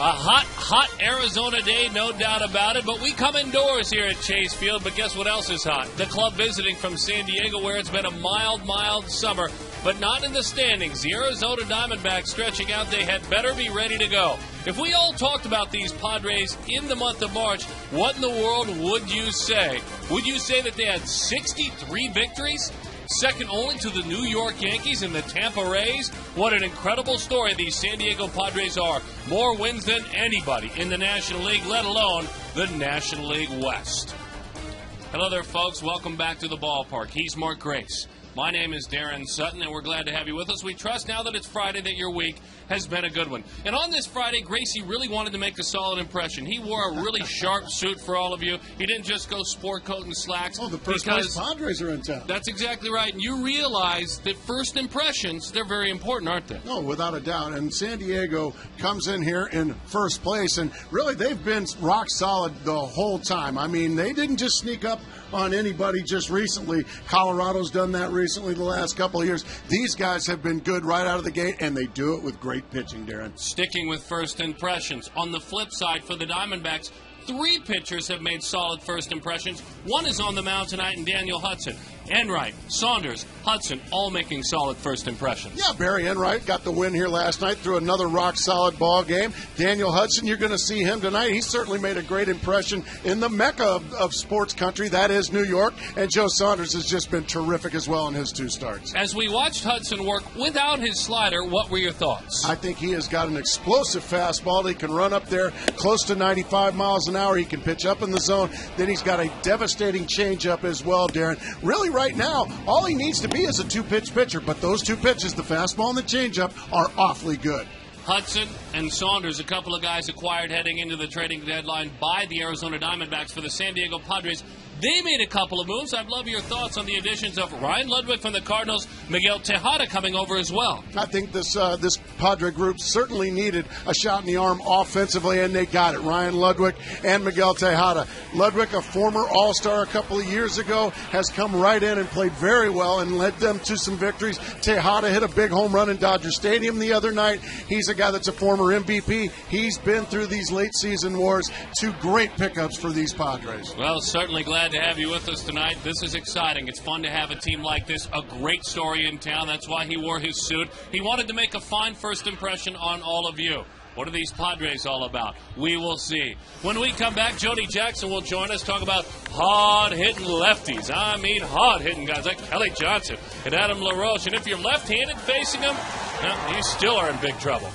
A hot, hot Arizona day, no doubt about it, but we come indoors here at Chase Field, but guess what else is hot? The club visiting from San Diego, where it's been a mild summer, but not in the standings. The Arizona Diamondbacks stretching out, they had better be ready to go. If we all talked about these Padres in the month of March, what in the world would you say? Would you say that they had 63 victories? Second only to the New York Yankees and the Tampa Rays. What an incredible story these San Diego Padres are. More wins than anybody in the National League, let alone the National League West. Hello there, folks. Welcome back to the ballpark. He's Mark Grace. My name is Darren Sutton, and we're glad to have you with us. We trust now that it's Friday that your week has been a good one. And on this Friday, Gracie really wanted to make a solid impression. He wore a really sharp suit for all of you. He didn't just go sport coat and slacks. Oh, the first place Padres are in town. That's exactly right. And you realize that first impressions, they're very important, aren't they? No, without a doubt. And San Diego comes in here in first place, and really they've been rock solid the whole time. I mean, they didn't just sneak up on anybody just recently. Colorado's done that recently the last couple of years. These guys have been good right out of the gate, and they do it with great pitching, Darren. Sticking with first impressions. On the flip side, for the Diamondbacks, 3 pitchers have made solid first impressions. One is on the mound tonight, and Daniel Hudson. Enright, Saunders, Hudson, all making solid first impressions. Yeah, Barry Enright got the win here last night through another rock-solid ball game. Daniel Hudson, you're going to see him tonight. He certainly made a great impression in the mecca of sports country, that is New York. And Joe Saunders has just been terrific as well in his 2 starts. As we watched Hudson work without his slider, what were your thoughts? I think he has got an explosive fastball. He can run up there close to 95 miles an hour. He can pitch up in the zone. Then he's got a devastating changeup as well, Darren. Really, right now, all he needs to be is a 2-pitch pitcher, but those 2 pitches, the fastball and the changeup, are awfully good. Hudson and Saunders, a couple of guys acquired heading into the trading deadline by the Arizona Diamondbacks for the San Diego Padres. They made a couple of moves. I'd love your thoughts on the additions of Ryan Ludwig from the Cardinals, Miguel Tejada coming over as well. I think this Padre group certainly needed a shot in the arm offensively, and they got it. Ryan Ludwig and Miguel Tejada. Ludwig, a former All-Star a couple of years ago, has come right in and played very well and led them to some victories. Tejada hit a big home run in Dodger Stadium the other night. He's a guy that's a former MVP. He's been through these late season wars. 2 great pickups for these Padres. Well, certainly glad to have you with us tonight. This is exciting. It's fun to have a team like this. A great story in town. That's why he wore his suit. He wanted to make a fine first impression on all of you. What are these Padres all about? We will see. When we come back, Jody Jackson will join us, talk about hard-hitting lefties. I mean hard-hitting guys like Kelly Johnson and Adam LaRoche. And if you're left-handed facing them, well, you still are in big trouble.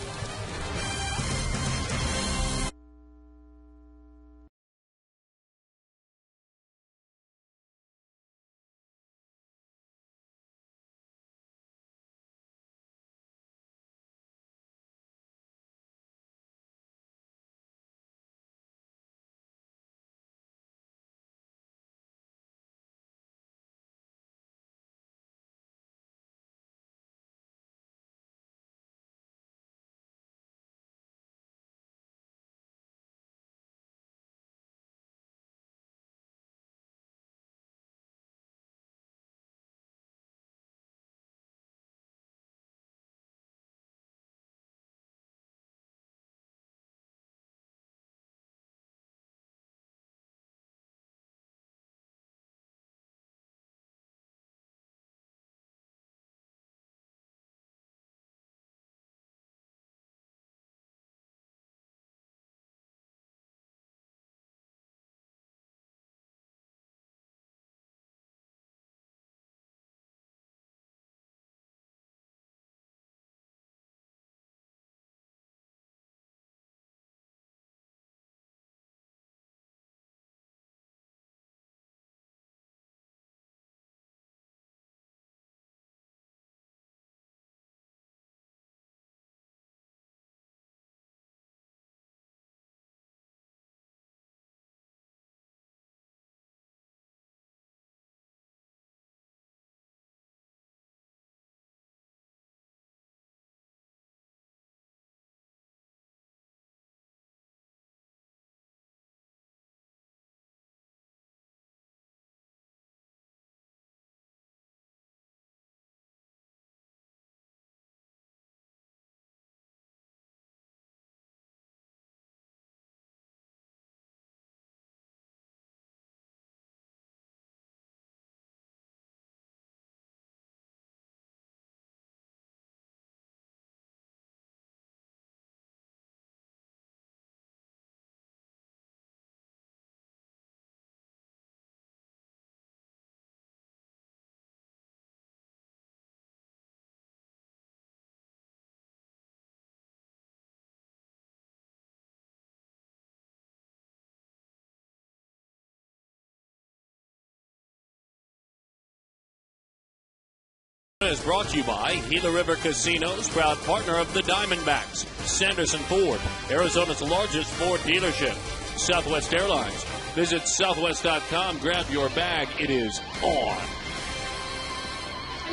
Is brought to you by Gila River Casinos, proud partner of the Diamondbacks. Sanderson Ford, Arizona's largest Ford dealership. Southwest Airlines. Visit southwest.com. Grab your bag. It is on.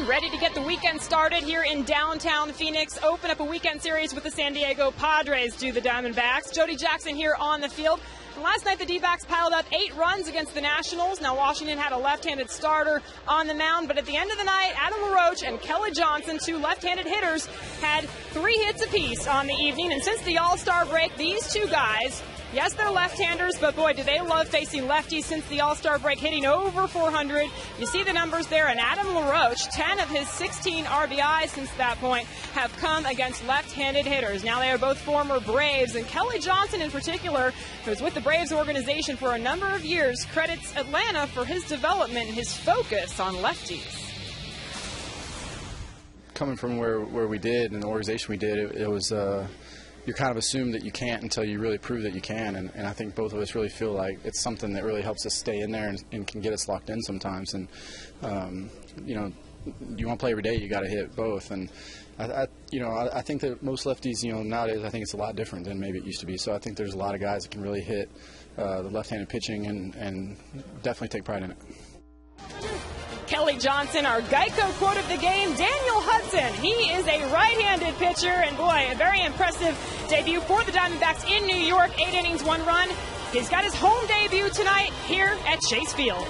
Ready to get the weekend started here in downtown Phoenix. Open up a weekend series with the San Diego Padres do the Diamondbacks. Jody Jackson here on the field. And last night the D-backs piled up 8 runs against the Nationals. Now Washington had a left-handed starter on the mound, but at the end of the night, Adam LaRoche and Kelly Johnson, 2 left-handed hitters, had 3 hits apiece on the evening. And since the All-Star break, these 2 guys, yes, they're left-handers, but boy, do they love facing lefties since the All-Star break, hitting over 400. You see the numbers there, and Adam LaRoche, 10 of his 16 RBIs since that point have come against left-handed hitters. Now they are both former Braves, and Kelly Johnson in particular, who was with the Braves organization for a number of years, credits Atlanta for his development and his focus on lefties. Coming from where we did and the organization we did, it was you kind of assume that you can't until you really prove that you can, and I think both of us really feel like it's something that really helps us stay in there and can get us locked in sometimes. And you know, you want to play every day, you got to hit both. And I think that most lefties, nowadays, I think it's a lot different than maybe it used to be. So I think there's a lot of guys that can really hit the left-handed pitching and definitely take pride in it. Kelly Johnson, our Geico quote of the game, Daniel Hudson. He is a right-handed pitcher, and boy, a very impressive debut for the Diamondbacks in New York. 8 innings, 1 run. He's got his home debut tonight here at Chase Field.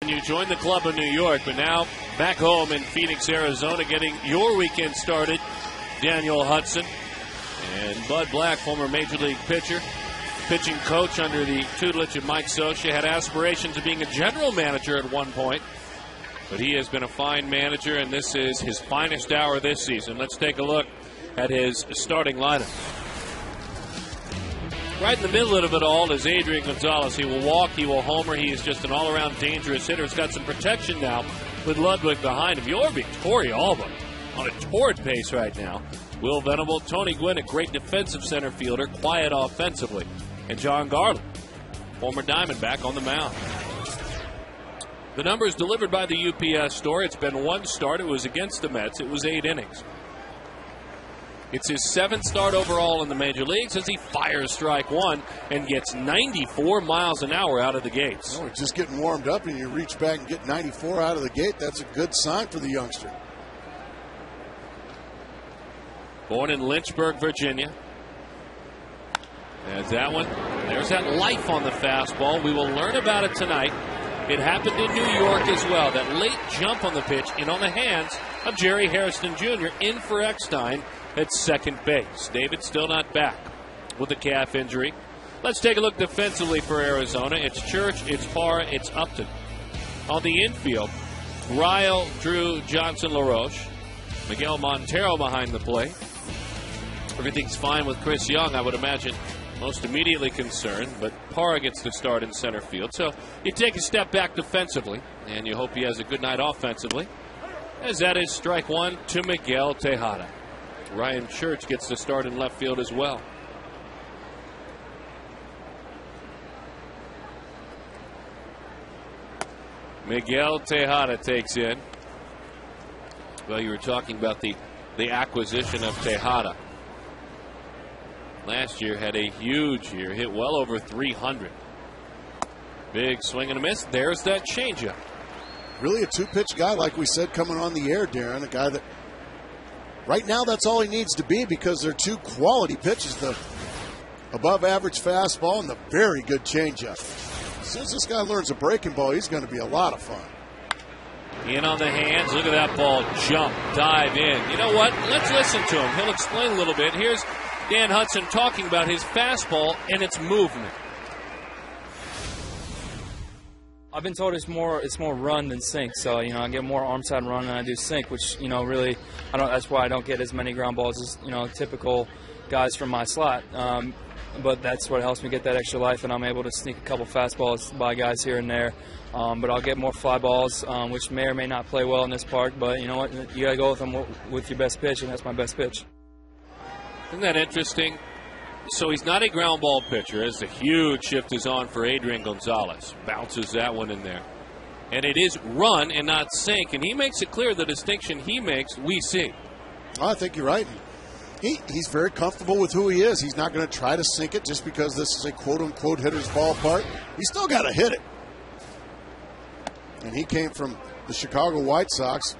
You joined the club of New York, but now back home in Phoenix, Arizona, getting your weekend started. Daniel Hudson and Bud Black, former Major League pitcher, pitching coach under the tutelage of Mike Scioscia, had aspirations of being a general manager at one point, but he has been a fine manager, and this is his finest hour this season. Let's take a look at his starting lineup. Right in the middle of it all is Adrian Gonzalez. He will walk, he will homer. He is just an all-around dangerous hitter. He's got some protection now with Ludwig behind him. Yorvie, Torrey Alba on a torrid pace right now. Will Venable, Tony Gwynn, a great defensive center fielder, quiet offensively. And John Garland, former Diamondback, on the mound. The numbers delivered by the UPS store. It's been 1 start. It was against the Mets. It was 8 innings. It's his 7th start overall in the major leagues as he fires strike 1 and gets 94 miles an hour out of the gates. Well, just getting warmed up, and you reach back and get 94 out of the gate. That's a good sign for the youngster. Born in Lynchburg, Virginia. There's that one. There's that life on the fastball. We will learn about it tonight. It happened in New York as well. That late jump on the pitch and on the hands of Jerry Hairston Jr. in for Eckstein at second base. David still not back with a calf injury. Let's take a look defensively for Arizona. It's Church, it's Parra, it's Upton. On the infield, Ryle, Drew, Johnson, LaRoche. Miguel Montero behind the plate. Everything's fine with Chris Young, I would imagine. Most immediately concerned, but Parra gets to start in center field. So you take a step back defensively, and you hope he has a good night offensively, as that is strike one to Miguel Tejada. Ryan Church gets to start in left field as well. Miguel Tejada takes in. Well, you were talking about the acquisition of Tejada. Last year had a huge year, hit well over 300. Big swing and a miss. There's that changeup. Really a two-pitch guy, like we said, coming on the air, Darren. A guy that right now that's all he needs to be, because they're two quality pitches, the above-average fastball and the very good changeup. As soon as this guy learns a breaking ball, he's going to be a lot of fun. In on the hands. Look at that ball jump, dive in. You know what? Let's listen to him. He'll explain a little bit. Here's Dan Hudson talking about his fastball and its movement. I've been told it's more run than sink. So I get more arm side run than I do sink, which really that's why I don't get as many ground balls as typical guys from my slot. But that's what helps me get that extra life, and I'm able to sneak a couple fastballs by guys here and there. But I'll get more fly balls, which may or may not play well in this park. But you know what? You got to go with them with your best pitch, and that's my best pitch. Isn't that interesting? So he's not a ground ball pitcher, as the huge shift is on for Adrian Gonzalez. Bounces that one in there. And it is run and not sink, and he makes it clear the distinction he makes, we see. I think you're right. He's very comfortable with who he is. He's not going to try to sink it just because this is a quote-unquote hitter's ballpark. He's still got to hit it. And he came from the Chicago White Sox,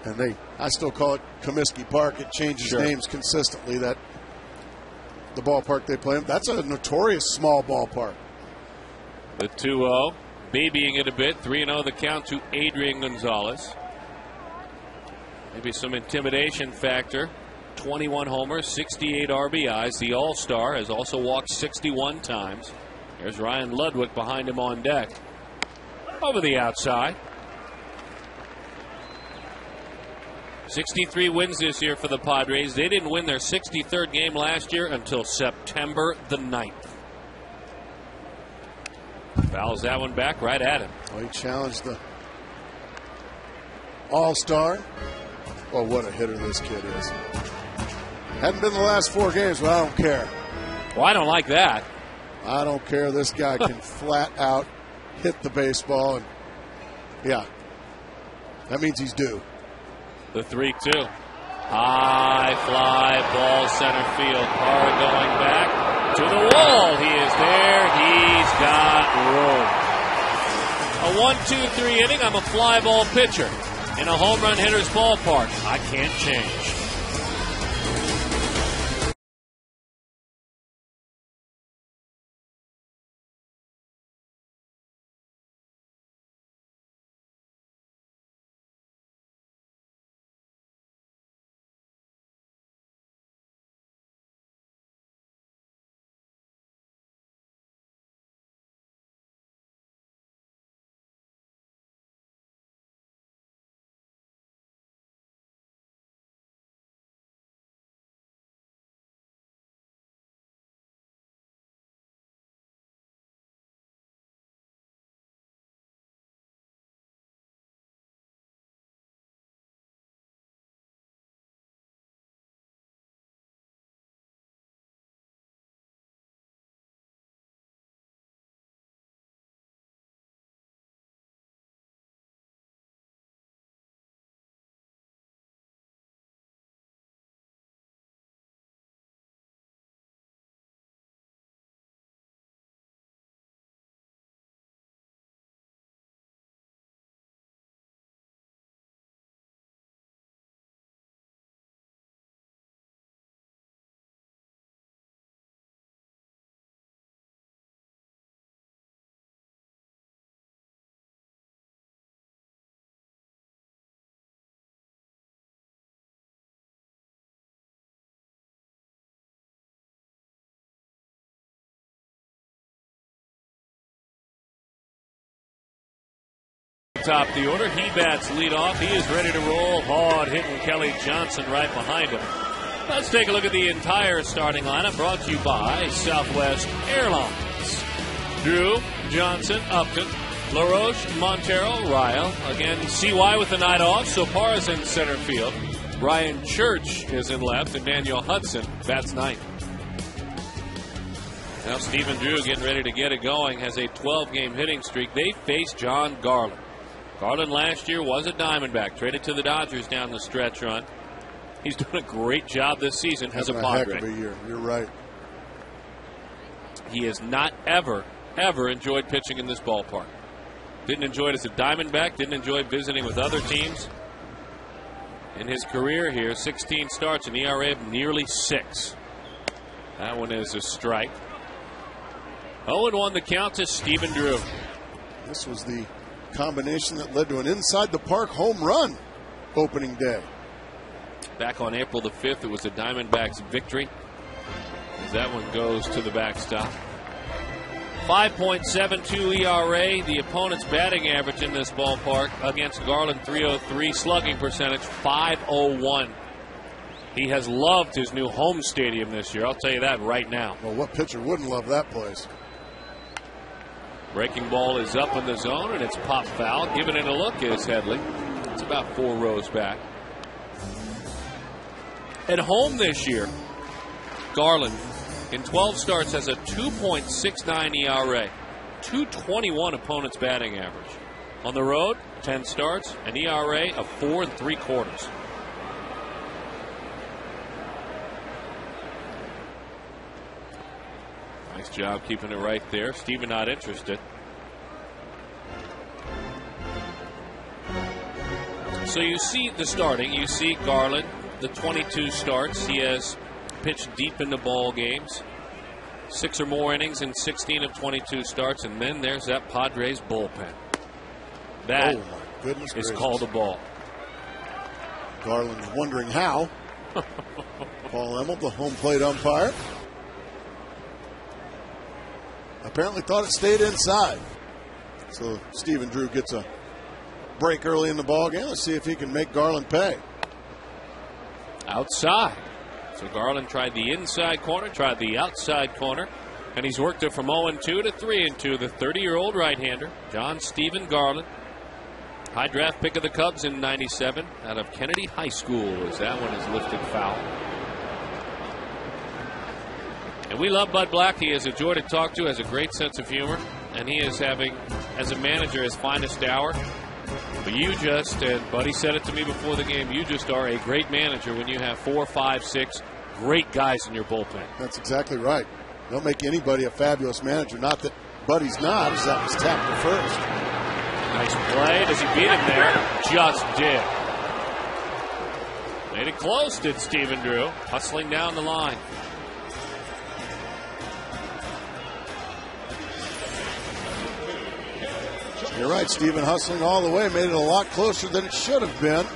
and I still call it Comiskey Park. It changes names consistently. That the ballpark they play in, that's a notorious small ballpark. The 2-0, babying it a bit. 3-0 the count to Adrian Gonzalez. Maybe some intimidation factor. 21 homers, 68 RBIs. The All-Star has also walked 61 times. There's Ryan Ludwig behind him on deck. Over the outside. 63 wins this year for the Padres. They didn't win their 63rd game last year until September the 9th. Fouls that one back right at him. Well, he challenged the All-Star. Well, what a hitter this kid is. Hadn't been the last 4 games, but I don't care. Well, I don't like that. I don't care. This guy can flat out hit the baseball. And yeah, that means he's due. The 3-2. High fly ball center field. Parra going back to the wall. He is there. He's got room. A 1-2-3 inning. I'm a fly ball pitcher in a home run hitter's ballpark. I can't change. top of the order. He bats lead off. He is ready to roll. Hard hitting Kelly Johnson right behind him. Let's take a look at the entire starting lineup, brought to you by Southwest Airlines. Drew, Johnson, Upton, LaRoche, Montero, Ryle. Again, CY with the night off, so Parra's in center field. Brian Church is in left, and Daniel Hudson bats ninth. Now Stephen Drew getting ready to get it going, has a 12-game hitting streak. They face John Garland. Garland last year was a Diamondback, traded to the Dodgers down the stretch run. He's doing a great job this season as a Padre. Heck of a year. You're right. He has not ever enjoyed pitching in this ballpark. Didn't enjoy it as a Diamondback, didn't enjoy visiting with other teams. In his career here, 16 starts, an ERA of nearly 6. That one is a strike. 0-1 the count to Stephen Drew. This was the combination that led to an inside-the-park home run opening day. Back on April the 5th, it was a Diamondbacks victory, as that one goes to the backstop. 5.72 ERA, the opponent's batting average in this ballpark against Garland, 303, slugging percentage, 501. He has loved his new home stadium this year, I'll tell you that right now. Well, what pitcher wouldn't love that place? Breaking ball is up in the zone, and it's pop foul. Giving it a look is Headley. It's about 4 rows back. At home this year, Garland, in 12 starts, has a 2.69 ERA, 221 opponent's batting average. On the road, 10 starts, an ERA of 4 3/4. Nice job keeping it right there. Steven not interested. So you see the starting. You see Garland, the 22 starts. He has pitched deep into ball games. 6 or more innings in 16 of 22 starts. And then there's that Padres bullpen. That is called a ball. Garland's wondering how. Paul Emmel, the home plate umpire, apparently thought it stayed inside. So Stephen Drew gets a break early in the ball game. Let's see if he can make Garland pay. Outside. So Garland tried the inside corner, tried the outside corner, and he's worked it from 0-2 to 3-2. The 30-year-old right-hander, John Stephen Garland. High draft pick of the Cubs in '97 out of Kennedy High School, as that one is lifted foul. And we love Bud Black. He is a joy to talk to, has a great sense of humor, and he is having, as a manager, his finest hour. But you just, and Buddy said it to me before the game, you just are a great manager when you have 4, 5, 6 great guys in your bullpen. That's exactly right. Don't make anybody a fabulous manager. Not that Buddy's not, as that was tapped to first. Nice play. Does he beat him there? Just did. Made it close, did Stephen Drew. Hustling down the line. You're right, Stephen, hustling all the way, made it a lot closer than it should have been.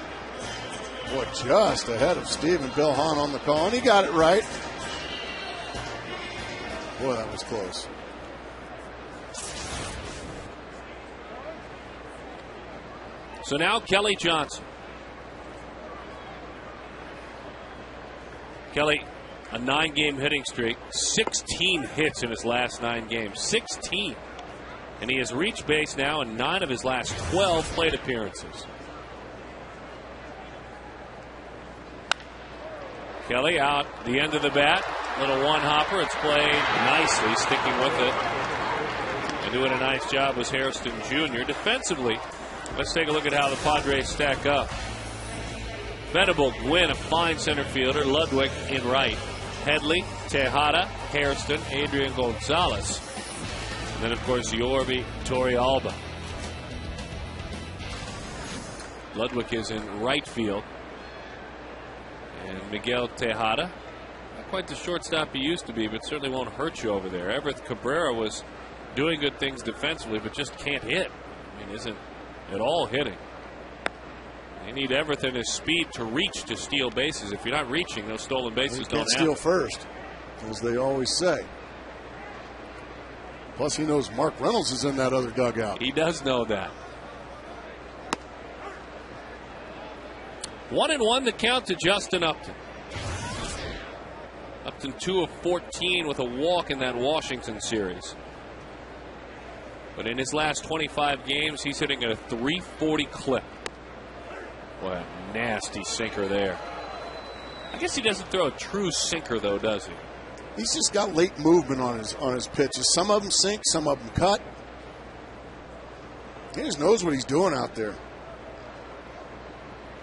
Boy, just ahead of Stephen. Bill Hahn on the call, and he got it right. Boy, that was close. So now Kelly Johnson. Kelly, a 9-game hitting streak, 16 hits in his last 9 games. 16. And he has reached base now in 9 of his last 12 plate appearances. Kelly out the end of the bat. Little one-hopper. It's played nicely, sticking with it. And doing a nice job was Hairston Jr. Defensively, let's take a look at how the Padres stack up. Venable, Gwynn, a fine center fielder. Ludwig in right. Headley, Tejada, Hairston, Adrian Gonzalez. And then, of course, Yorby Torrealba. Ludwig is in right field. And Miguel Tejada, not quite the shortstop he used to be, but certainly won't hurt you over there. Everett Cabrera was doing good things defensively, but just can't hit. I mean, isn't at all hitting. They need Everett and his speed to reach to steal bases. If you're not reaching, those stolen bases don't happen. Steal first, as they always say. Plus, he knows Mark Reynolds is in that other dugout. He does know that. 1-1 the count to Justin Upton. Upton 2 of 14 with a walk in that Washington series. But in his last 25 games, he's hitting a .340 clip. What a nasty sinker there. I guess he doesn't throw a true sinker, though, does he? He's just got late movement on his pitches. Some of them sink, some of them cut. He just knows what he's doing out there.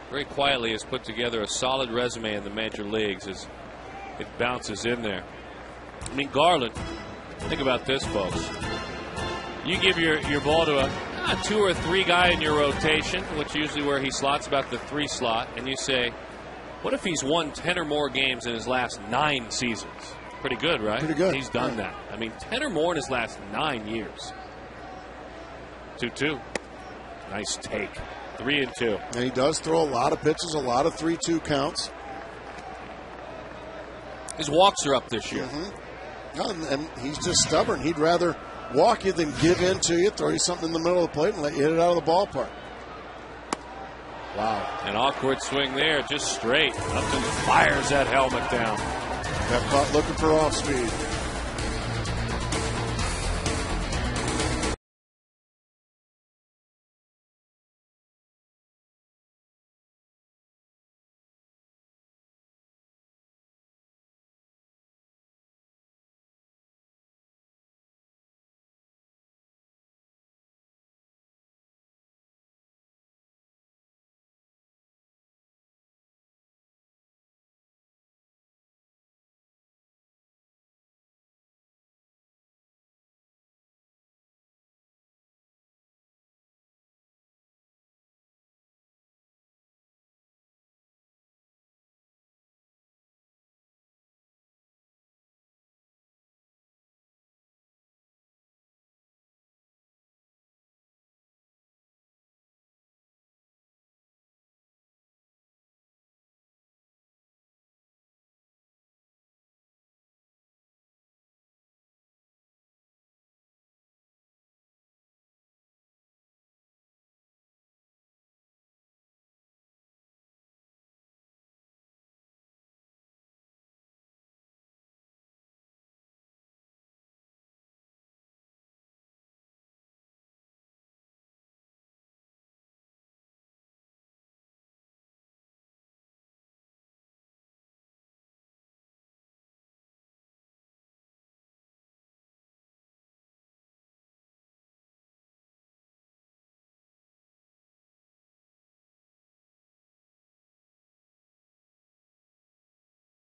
Very quietly has put together a solid resume in the major leagues as it bounces in there. I mean, Garland, think about this, folks. You give your ball to a 2 or 3 guy in your rotation, which is usually where he slots, about the 3 slot, and you say, what if he's won 10 or more games in his last 9 seasons? Pretty good, right? Pretty good. He's done that. I mean, 10 or more in his last 9 years. 2-2. Nice take. 3-2. And he does throw a lot of pitches, a lot of 3-2 counts. His walks are up this year. And he's just stubborn. He'd rather walk you than give in to you, throw you something in the middle of the plate, and let you hit it out of the ballpark. Wow. An awkward swing there, just straight. Upton fires that helmet down. Got caught looking for off speed.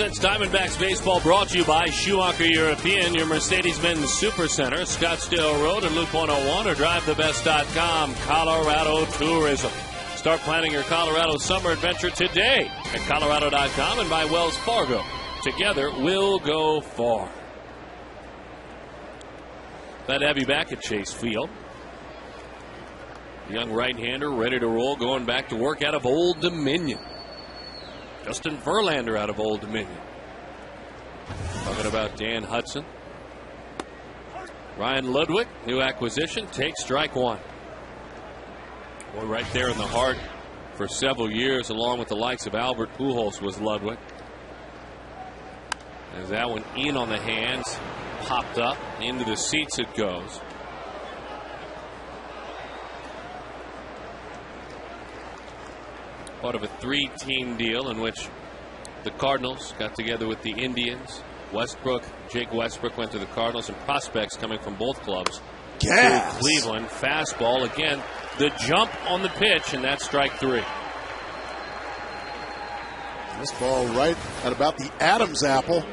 Diamondbacks baseball brought to you by Schumacher European, your Mercedes-Benz Supercenter, Scottsdale Road and Loop 101, or drivethebest.com, Colorado Tourism. Start planning your Colorado summer adventure today at colorado.com and by Wells Fargo. Together, we'll go far. Glad to have you back at Chase Field. Young right-hander ready to roll, going back to work out of Old Dominion. Justin Verlander out of Old Dominion. Talking about Dan Hudson. Ryan Ludwig, new acquisition, takes strike 1. Boy, right there in the heart for several years, along with the likes of Albert Pujols, was Ludwig. As that one in on the hands, popped up, into the seats it goes. Part of a 3-team deal in which the Cardinals got together with the Indians. Jake Westbrook went to the Cardinals, and prospects coming from both clubs to Cleveland. Fastball again. The jump on the pitch, and that's strike 3. This ball right at about the Adam's apple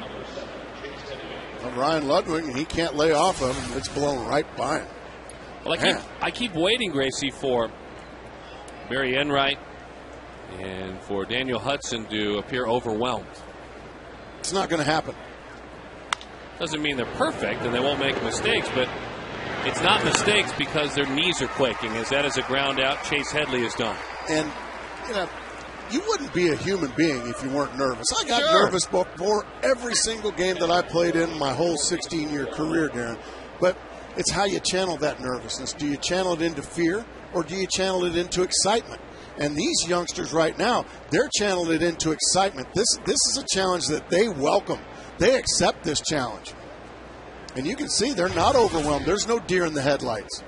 of Ryan Ludwig, and he can't lay off of him. It's blown right by him. Well, I keep waiting, Gracie, for Barry Enright and for Daniel Hudson to appear overwhelmed. It's not going to happen. Doesn't mean they're perfect and they won't make mistakes, but it's not mistakes because their knees are quaking, as that is a ground out Chase Headley has done. And, you wouldn't be a human being if you weren't nervous. I got nervous before every single game that I played in my whole 16-year career, Darren. But it's how you channel that nervousness. Do you channel it into fear, or do you channel it into excitement? And these youngsters right now, they're channeling it into excitement. This is a challenge that they welcome. They accept this challenge. And you can see they're not overwhelmed. There's no deer in the headlights.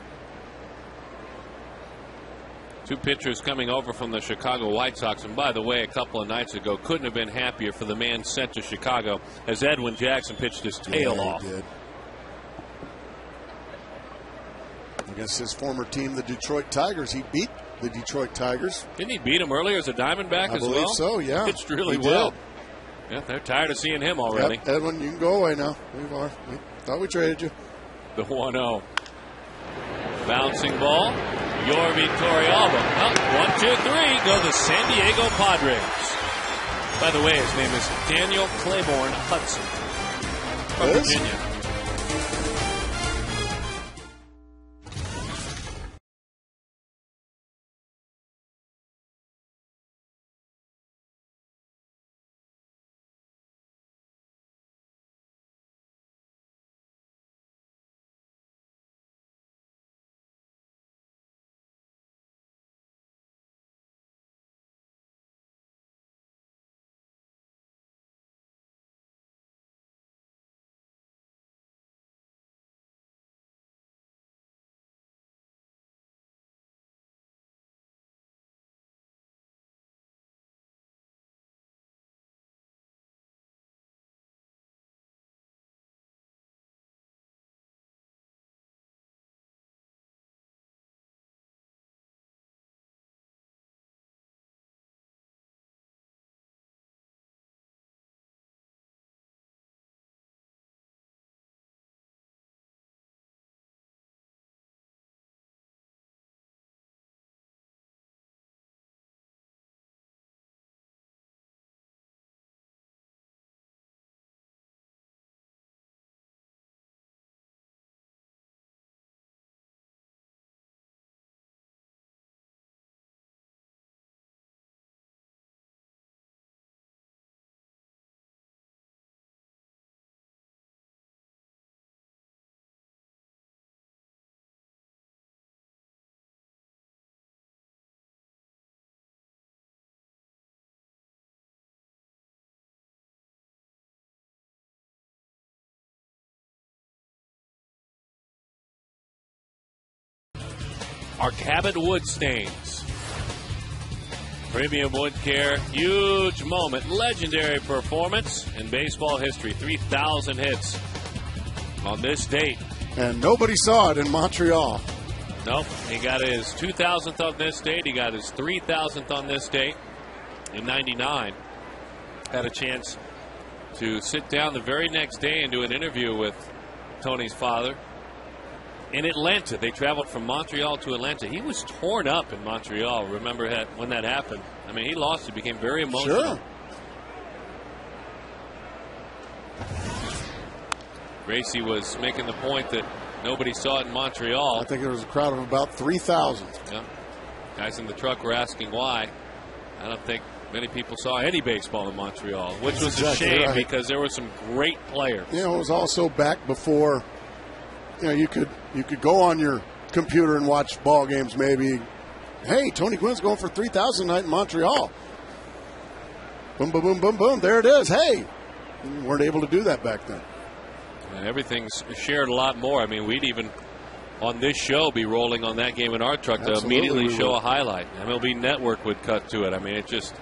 Two pitchers coming over from the Chicago White Sox. And by the way, a couple of nights ago, couldn't have been happier for the man sent to Chicago as Edwin Jackson pitched his tail off. He did. Against his former team, the Detroit Tigers, he beat the Detroit Tigers. Didn't he beat him earlier as a Diamondback as well? I believe so, yeah. He pitched really well. Yeah, they're tired of seeing him already. Yep, Edwin, you can go away now. We are. We thought we traded you. The 1-0. Bouncing ball. Yorvi Torrealba. Well, 1, 2, 3 go the San Diego Padres. By the way, his name is Daniel Claiborne Hudson from Virginia. Our Cabot wood stains. Premium Wood Care, huge moment, legendary performance in baseball history. 3,000 hits on this date. And nobody saw it in Montreal. Nope. He got his 2,000th on this date. He got his 3,000th on this date in '99. Had a chance to sit down the very next day and do an interview with Tony's father. In Atlanta, they traveled from Montreal to Atlanta. He was torn up in Montreal. Remember when that happened? I mean, he lost. He became very emotional. Sure. Gracie was making the point that nobody saw it in Montreal. I think there was a crowd of about 3,000. Yeah. Guys in the truck were asking why. I don't think many people saw any baseball in Montreal, which was a shame because there were some great players. You know, it was also back before. You know, you could go on your computer and watch ball games maybe. Hey, Tony Gwynn's going for 3,000 tonight in Montreal. Boom, boom, boom, boom, boom. There it is. Hey, we weren't able to do that back then. And everything's shared a lot more. I mean, we'd even, on this show, be rolling on that game in our truck to immediately show a highlight. MLB Network would cut to it. I mean, it just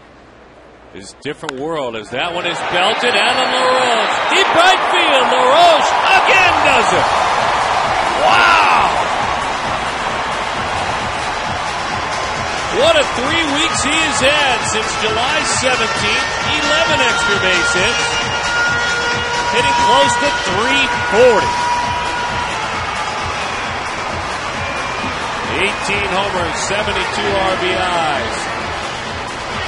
is a different world as that one is belted. Adam LaRoche, deep right field. LaRoche again does it. Wow! What a 3 weeks he has had since July 17th. 11 extra base hits. Hitting close to 340. 18 homers, 72 RBIs.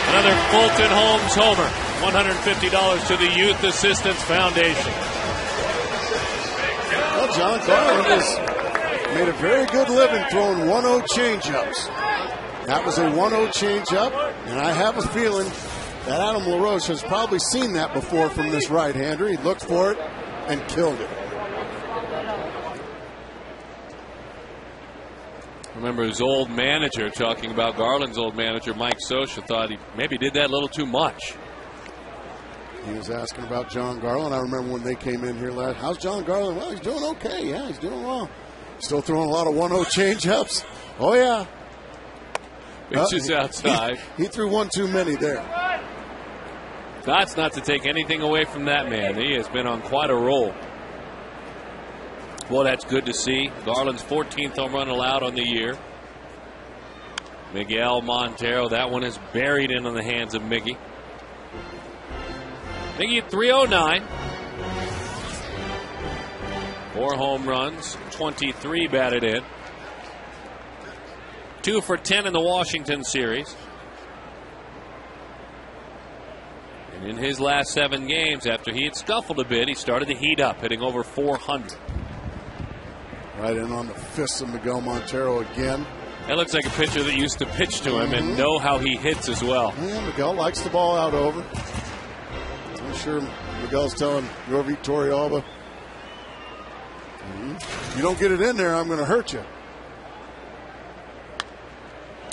Another Fulton Holmes homer. $150 to the Youth Assistance Foundation. Well, John Garland has made a very good living throwing 1-0 changeups. That was a 1-0 changeup, and I have a feeling that Adam LaRoche has probably seen that before from this right-hander. He looked for it and killed it. remember his old manager talking about Garland's old manager, Mike Scioscia, thought he maybe did that a little too much. He was asking about John Garland. I remember when they came in here last. How's John Garland? Well, he's doing okay. Yeah, he's doing well. Still throwing a lot of 1-0 changeups. Oh, yeah. Pitches outside. He threw one too many there. That's not to take anything away from that man. He has been on quite a roll. Well, that's good to see. Garland's 14th home run allowed on the year. Miguel Montero, that one is buried in on the hands of Miggy. Miggy at 309. 4 home runs, 23 batted in. 2 for 10 in the Washington series. And in his last 7 games, after he had scuffled a bit, he started to heat up, hitting over 400. Right in on the fists of Miguel Montero again. That looks like a pitcher that used to pitch to him and know how he hits as well. Yeah, Miguel likes the ball out over. I'm sure Miguel's telling Rover Torrealba, if you don't get it in there, I'm going to hurt you.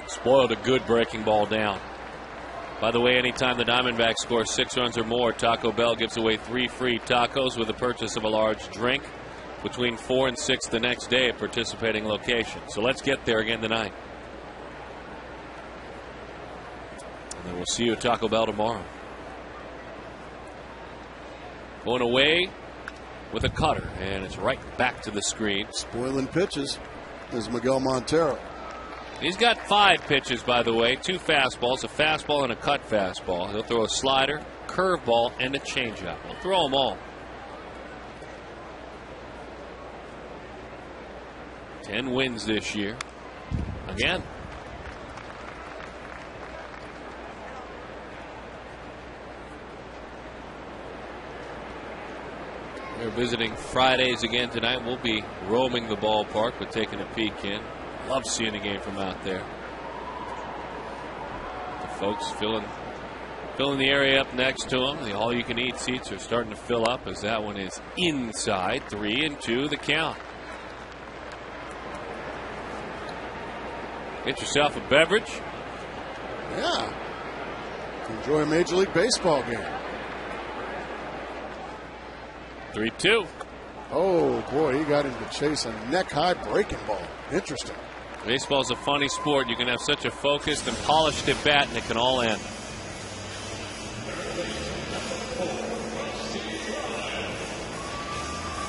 Spoiled a good breaking ball down. By the way, anytime the Diamondbacks score 6 runs or more, Taco Bell gives away 3 free tacos with the purchase of a large drink between 4 and 6 the next day at participating locations. So let's get there again tonight. And then we'll see you at Taco Bell tomorrow. Going away with a cutter, and it's right back to the screen. Spoiling pitches is Miguel Montero. He's got 5 pitches, by the way, 2 fastballs, a fastball and a cut fastball. He'll throw a slider, curveball, and a changeup. He'll throw them all. 10 wins this year. Again. We're visiting Fridays again tonight. We'll be roaming the ballpark, but taking a peek in. Love seeing a game from out there. The folks filling the area up next to them. The all-you-can-eat seats are starting to fill up as that one is inside. 3-2 the count. Get yourself a beverage. Yeah. Enjoy a Major League Baseball game. 3-2. Oh, boy, he got him to chase a neck-high breaking ball. Interesting. Baseball's a funny sport. You can have such a focused and polished at bat, and it can all end.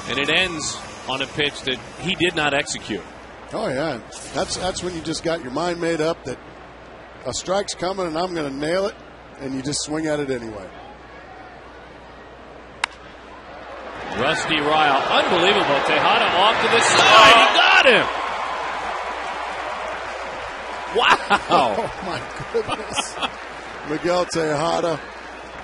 And it ends on a pitch that he did not execute. Oh, yeah. That's when you just got your mind made up that a strike's coming and I'm going to nail it, and you just swing at it anyway. Rusty Ryle. Unbelievable. Tejada off to the side. He got him. Wow. Oh, my goodness. Miguel Tejada.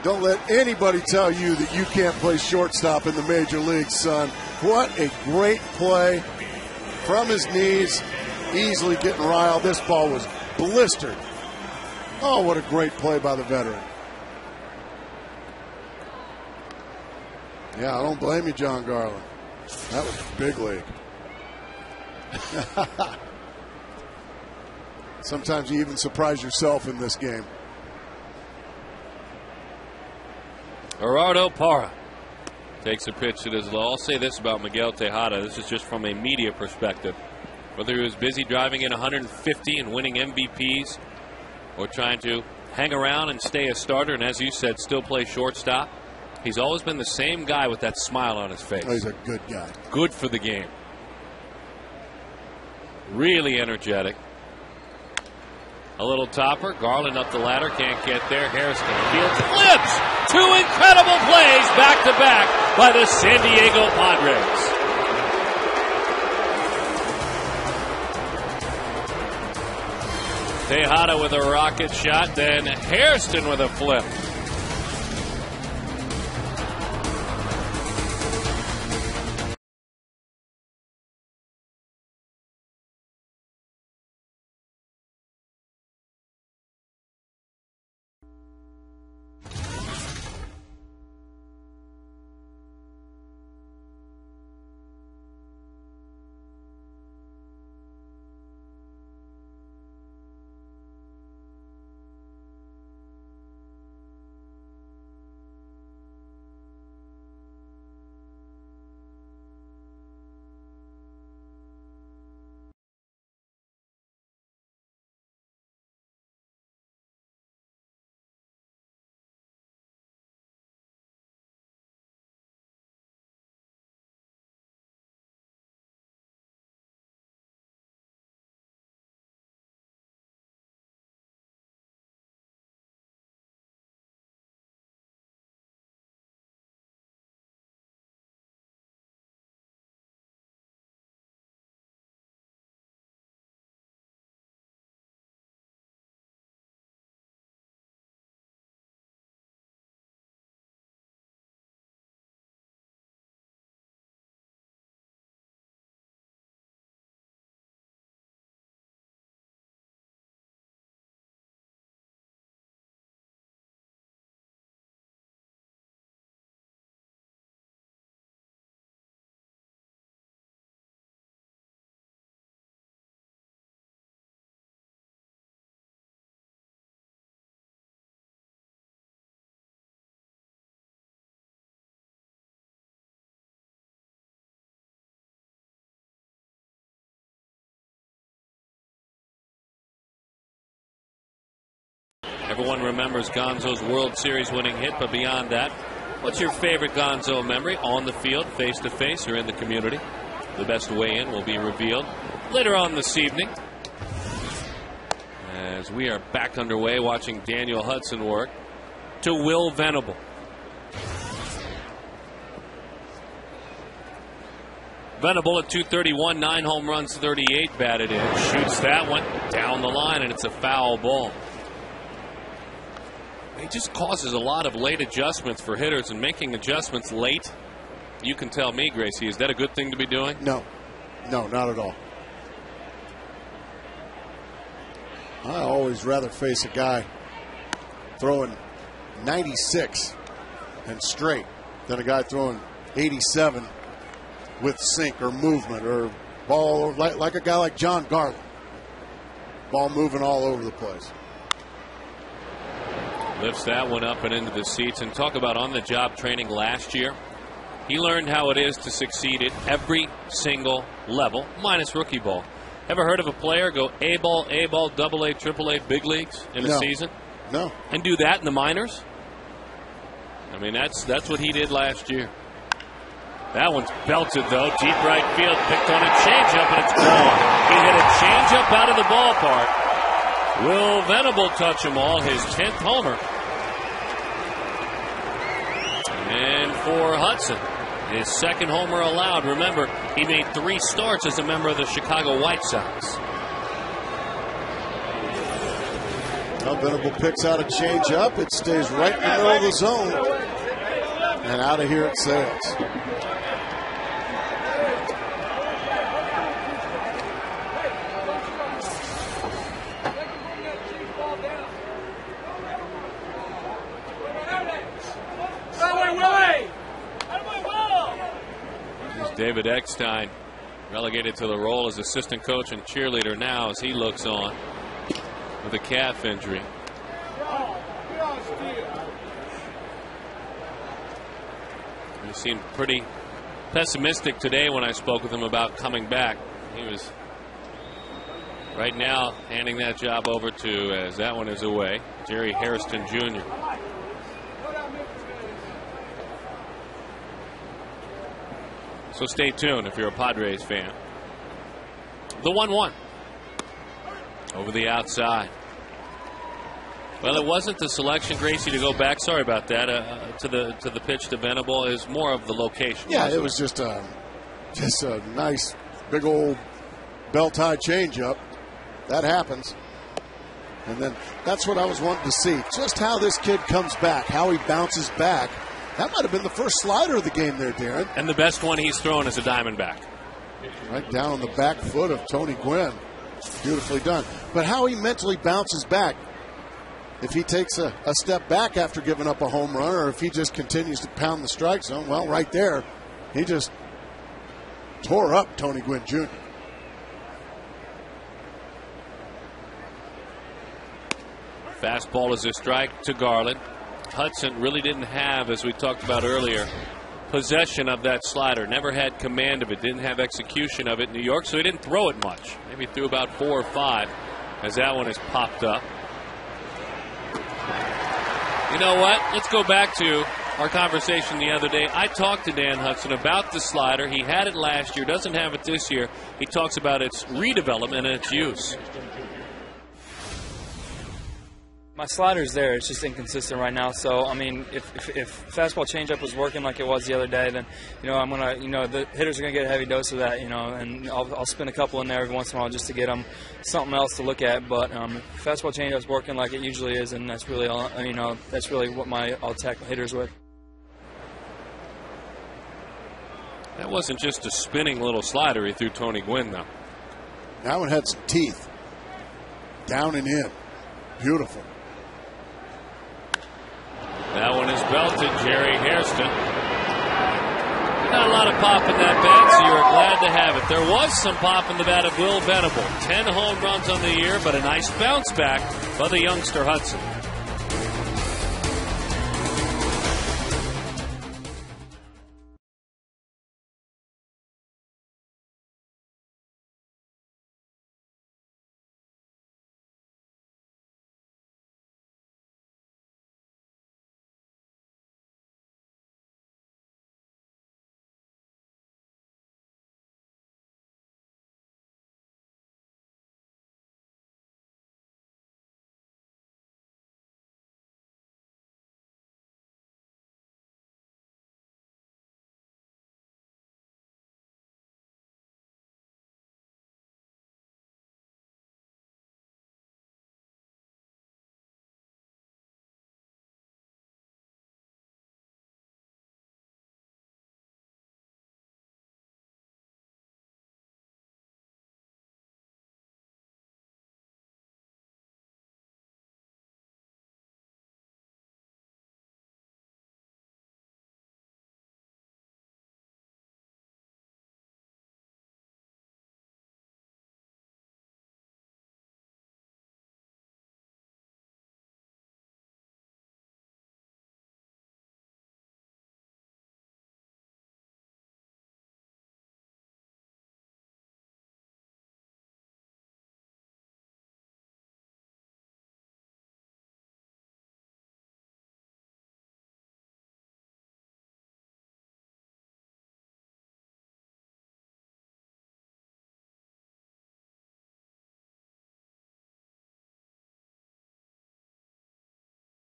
Don't let anybody tell you that you can't play shortstop in the major leagues, son. What a great play. From his knees, easily getting Ryle. This ball was blistered. Oh, what a great play by the veteran. Yeah, I don't blame you, John Garland. That was big league. Sometimes you even surprise yourself in this game. Gerardo Parra takes a pitch that is low. I'll say this about Miguel Tejada. This is just from a media perspective. Whether he was busy driving in 150 and winning MVPs or trying to hang around and stay a starter and, as you said, still play shortstop, he's always been the same guy with that smile on his face. Oh, he's a good guy. Good for the game. Really energetic. A little topper. Garland up the ladder. Can't get there. Harrison fields. Flips! 2 incredible plays back-to-back by the San Diego Padres. Tejada with a rocket shot. Then Hairston with a flip. Everyone remembers Gonzo's World Series winning hit, but beyond that, what's your favorite Gonzo memory on the field, face-to-face, or in the community? The best weigh-in will be revealed later on this evening, as we are back underway watching Daniel Hudson work to Will Venable. Venable at 231, 9 home runs, 38 batted in. Shoots that one down the line, and it's a foul ball. It just causes a lot of late adjustments for hitters, and making adjustments late, you can tell me, Gracie, is that a good thing to be doing? No, not at all. I always rather face a guy throwing 96 and straight than a guy throwing 87 with sink or movement or ball, like a guy like John Garland. Ball moving all over the place. Lifts that one up and into the seats. And talk about on-the-job training last year. He learned how it is to succeed at every single level, minus rookie ball. Ever heard of a player go A-ball, double A, triple A, big leagues in a season? No. And do that in the minors? I mean, that's what he did last year. That one's belted, though. Deep right field. Picked on a changeup, and it's gone. He hit a changeup out of the ballpark. Will Venable touch them all? His 10th homer. And for Hudson, his 2nd homer allowed. Remember, he made 3 starts as a member of the Chicago White Sox. Well, Venable picks out a changeup. It stays right in the middle of the zone. And out of here it sails. David Eckstein relegated to the role as assistant coach and cheerleader now as he looks on with a calf injury. He seemed pretty pessimistic today when I spoke with him about coming back. He was right now handing that job over to, as that one is away, Jerry Hairston Jr. So stay tuned if you're a Padres fan. The 1-1 over the outside. Well, it wasn't the selection, Gracie, to go back. Sorry about that. To the pitch to Venable is more of the location. Yeah, it was just a nice big old bell-tie changeup. That happens. And then that's what I was wanting to see. Just how this kid comes back, how he bounces back. That might have been the first slider of the game there, Darren. And the best one he's thrown is a Diamondback. Right down on the back foot of Tony Gwynn. Beautifully done. But how he mentally bounces back. If he takes a step back after giving up a home run, or if he just continues to pound the strike zone, well, right there, he just tore up Tony Gwynn Jr. Fastball is a strike to Garland. Hudson really didn't have, as we talked about earlier, possession of that slider. Never had command of it. Didn't have execution of it in New York, so he didn't throw it much. Maybe threw about 4 or 5 as that one has popped up. You know what? Let's go back to our conversation the other day. I talked to Dan Hudson about the slider. He had it last year, doesn't have it this year. He talks about its redevelopment and its use. My slider's there. It's just inconsistent right now. So, I mean, if fastball changeup was working like it was the other day, then, I'm going to, the hitters are going to get a heavy dose of that, and I'll spin a couple in there every once in a while just to get them something else to look at. But fastball changeup's working like it usually is, and that's really all, that's really what I'll tackle hitters with. That wasn't just a spinning little slider he threw Tony Gwynn, though. That one had some teeth. Down and in. Beautiful. That one is belted, Jerry Hairston. Not a lot of pop in that bat, so you're glad to have it. There was some pop in the bat of Will Venable. 10 home runs on the year, but a nice bounce back by the youngster Hudson.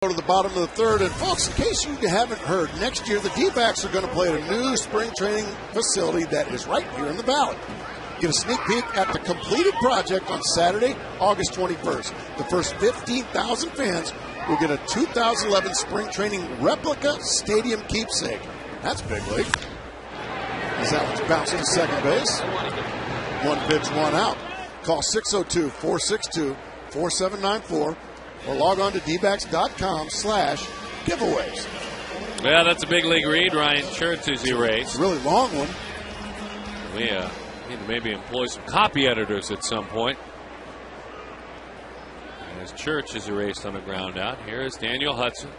Go to the bottom of the third, and folks, in case you haven't heard, next year the D-backs are going to play at a new spring training facility that is right here in the Valley. Get a sneak peek at the completed project on Saturday, August 21st. The first 15,000 fans will get a 2011 spring training replica stadium keepsake. That's big league. As that one's bouncing to second base. One pitch, one out. Call 602-462-4794 or log on to dbacks.com/giveaways. Yeah, that's a big league read. Ryan Church is erased. It's a really long one. We need to maybe employ some copy editors at some point. As Church is erased on the ground out, here is Daniel Hudson.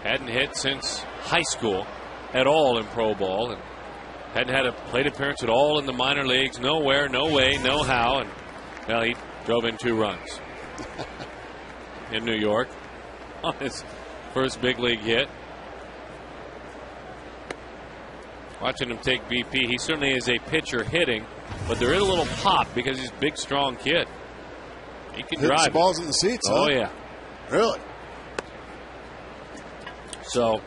Hadn't hit since high school at all in pro ball, and hadn't had a plate appearance at all in the minor leagues. Nowhere, no way, no how. And well, he drove in 2 runs in New York on his first big league hit. Watching him take BP, he certainly is a pitcher hitting, but there is a little pop because he's a big, strong kid. He can drive. Some balls in the seats. Oh, huh? yeah. Really? So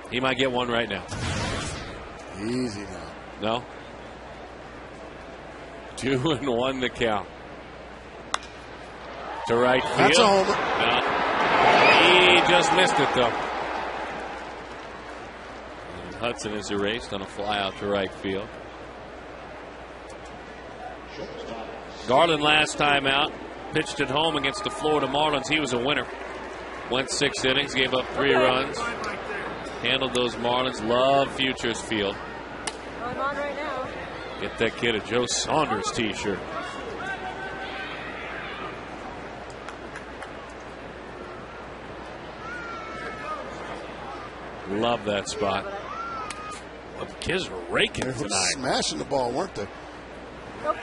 he might get one right now. Easy now. No? 2-1 the count. To right field. That's a homer. No. He just missed it, though. And Hudson is erased on a fly out to right field. Garland last time out pitched at home against the Florida Marlins. He was a winner. Went 6 innings, gave up 3 runs. Handled those Marlins. Love Futures Field. I'm on right now. Get that kid a Joe Saunders t-shirt. Love that spot. The kids were raking They were tonight. smashing the ball, weren't they? Nope.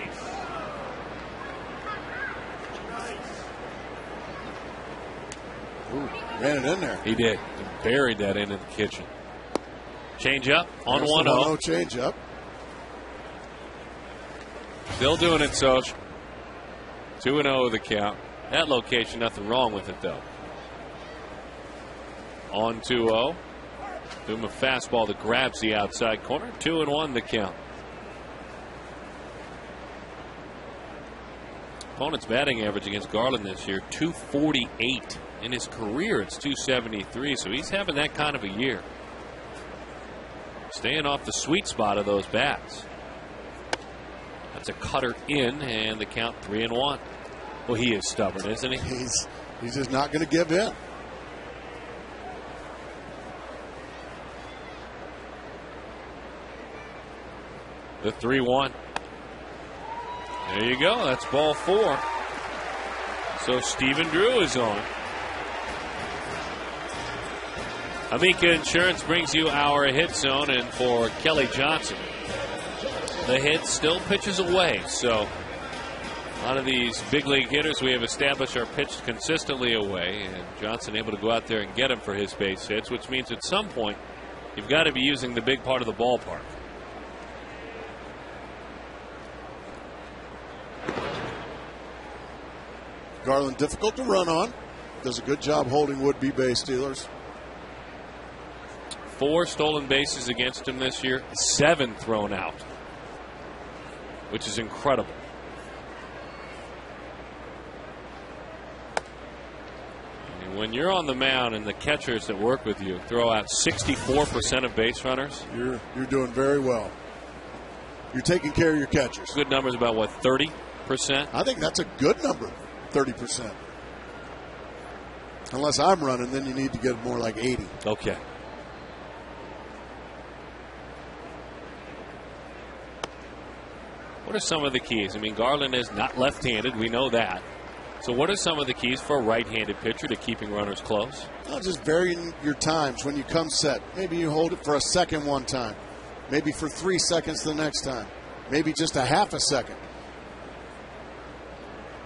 Ooh, ran it in there. He did. He buried that into the kitchen. Change up on There's 1-0. the 1-0 change up. Still doing it, Soch. 2-0 the count. That location, nothing wrong with it, though. On 2-0. Do him a fastball that grabs the outside corner. 2-1 the count. Opponent's batting average against Garland this year, 248. In his career, it's 273, so he's having that kind of a year. Staying off the sweet spot of those bats. That's a cutter in, and the count 3-1. Well, he is stubborn, isn't he? He's just not going to give in. The 3-1. There you go. That's ball 4. So Stephen Drew is on. Amica Insurance brings you our hit zone, and for Kelly Johnson, the hit still pitches away. So a lot of these big league hitters we have established are pitched consistently away, and Johnson able to go out there and get him for his base hits, which means at some point you've got to be using the big part of the ballpark. Garland difficult to run on. Does a good job holding would-be base stealers. 4 stolen bases against him this year, 7 thrown out, which is incredible. I mean, when you're on the mound and the catchers that work with you throw out 64% of base runners, you're doing very well. You're taking care of your catchers. Good numbers, about what, 30%? I think that's a good number, 30%. Unless I'm running, then you need to get more like 80. Okay. What are some of the keys? I mean, Garland is not left-handed. We know that. So what are some of the keys for a right-handed pitcher to keeping runners close? Well, just varying your times when you come set. Maybe you hold it for a second one time. Maybe for 3 seconds the next time. Maybe just a half a second.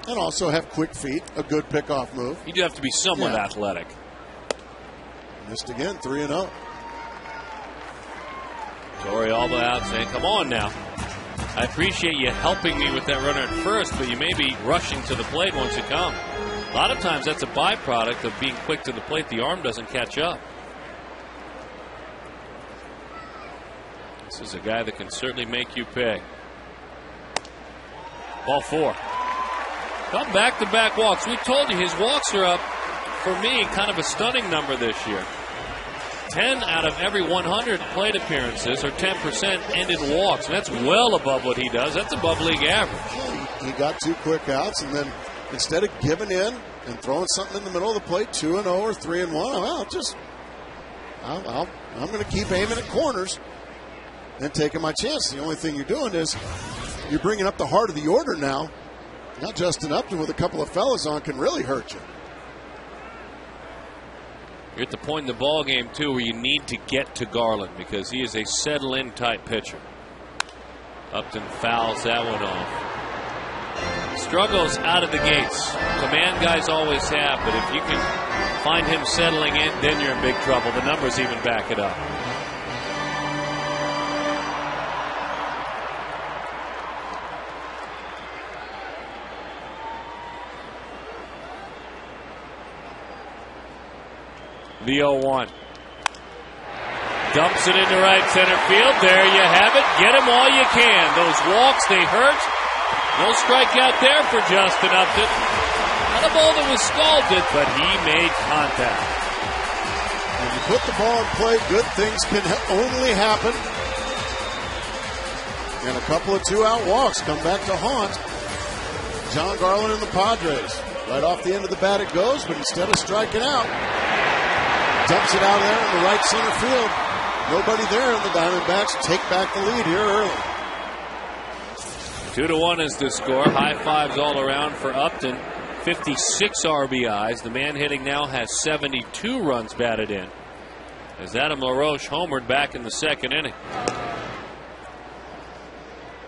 And also have quick feet, a good pickoff move. You do have to be somewhat athletic. Missed again, 3-0. Torrealba out saying, come on now. I appreciate you helping me with that runner at first, but you may be rushing to the plate once you come. A lot of times that's a byproduct of being quick to the plate. The arm doesn't catch up. This is a guy that can certainly make you pay. Ball 4. Come back-to-back walks. We told you his walks are up, for me, kind of a stunning number this year. 10 out of every 100 plate appearances, or 10%, end in walks. And that's well above what he does. That's above league average. He got 2 quick outs, and then instead of giving in and throwing something in the middle of the plate, 2-0 or 3-1, I'm going to keep aiming at corners and taking my chance. The only thing you're doing is you're bringing up the heart of the order now. Now Justin Upton with a couple of fellas on can really hurt you. You're at the point in the ball game, too, where you need to get to Garland because he is a settle-in type pitcher. Upton fouls that one off. Struggles out of the gates. Command guys always have, but if you can find him settling in, then you're in big trouble. The numbers even back it up. The 0-1. Dumps it into right center field. There you have it. Get him all you can. Those walks, they hurt. No strikeout there for Justin Upton. Not a ball that was scalded, but he made contact. When you put the ball in play, good things can only happen. And a couple of 2-out walks come back to haunt John Garland and the Padres. Right off the end of the bat it goes, but instead of striking out, dumps it out there in the right center field. Nobody there, and the Diamondbacks take back the lead here early. 2-1 is the score. High fives all around for Upton. 56 RBIs. The man hitting now has 72 runs batted in, as Adam LaRoche homered back in the second inning.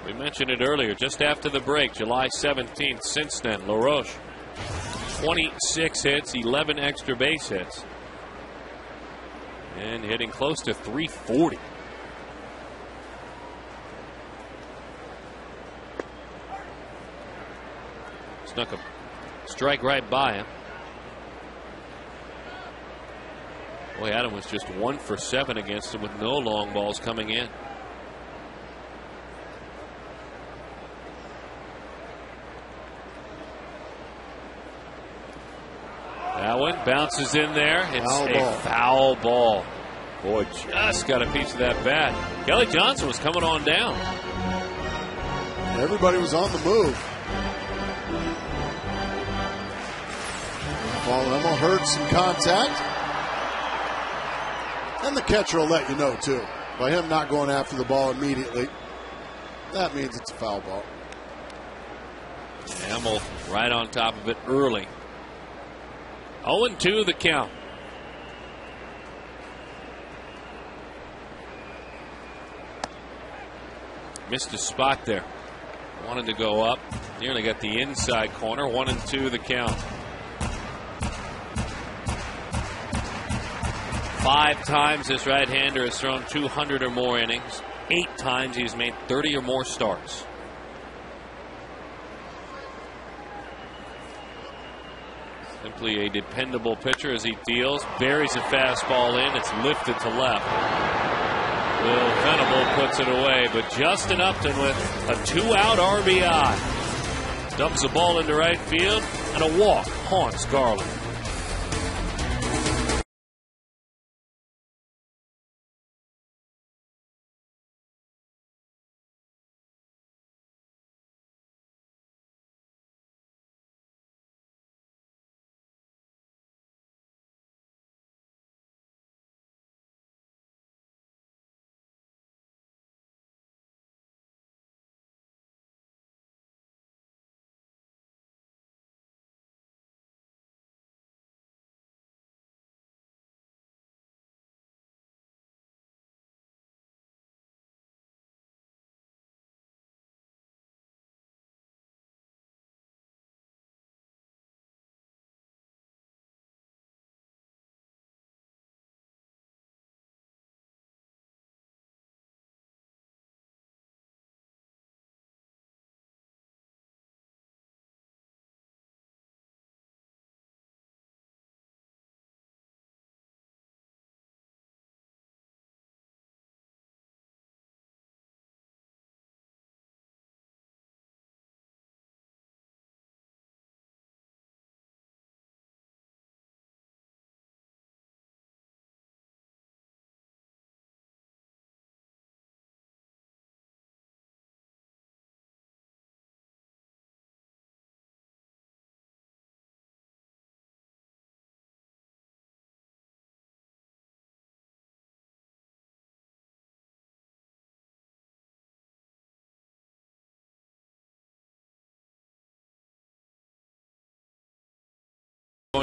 We mentioned it earlier, just after the break, July 17th. Since then, LaRoche, 26 hits, 11 extra base hits. And hitting close to 340. Snuck a strike right by him. Boy, Adam was just 1 for 7 against him with no long balls coming in. That one bounces in there. It's foul ball. Boy, just got a piece of that bat. Kelly Johnson was coming on down. Everybody was on the move. Paul Emmel heard some contact. And the catcher will let you know, too. By him not going after the ball immediately, that means it's a foul ball. Emmel right on top of it early. 0-2 the count. Missed a spot there. Wanted to go up. Nearly got the inside corner. 1-2 the count. 5 times this right-hander has thrown 200 or more innings. 8 times he's made 30 or more starts. Simply a dependable pitcher as he deals. Buries a fastball in. It's lifted to left. Will Venable puts it away. But Justin Upton with a 2-out RBI. Dumps the ball into right field. And a walk haunts Garland.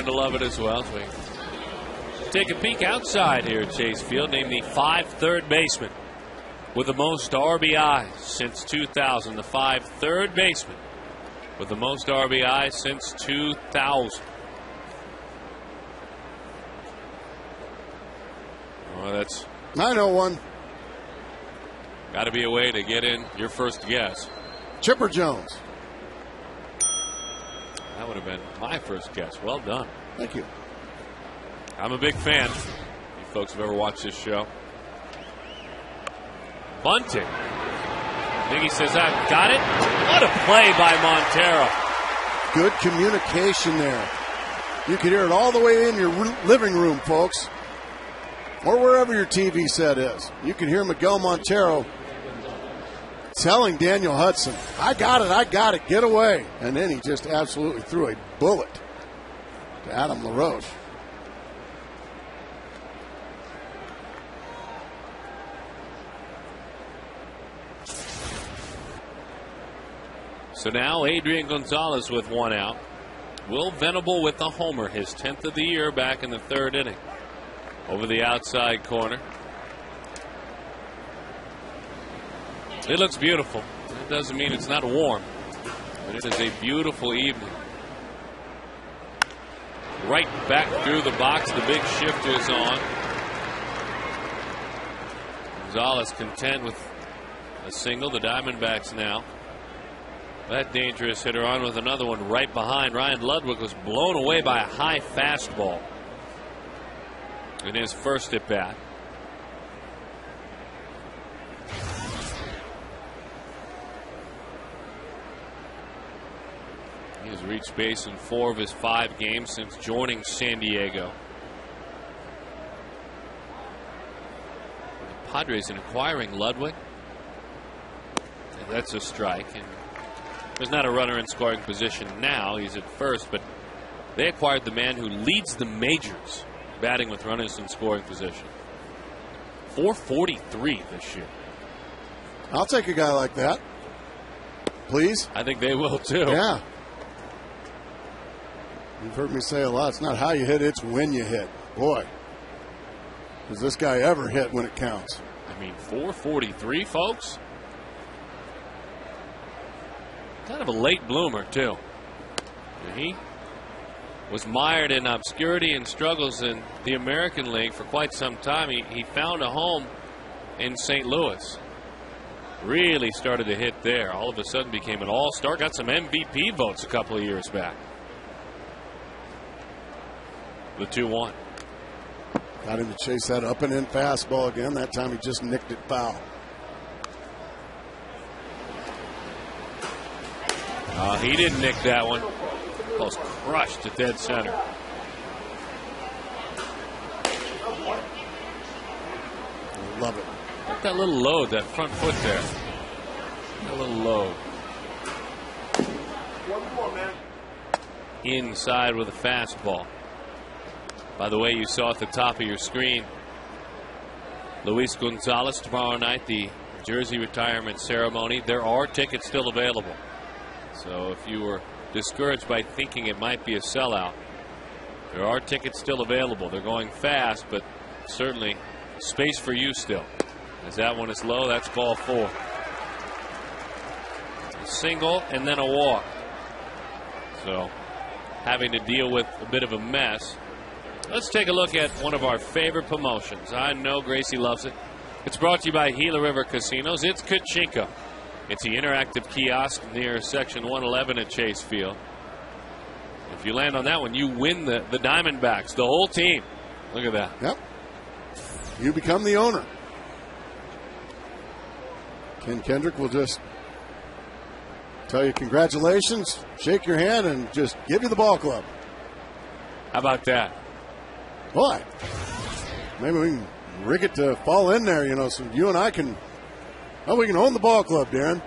going to love it as well. So we take a peek outside here at Chase Field. Named the 5 third baseman with the most RBIs since 2000. The 5 third baseman with the most RBIs since 2000. Well, that's 901. got to be a way to get in your first guess. Chipper Jones. That would have been my first guess. Well done. Thank you. I'm a big fan. You folks have ever watched this show. Bunting. Miggy says, I've got it. What a play by Montero. Good communication there. You could hear it all the way in your living room, folks, or wherever your TV set is. You can hear Miguel Montero telling Daniel Hudson, I got it, get away. And then he just absolutely threw a bullet to Adam LaRoche. So now Adrian Gonzalez with 1 out. Will Venable with the homer, his 10th of the year, back in the 3rd inning. Over the outside corner. It looks beautiful. It doesn't mean it's not warm, but it is a beautiful evening. Right back through the box. The big shift is on. Gonzalez content with a single. The Diamondbacks now. That dangerous hitter on with another one right behind. Ryan Ludwig was blown away by a high fastball in his first at bat. He has reached base in 4 of his 5 games since joining San Diego. The Padres in acquiring Ludwig. And that's a strike. And there's not a runner in scoring position now. He's at first, but they acquired the man who leads the majors batting with runners in scoring position. 443 this year. I'll take a guy like that. Please. I think they will too. Yeah. You've heard me say a lot, it's not how you hit, it's when you hit. Boy, does this guy ever hit when it counts. I mean, 443, folks. Kind of a late bloomer, too. He was mired in obscurity and struggles in the American League for quite some time. He found a home in St. Louis. Really started to hit there. All of a sudden became an all-star. Got some MVP votes a couple of years back. The 2-1. Got him to chase that up and in fastball again. That time he just nicked it foul. He didn't nick that one. Ball's crushed to dead center. Love it. Got that little load, that front foot there. A little load. Inside with a fastball. By the way, you saw at the top of your screen, Luis Gonzalez tomorrow night, the jersey retirement ceremony. There are tickets still available. So if you were discouraged by thinking it might be a sellout, there are tickets still available. They're going fast, but certainly space for you still. As that one is low, that's ball 4. A single and then a walk. So having to deal with a bit of a mess. Let's take a look at one of our favorite promotions. I know Gracie loves it. It's brought to you by Gila River Casinos. It's Kachinko. It's the interactive kiosk near Section 111 at Chase Field. If you land on that one, you win the Diamondbacks, the whole team. Look at that. Yep. You become the owner. Ken Kendrick will just tell you congratulations, shake your hand, and just give you the ball club. How about that? Boy, maybe we can rig it to fall in there, you know, so you and I can, we can own the ball club, Darren.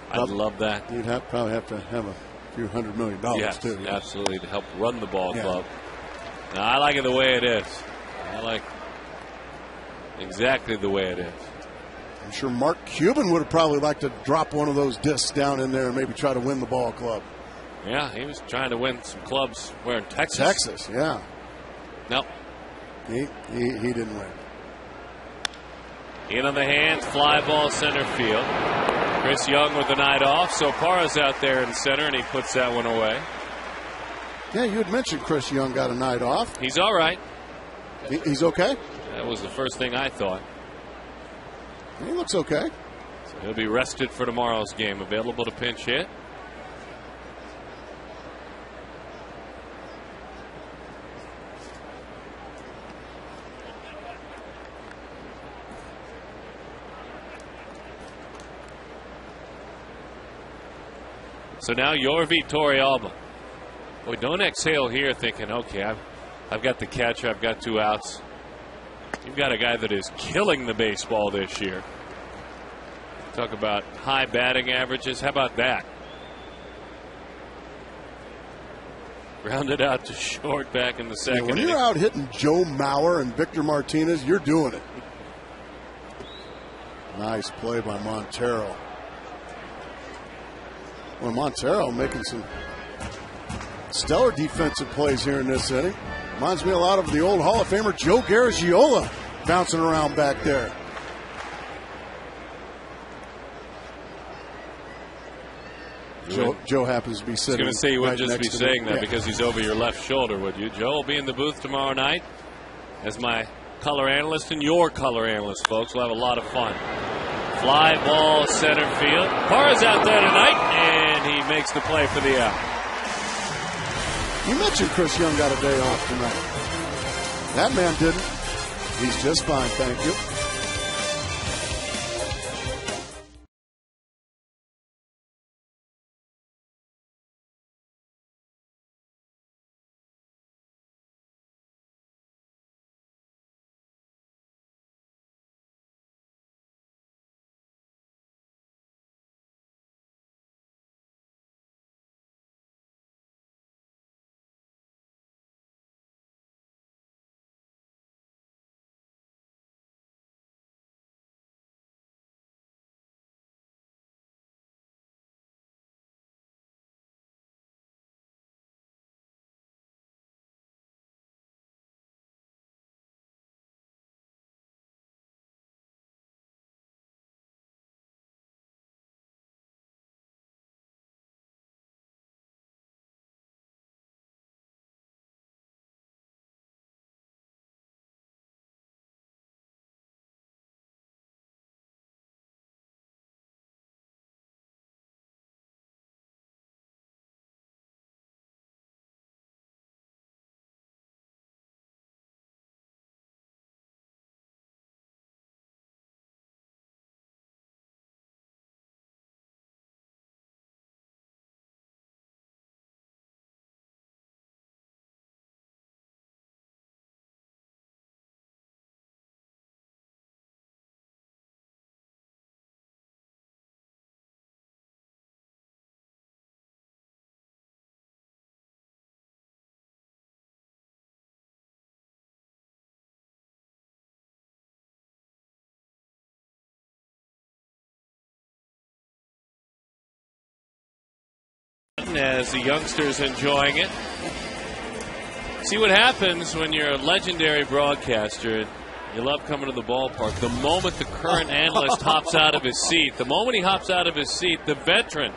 I'd love that. You'd probably have to have a few $100 million yes, too. Yes, absolutely, to help run the ball club. Now, I like it the way it is. I like exactly the way it is. I'm sure Mark Cuban would have probably liked to drop one of those discs down in there and maybe try to win the ball club. Yeah, he was trying to win some clubs where in Texas. Texas, yeah. Nope. He didn't win. In on the hands, fly ball center field. Chris Young with the night off, so Parra's out there in center, and he puts that one away. Yeah, you had mentioned Chris Young got a night off. He's all right. He's okay? That was the first thing I thought. He looks okay. So he'll be rested for tomorrow's game, available to pinch hit. So now Yorvi Torrealba. Boy, don't exhale here thinking, okay, I've got the catcher, I've got 2 outs. You've got a guy that is killing the baseball this year. Talk about high batting averages. How about that? Grounded out to short back in the second. When you're out hitting Joe Mauer and Victor Martinez, you're doing it. Nice play by Montero. Well, Montero making some stellar defensive plays here in this inning. Reminds me a lot of the old Hall of Famer Joe Garagiola bouncing around back there. Joe happens to be sitting. I was going to say you wouldn't right just be saying that because he's over your left shoulder, would you? Joe will be in the booth tomorrow night as my color analyst and your color analyst, folks. We'll have a lot of fun. Fly ball center field. Parra's out there tonight, and he makes the play for the out. You mentioned Chris Young got a day off tonight. That man didn't. He's just fine, thank you. As the youngsters enjoying it. See what happens when you're a legendary broadcaster. You love coming to the ballpark. The moment the current analyst hops out of his seat, the veteran,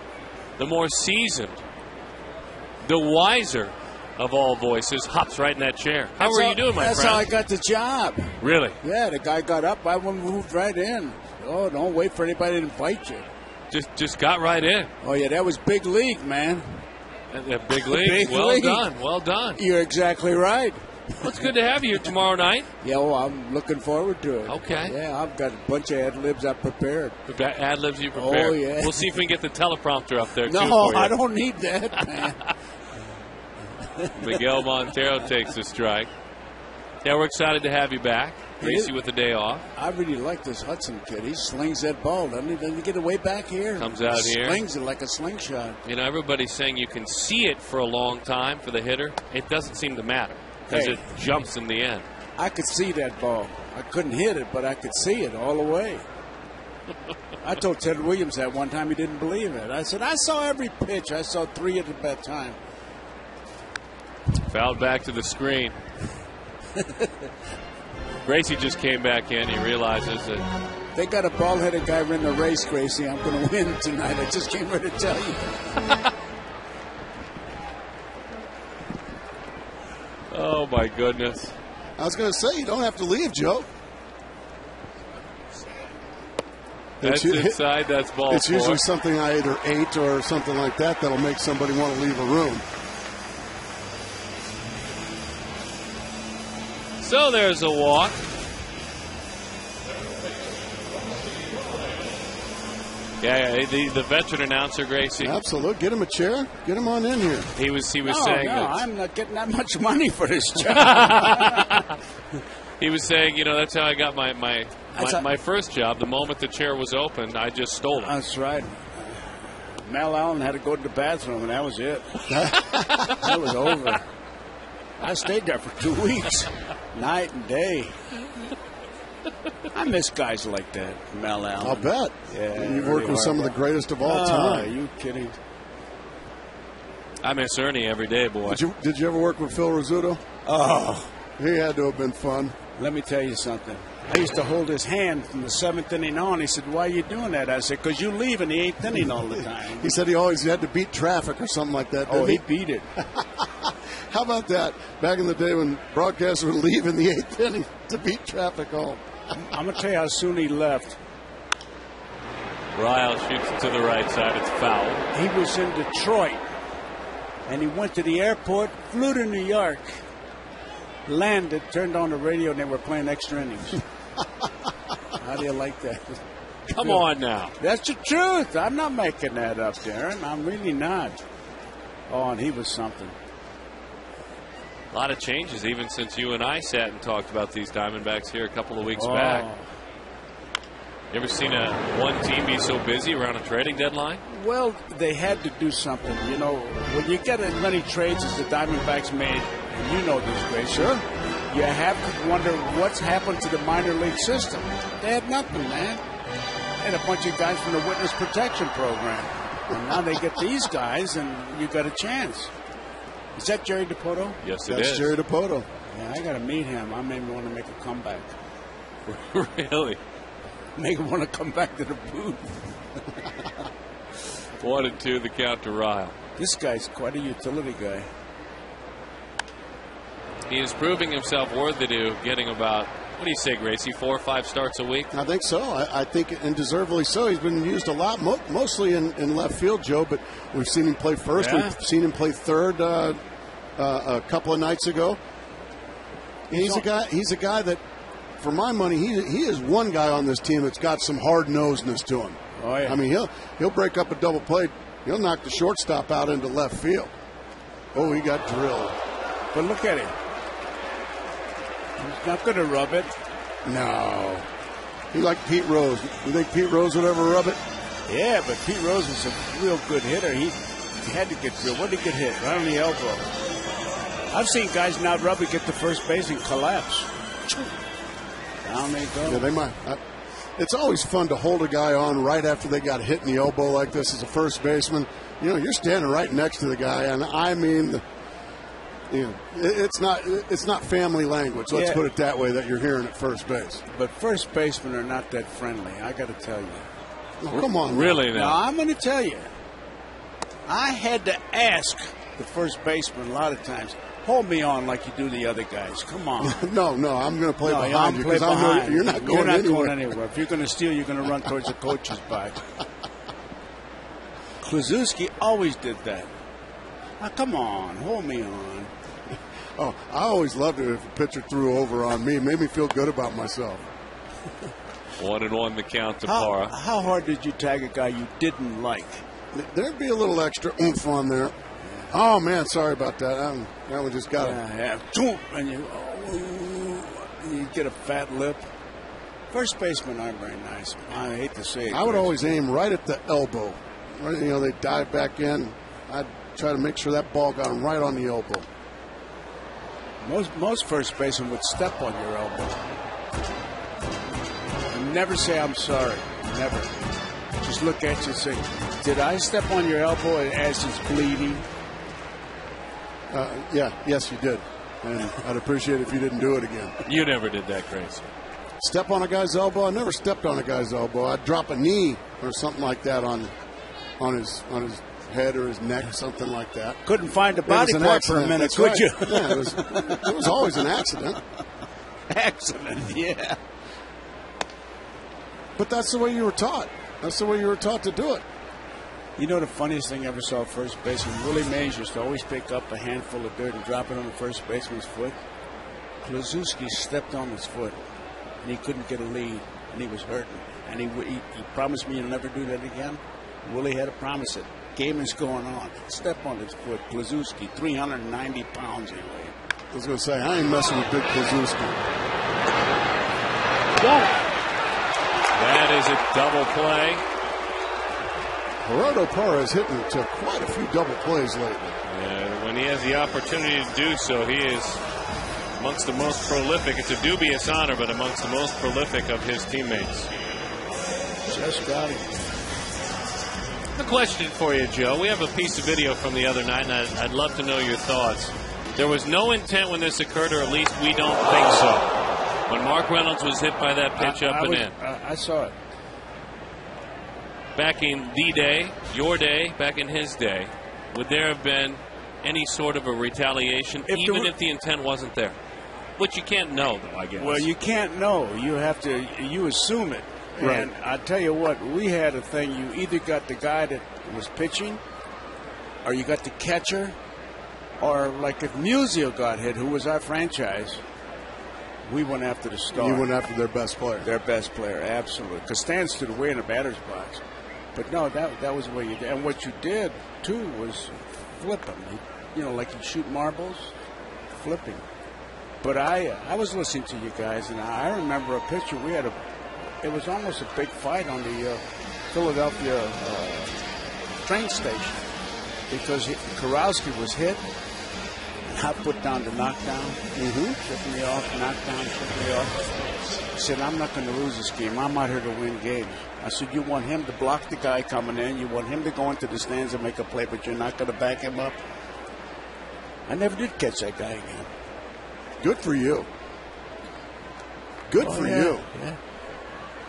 the more seasoned, the wiser of all voices, hops right in that chair. How are you doing, my friend? That's how I got the job. Really? Yeah, the guy got up, I moved right in. Oh, don't wait for anybody to invite you. Just got right in. Oh, yeah, that was big league, man. Big league. Well done. Well done. You're exactly right. Well, it's good to have you tomorrow night. Yeah, well, I'm looking forward to it. Okay. Yeah, I've got a bunch of ad-libs I've prepared. We've got ad-libs you prepared. Oh, yeah. We'll see if we can get the teleprompter up there, too, No, for you. I don't need that, man. Miguel Montero takes the strike. Yeah, we're excited to have you back. Gracie with the day off. I really like this Hudson kid. He slings that ball, doesn't he? Doesn't he get away back here? Comes out here. Slings it like a slingshot. You know, everybody's saying you can see it for a long time for the hitter. It doesn't seem to matter because it jumps in the end. I could see that ball. I couldn't hit it, but I could see it all the way. I told Ted Williams that one time. He didn't believe it. I said, I saw every pitch. I saw 3 at that time. Fouled back to the screen. Gracie just came back in. He realizes that they got a bald-headed guy running the race, Gracie. I'm going to win tonight. I just came here to tell you. Oh, my goodness. I was going to say, you don't have to leave, Joe. That's inside, that's ball It's usually something I either ate or something like that that'll make somebody want to leave a room. So there's a walk. Yeah, the veteran announcer, Gracie. Absolutely. Get him a chair. Get him on in here. He was saying that I'm not getting that much money for this job. He was saying, that's how I got my first job. The moment the chair was open, I just stole it. That's right. Mel Allen had to go to the bathroom, and that was it. That was over. I stayed there for 2 weeks, night and day. I miss guys like that, Mel Allen. I'll bet. Yeah, you've worked with some of the greatest of all time. Are you kidding? I miss Ernie every day, boy. Did you ever work with Phil Rizzuto? Oh, he had to have been fun. Let me tell you something. I used to hold his hand from the 7th inning on. He said, "Why are you doing that?" I said, "Because you leave in the 8th inning all the time." He said he always had to beat traffic or something like that. Oh, he beat it. How about that? Back in the day when broadcasters would leave in the 8th inning to beat traffic home. I'm going to tell you how soon he left. Ryle shoots it to the right side. It's foul. He was in Detroit, and he went to the airport, flew to New York, landed, turned on the radio, and they were playing extra innings. How do you like that? Come on now. That's the truth. I'm not making that up, Darren. I'm really not. Oh, and he was something. A lot of changes even since you and I sat and talked about these Diamondbacks here a couple of weeks back. You ever seen one team be so busy around a trading deadline? Well, they had to do something. When you get as many trades as the Diamondbacks made, and you know this, Grace, sure, you have to wonder what's happened to the minor league system. They had nothing, man. They had a bunch of guys from the Witness Protection Program. And now they get these guys, and you got a chance. Is that Jerry DiPoto? Yes, it That's is. Jerry DiPoto. Yeah, I got to meet him. I made him want to make a comeback. Really? Make him want to come back to the booth. 1-2, the count to Ryle. This guy's quite a utility guy. He is proving himself worthy to getting about, what do you say, Gracie, 4 or 5 starts a week? I think so. I think, and deservedly so. He's been used a lot, mostly in left field, Joe, but we've seen him play first. Yeah. We've seen him play third a couple of nights ago. He's a guy that, for my money, he is one guy on this team that's got some hard-nosedness to him. Oh, yeah. I mean, he'll break up a double play. He'll knock the shortstop out into left field. Oh, he got drilled. But look at him. He's not going to rub it. No. He like Pete Rose. You think Pete Rose would ever rub it? Yeah, but Pete Rose is a real good hitter. He had to get drilled. What did he get hit? Right on the elbow. I've seen guys not rub it, get to first base and collapse. Down they go. Yeah, they might. It's always fun to hold a guy on right after they got hit in the elbow like this as a first baseman. You're standing right next to the guy, and I mean, it's not family language. Let's put it that way that you're hearing at first base. But first basemen are not that friendly. I got to tell you. Oh, come on, really? Now I'm going to tell you. I had to ask the first baseman a lot of times. Hold me on like you do the other guys. Come on. No, I'm going to play behind you because I know you're not going anywhere. If you're going to steal, you're going to run towards the coach's box. Kluszewski always did that. Now, come on, hold me on. Oh, I always loved it if a pitcher threw over on me. It made me feel good about myself. 1-1 the count to Parra. How hard did you tag a guy you didn't like? There'd be a little extra oomph on there. Oh, man, sorry about that. That one just got it. And you get a fat lip. First basemen aren't very nice. I hate to say it. I would always aim right at the elbow. Right, they dive back in. I'd try to make sure that ball got him right on the elbow. Most first basemen would step on your elbow. And never say, I'm sorry. Never. Just look at you and say, did I step on your elbow as it's bleeding? Yes, you did. And I'd appreciate it if you didn't do it again. You never did that, Grace. Step on a guy's elbow? I never stepped on a guy's elbow. I'd drop a knee or something like that on his head or his neck, something like that. Couldn't find a body part for a minute, could you? Yeah, it was always an accident. Accident, yeah. But that's the way you were taught. That's the way you were taught to do it. You know the funniest thing I ever saw at first base? Willie Mays used to always pick up a handful of dirt and drop it on the first baseman's foot. Kluszewski stepped on his foot, and he couldn't get a lead, and he was hurting. And he promised me he'll never do that again. Willie had to promise it. Game is going on. Step on his foot. Kluszewski, 390 pounds he weighed. I was going to say, I ain't messing with big Kluszewski. That is a double play. Gerardo Parra has hit to quite a few double plays lately. And when he has the opportunity to do so, he is amongst the most prolific. It's a dubious honor, but amongst the most prolific of his teammates. Just got him. The question for you, Joe. We have a piece of video from the other night, and I'd love to know your thoughts. There was no intent when this occurred, or at least we don't think so. When Mark Reynolds was hit by that pitch up and in. I saw it. Back in the day, your day, back in his day, would there have been any sort of a retaliation, even if the intent wasn't there? Which you can't know, though, I guess. Well, you can't know. You assume it. Right. And I tell you what, we had a thing. You either got the guy that was pitching, or you got the catcher, or like if Musial got hit, who was our franchise, we went after the star. You went after their best player. Their best player, absolutely. Because Stan stood away in the batter's box. But no, that was the way you did. And what you did, too, was flip them. You know, like you shoot marbles, flipping. But I was listening to you guys, and I remember a picture. It was almost a big fight on the Philadelphia train station because Kurowski was hit. I put down the knockdown, tripping me off, knockdown, tripping me off. He said, I'm not going to lose this game. I'm out here to win games. I said, you want him to block the guy coming in. You want him to go into the stands and make a play, but you're not going to back him up. I never did catch that guy again. Good for you. Good for you. Yeah.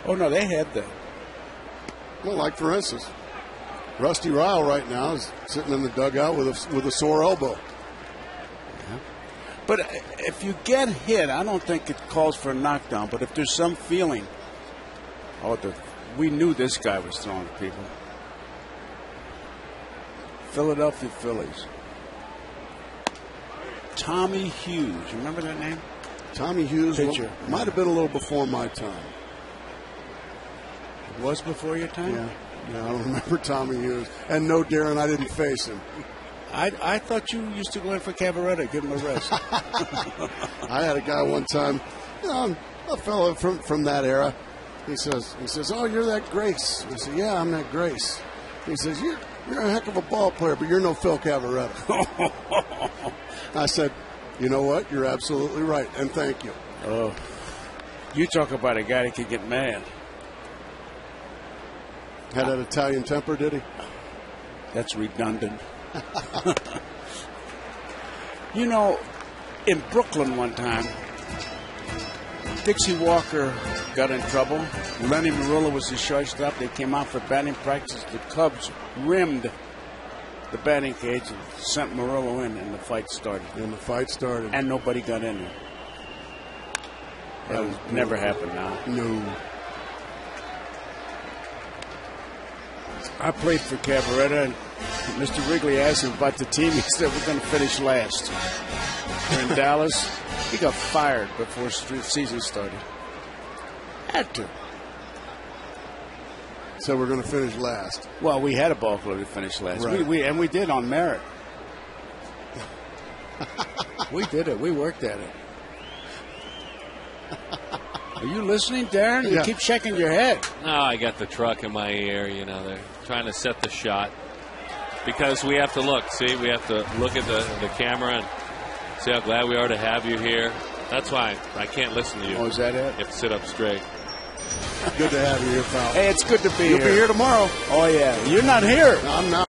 Oh, no, they had that. Well, like, for instance, Rusty Ryle right now is sitting in the dugout with a sore elbow. But if you get hit, I don't think it calls for a knockdown. But if there's some feeling, we knew this guy was throwing at people. Philadelphia Phillies. Tommy Hughes. Remember that name? Tommy Hughes might have been a little before my time. It was before your time? Yeah, I don't remember Tommy Hughes. And no, Darren, I didn't face him. I thought you used to go in for Cavaretta, give him a rest. I had a guy one time, a fellow from that era. He says, oh, you're that Grace. I said, yeah, I'm that Grace. He says, you're a heck of a ball player, but you're no Phil Cavaretta. I said, you know what? You're absolutely right, and thank you. Oh, you talk about a guy that could get mad. Had that Italian temper, did he? That's redundant. You know, in Brooklyn one time, Dixie Walker got in trouble. Lenny Marilla was the shortstop. They came out for batting practice. The Cubs rimmed the batting cage and sent Murillo in, and the fight started. And nobody got in there. That would never happen now. No. I played for Cavaretta, and Mr. Wrigley asked him about the team. He said, we're going to finish last. We're in Dallas. He got fired before the season started. Had to. So we're going to finish last. Well, we had a ball club to finish last. Right. We did on merit. We did it. We worked at it. Are you listening, Darren? You keep shaking your head. No, I got the truck in my ear. You know, they're trying to set the shot. Because we have to look. See, we have to look at the camera and see how glad we are to have you here. That's why I can't listen to you. Oh, is that it? You have to sit up straight. Good to have you here, pal. Hey, it's good to be here. You'll be here tomorrow. Oh, yeah. You're not here. No, I'm not.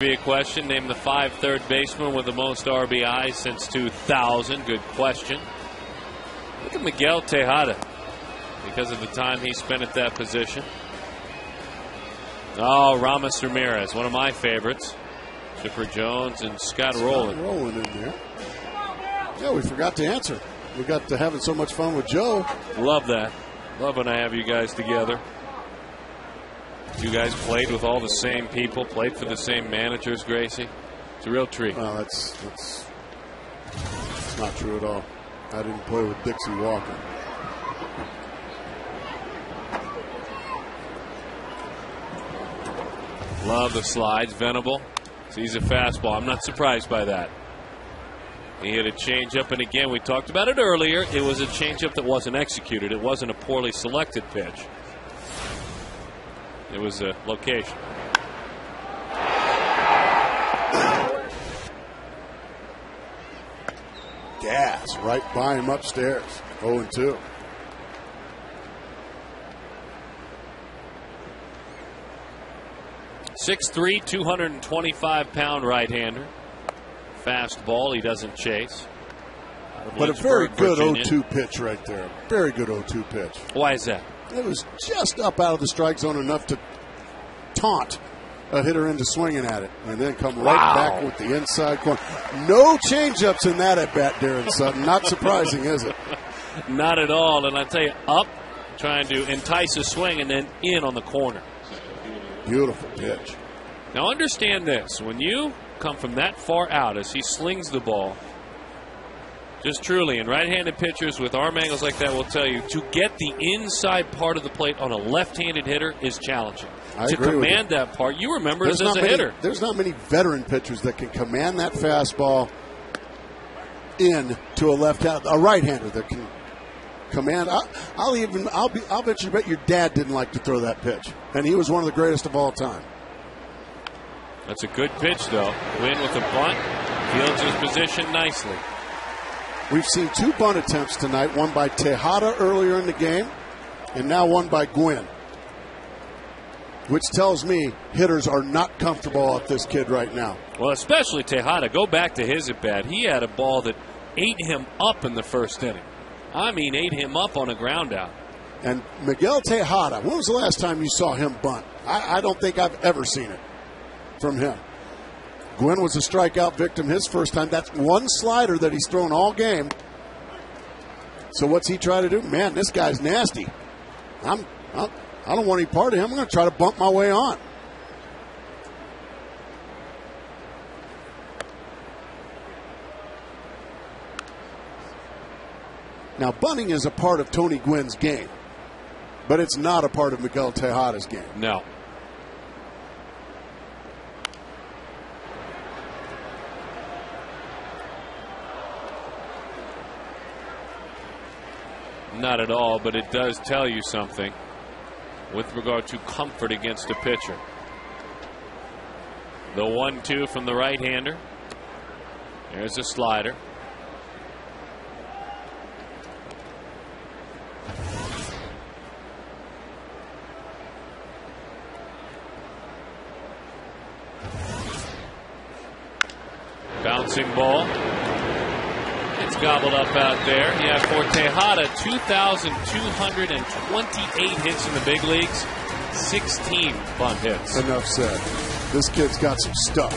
Be a question. Name the 5 third baseman with the most RBIs since 2000. Good question. Look at Miguel Tejada because of the time he spent at that position. Oh, Ramos Ramirez, one of my favorites. Chipper Jones and Scott Rowland. Rowland in there. Yeah, we forgot to answer. We got to having so much fun with Joe. Love that. Love when I have you guys together. You guys played with all the same people, played for the same managers, Gracie. It's a real treat. Well, that's not true at all. I didn't play with Dixie Walker. Love the slides. Venable sees a fastball. I'm not surprised by that. He hit a changeup, and again, we talked about it earlier. It was a changeup that wasn't executed. It wasn't a poorly selected pitch. It was a location. Gas right by him upstairs. 0-2. .6'3", 225-pound right-hander. Fastball, he doesn't chase. But a very good 0-2 pitch right there. Very good 0-2 pitch. Why is that? It was just up out of the strike zone enough to taunt a hitter into swinging at it, and then come right back with the inside corner. No changeups in that at bat, Darren Sutton. Not surprising, is it? Not at all. And I tell you, up, trying to entice a swing, and then in on the corner. Beautiful pitch. Now understand this: when you come from that far out, as he slings the ball. Just truly, and right-handed pitchers with arm angles like that will tell you, to get the inside part of the plate on a left-handed hitter is challenging. To command that part, you remember it as a hitter. There's not many veteran pitchers that can command that fastball in to a right-hander that can command. I'll bet you your dad didn't like to throw that pitch, and he was one of the greatest of all time. That's a good pitch, though. Win with a bunt, fields his position nicely. We've seen 2 bunt attempts tonight, one by Tejada earlier in the game, and now one by Gwynn, which tells me hitters are not comfortable off this kid right now. Well, especially Tejada. Go back to his at-bat. He had a ball that ate him up in the first inning. I mean, ate him up on a ground out. And Miguel Tejada, when was the last time you saw him bunt? I don't think I've ever seen it from him. Gwynn was a strikeout victim his first time. That's one slider that he's thrown all game. So what's he try to do? Man, this guy's nasty. I don't want any part of him. I'm going to try to bump my way on. Now, bunting is a part of Tony Gwynn's game, but it's not a part of Miguel Tejada's game. No. Not at all, but it does tell you something with regard to comfort against a pitcher. The 1-2 from the right-hander. There's a slider. Bouncing ball. It's gobbled up out there. Yeah, for Tejada, 2,228 hits in the big leagues, 16 bunt hits. Enough said. This kid's got some stuff.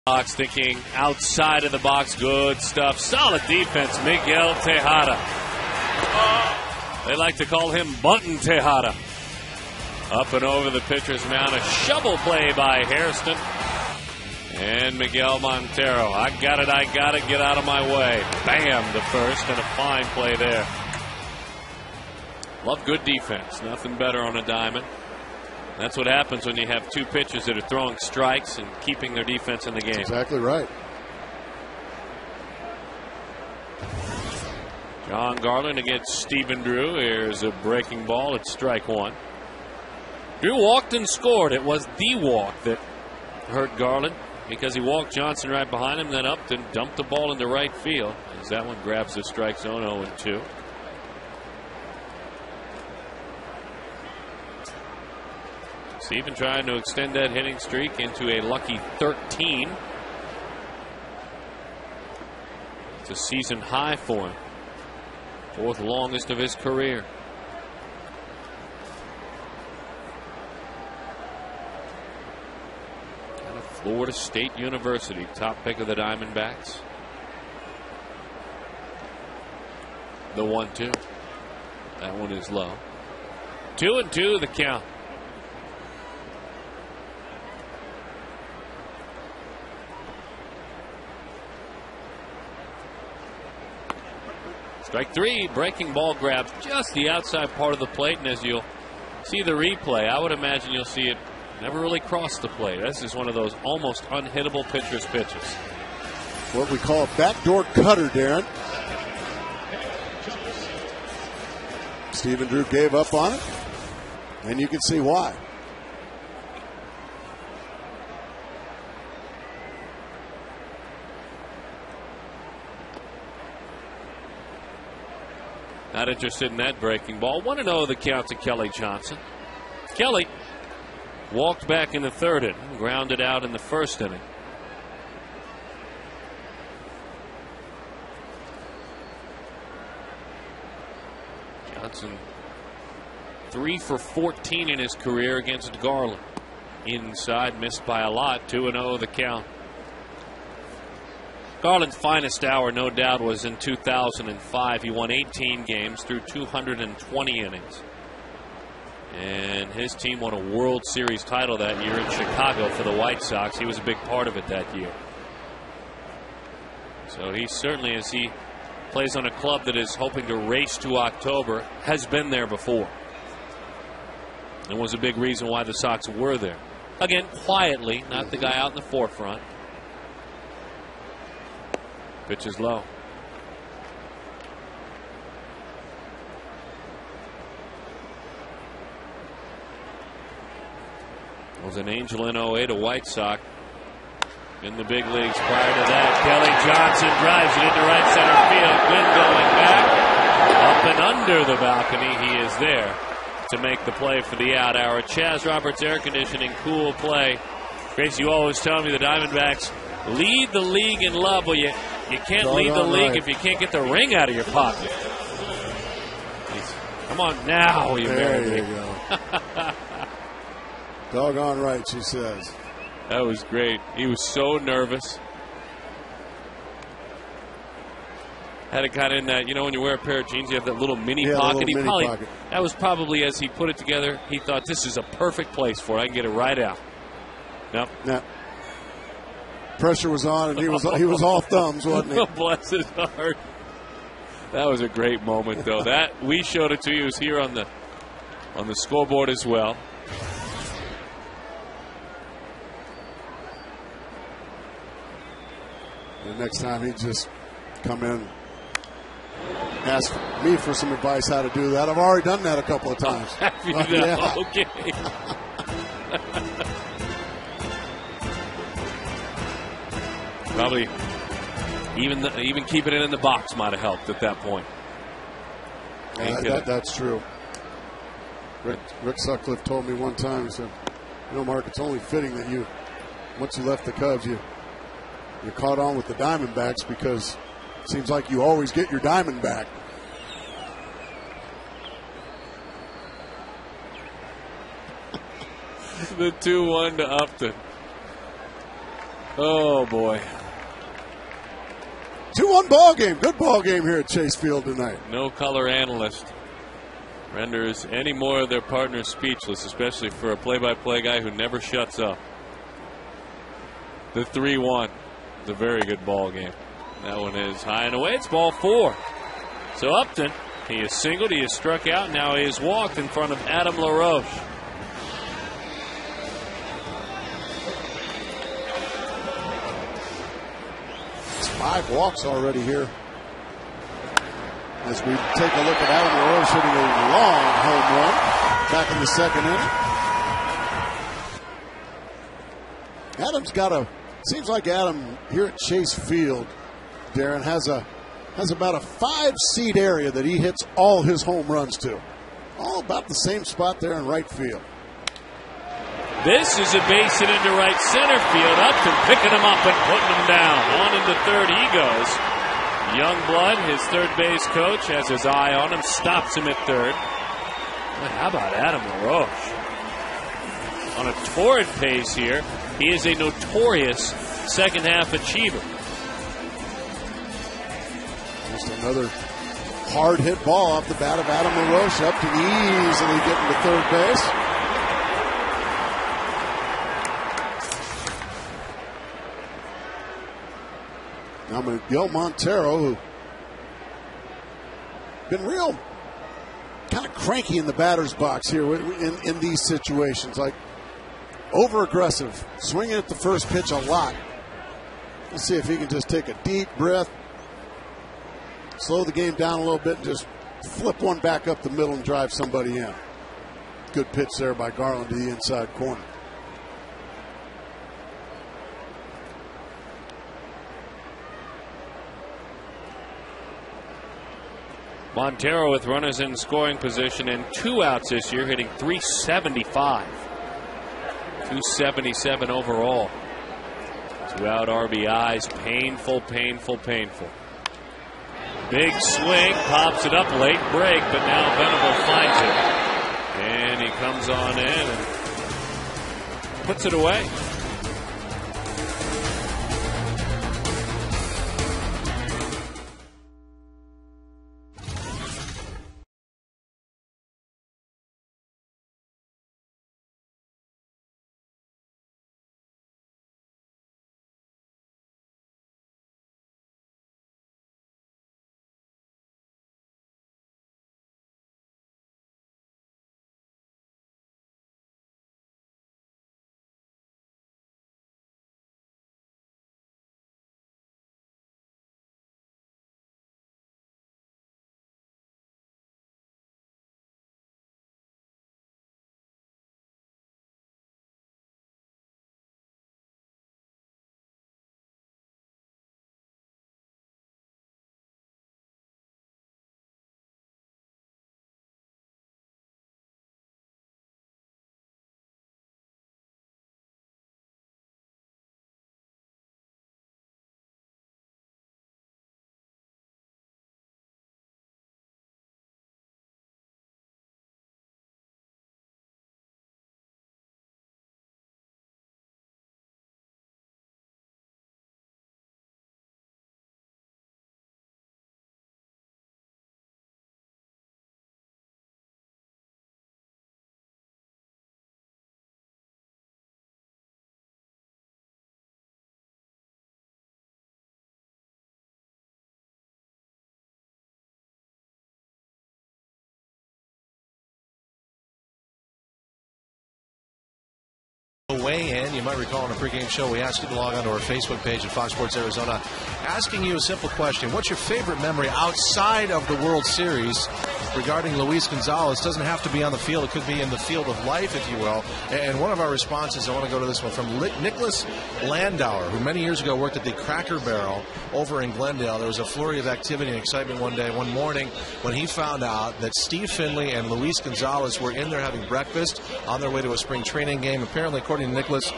Box thinking outside of the box. Good stuff. Solid defense, Miguel Tejada. They like to call him Buntin' Tejada. Up and over the pitcher's mound. A shovel play by Hairston. And Miguel Montero. I got it. Get out of my way. Bam to first, and a fine play there. Love good defense. Nothing better on a diamond. That's what happens when you have two pitchers that are throwing strikes and keeping their defense in the game. That's exactly right. John Garland against Stephen Drew. Here's a breaking ball. It's strike one. Drew walked and scored. It was the walk that hurt Garland because he walked Johnson right behind him, then up and dumped the ball into right field. As that one grabs the strike zone, 0-2. Stephen trying to extend that hitting streak into a lucky 13. It's a season high for him. Fourth longest of his career. Out of Florida State University, top pick of the Diamondbacks. The 1-2. That one is low. 2-2 the count. Strike three, breaking ball grabs just the outside part of the plate, and as you'll see the replay, I would imagine you'll see it never really cross the plate. This is one of those almost unhittable pitcher's pitches. What we call a backdoor cutter, Darren. Stephen Drew gave up on it, and you can see why. Not interested in that breaking ball. 1-0 the count to Kelly Johnson. Kelly walked back in the third inning, grounded out in the first inning. Johnson 3 for 14 in his career against Garland. Inside, missed by a lot. 2-0 the count. Garland's finest hour, no doubt, was in 2005. He won 18 games through 220 innings. And his team won a World Series title that year in Chicago for the White Sox. He was a big part of it that year. So he certainly, as he plays on a club that is hoping to race to October, has been there before. And was a big reason why the Sox were there. Again, quietly, not the guy out in the forefront. Pitch is low. Was an Angel in 08, a White Sox in the big leagues prior to that. Kelly Johnson drives it into right center field. Wind going back. Up and under the balcony. He is there to make the play for the out. Our Chaz Roberts air conditioning cool play. Grace, you always tell me the Diamondbacks lead the league in love. Well, you can't lead the league if you can't get the ring out of your pocket. Come on now, you married me. Go. Doggone right, she says. That was great. He was so nervous. Had it kind of in that, you know, when you wear a pair of jeans, you have that little mini pocket. Pocket. That was probably, as he put it together, he thought this is a perfect place for it. I can get it right out. Nope. Yeah. Pressure was on, and he was all thumbs, wasn't he? Bless his heart. That was a great moment, though. That we showed it to you. It was here on the scoreboard as well. The next time he'd just come in, ask me for some advice how to do that. I've already done that a couple of times. Yeah. Okay. Probably even keeping it in the box might have helped at that point. That's true. Rick Sutcliffe told me one time, he said, you know, Mark, it's only fitting that once you left the Cubs, you caught on with the Diamondbacks because it seems like you always get your diamond back. The 2-1 to Upton. Oh, boy. 2-1 ball game. Good ball game here at Chase Field tonight. No color analyst renders any more of their partners speechless, especially for a play-by-play guy who never shuts up. The 3-1. It's a very good ball game. That one is high and away. It's ball 4. So Upton, he is singled, he is struck out, now he is walked in front of Adam LaRoche. It's 5 walks already here. As we take a look at Adam LaRoche hitting a long home run back in the second inning. Adam's got a. Seems like Adam here at Chase Field, Darren, has about a 5-seat area that he hits all his home runs to. All about the same spot there in right field. This is a base hit into right center field. Upton picking him up and putting him down. On into third he goes. Youngblood, his third base coach, has his eye on him, stops him at third. Well, how about Adam LaRoche? On a torrid pace here. He is a notorious second-half achiever. Just another hard-hit ball off the bat of Adam LaRoche. Upton easily getting to third base. Now Miguel Montero, who been real kind of cranky in the batter's box here in these situations, like over-aggressive, swinging at the first pitch a lot. Let's see if he can just take a deep breath, slow the game down a little bit, and just flip one back up the middle and drive somebody in. Good pitch there by Garland to the inside corner. Montero with runners in scoring position and 2 outs this year, hitting .375. 277 overall. 2 out RBIs. Painful, painful, painful. Big swing, pops it up, late break, but now Venable finds it. And he comes on in and puts it away. Weigh in. You might recall on a pregame show we asked you to log on to our Facebook page at Fox Sports Arizona, asking you a simple question: what's your favorite memory outside of the World Series regarding Luis Gonzalez? Doesn't have to be on the field; it could be in the field of life, if you will. And one of our responses, I want to go to this one from Nicholas Landauer, who many years ago worked at the Cracker Barrel over in Glendale. There was a flurry of activity and excitement one morning, when he found out that Steve Finley and Luis Gonzalez were in there having breakfast on their way to a spring training game. Apparently, according to Nicholas,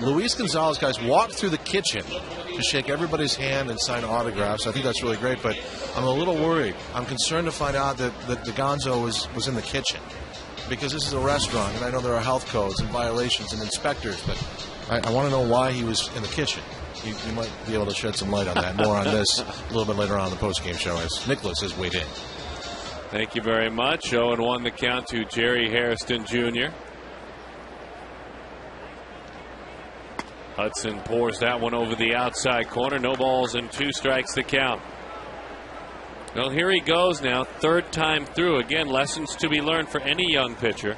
Luis Gonzalez guys walked through the kitchen to shake everybody's hand and sign autographs. I think that's really great, but I'm a little worried. I'm concerned to find out that the Gonzo was in the kitchen, because this is a restaurant, and I know there are health codes and violations and inspectors, but I want to know why he was in the kitchen. You might be able to shed some light on that. More on this a little bit later on in the postgame show as Nicholas has weighed in. Thank you very much. 0-1 the count to Jerry Hairston Jr. Hudson pours that one over the outside corner. No balls and 2 strikes the count. Well, here he goes now. 3rd time through. Again, lessons to be learned for any young pitcher.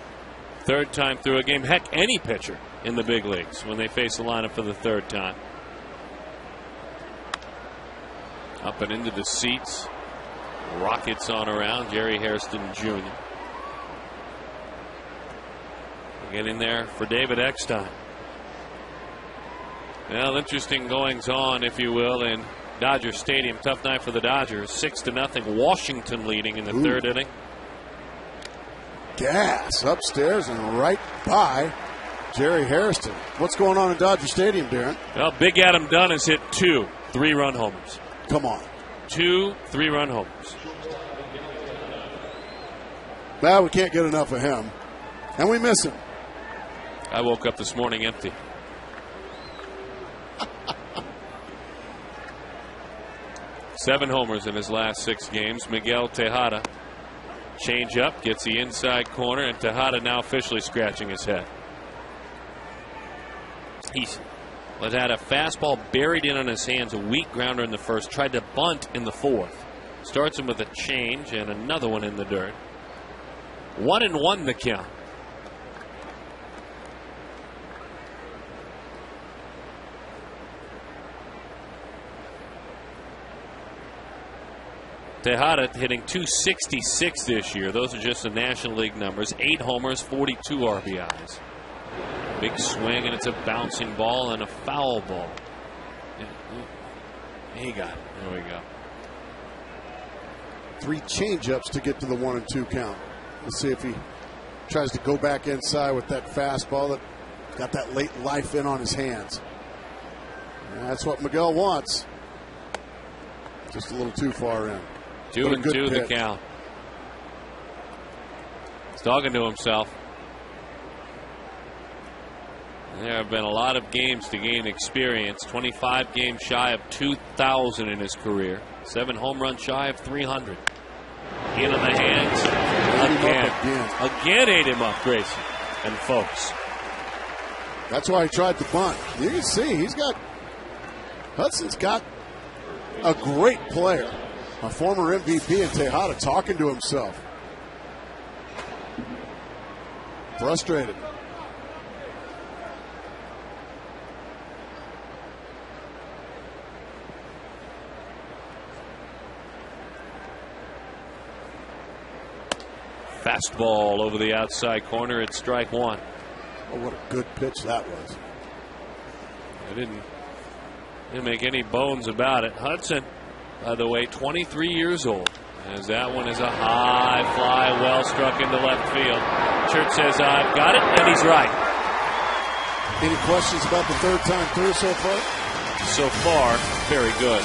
3rd time through a game. Heck, any pitcher in the big leagues when they face the lineup for the 3rd time. Up and into the seats. Rockets on around. Jerry Hairston Jr. Getting there for David Eckstein. Well, interesting goings on, if you will, in Dodger Stadium. Tough night for the Dodgers. 6-0. Washington leading in the 3rd inning. Gas upstairs and right by Jerry Hairston. What's going on in Dodger Stadium, Darren? Well, Big Adam Dunn has hit 2 3-run homers. Come on. 2 3-run homers. Well, we can't get enough of him. And we miss him. I woke up this morning empty. Seven homers in his last 6 games. Miguel Tejada. Change up, gets the inside corner, and Tejada now officially scratching his head. He's had a fastball buried in on his hands, a weak grounder in the 1st, tried to bunt in the 4th. Starts him with a change and another one in the dirt. 1-1 the count. Tejada hitting .266 this year. Those are just the National League numbers. 8 homers, 42 RBIs. Big swing, and it's a bouncing ball and a foul ball. He got it. There we go. 3 changeups to get to the 1-2 count. Let's see if he tries to go back inside with that fastball that Got that late life in on his hands. And that's what Miguel wants. Just a little too far in. 2-2 the count. He's talking to himself. There have been a lot of games to gain experience. 25 games shy of 2,000 in his career. 7 home runs shy of 300. In on the hands. Again ate him up, Grayson and folks. That's why he tried to bunt. You can see Hudson's got a great player. A former MVP in Tejada talking to himself. Frustrated. Fastball over the outside corner. It's strike one. Oh, what a good pitch that was. I didn't make any bones about it. Hudson, by the way, 23 years old. As that one is a high fly, well struck into left field. Church says, I've got it, and he's right. Any questions about the third time through so far? So far, very good.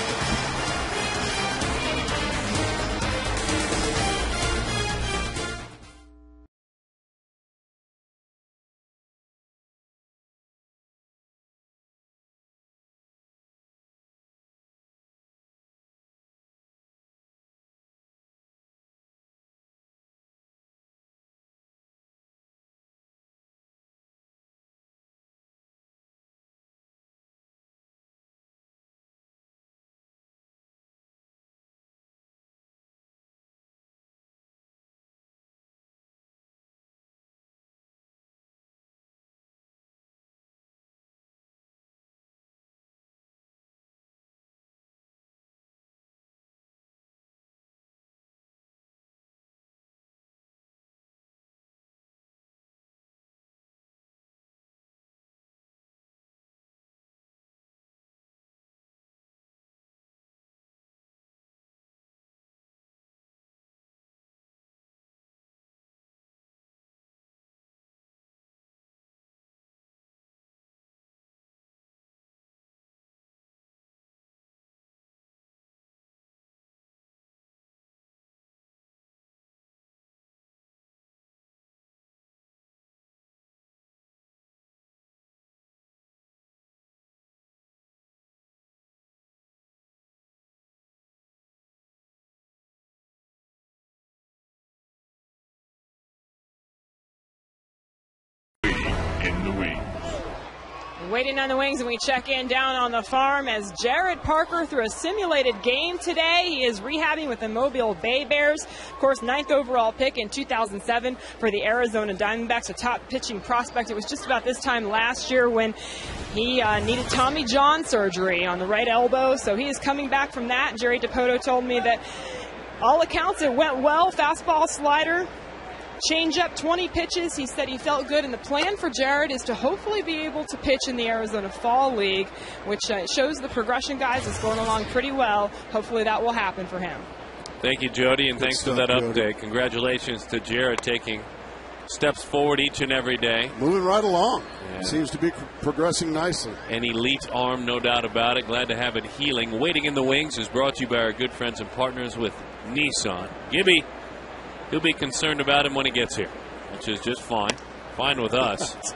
In the wings. Waiting on the wings, and we check in down on the farm as Jared Parker threw a simulated game today. He is rehabbing with the Mobile Bay Bears. Of course, 9th overall pick in 2007 for the Arizona Diamondbacks, a top pitching prospect. It was just about this time last year when he needed Tommy John surgery on the right elbow, so he is coming back from that. Jerry DiPoto told me that all accounts it went well. Fastball, slider, change up, 20 pitches. He said he felt good, and the plan for Jared is to hopefully be able to pitch in the Arizona Fall League, which shows the progression, guys, is going along pretty well. Hopefully that will happen for him. Thank you, Jody, and thanks for that update. Congratulations to Jared taking steps forward each and every day. Moving right along. Yeah. Seems to be progressing nicely. An elite arm, no doubt about it. Glad to have it healing. Waiting in the wings is brought to you by our good friends and partners with Nissan. Gibby, he'll be concerned about him when he gets here, which is just fine. Fine with us. It's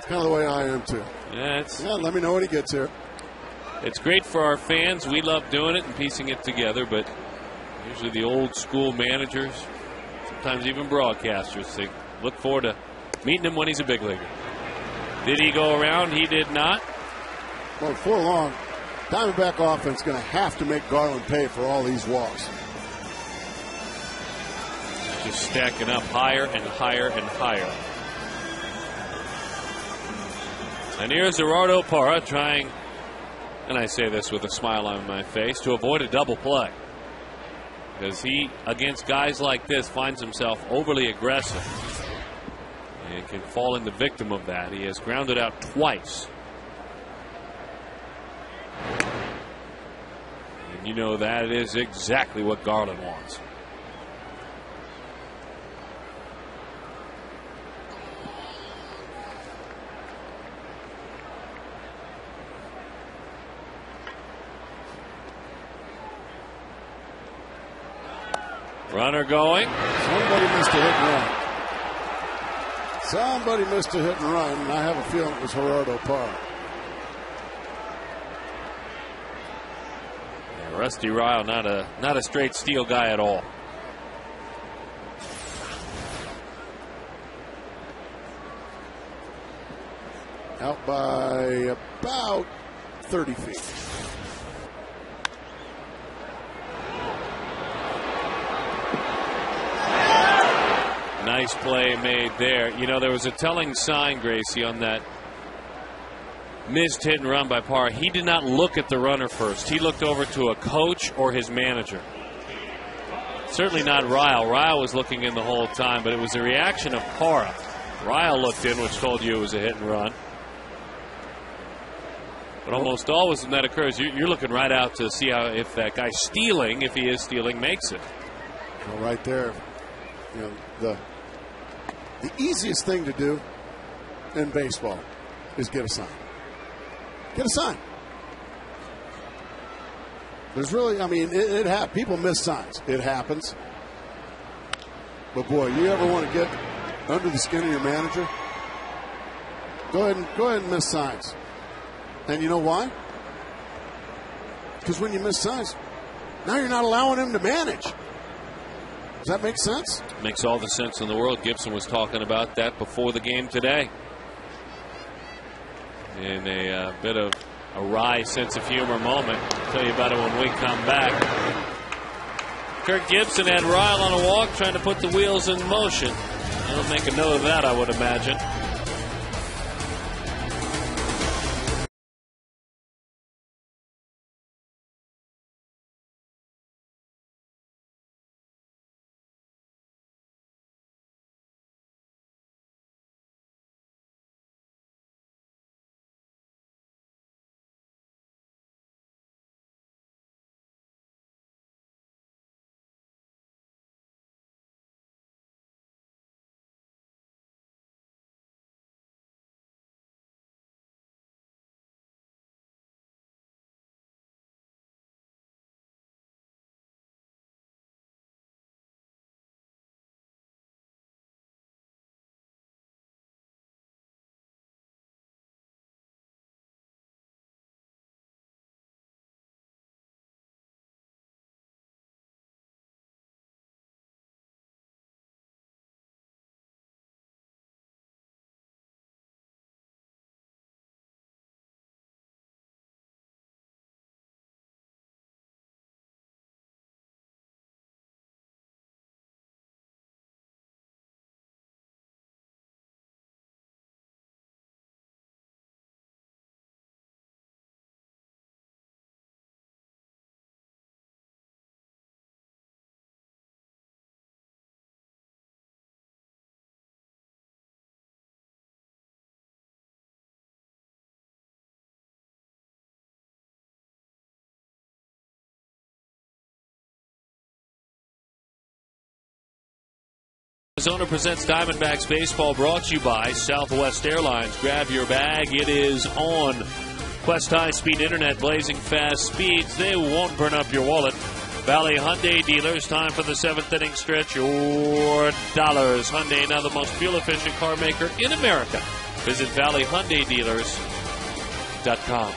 kind of the way I am, too. Yeah, let me know when he gets here. It's great for our fans. We love doing it and piecing it together, but usually the old school managers, sometimes even broadcasters, they look forward to meeting him when he's a big leaguer. Did he go around? He did not. Well, before long, Diamondback offense going to have to make Garland pay for all these walks. Just stacking up higher and higher and higher. And here's Gerardo Parra trying, and I say this with a smile on my face, to avoid a double play. Because he, against guys like this, finds himself overly aggressive and can fall in the victim of that. He has grounded out twice. And you know that is exactly what Garland wants. Runner going. Somebody missed a hit and run. Somebody missed a hit and run, and I have a feeling it was Gerardo Parra. Yeah, Rusty Ryle, not a straight steal guy at all. Out by about 30 feet. Nice play made there. You know, there was a telling sign, Gracie, on that missed hit and run by Parra. He did not look at the runner first. He looked over to a coach or his manager. Certainly not Ryle. Ryle was looking in the whole time, but it was the reaction of Parra. Ryle looked in, which told you it was a hit and run. But almost always when that occurs, you're looking right out to see how, if that guy stealing, if he is stealing, makes it. Well, right there, you know, the easiest thing to do in baseball is get a sign. Get a sign. There's really, I mean, it happens. People miss signs. It happens. But boy, you ever want to get under the skin of your manager? Go ahead and miss signs. And you know why? Because when you miss signs, now you're not allowing him to manage. Does that make sense? Makes all the sense in the world. Gibson was talking about that before the game today. In a bit of a wry sense of humor moment. I'll tell you about it when we come back. Kirk Gibson had Ryle on a walk trying to put the wheels in motion. I'll make a note of that, I would imagine. Arizona presents Diamondbacks baseball, brought to you by Southwest Airlines. Grab your bag. It is on. Quest high-speed internet, blazing fast speeds. They won't burn up your wallet. Valley Hyundai dealers, time for the 7th inning stretch. Your dollars. Hyundai, now the most fuel-efficient car maker in America. Visit valleyhyundaidealers.com.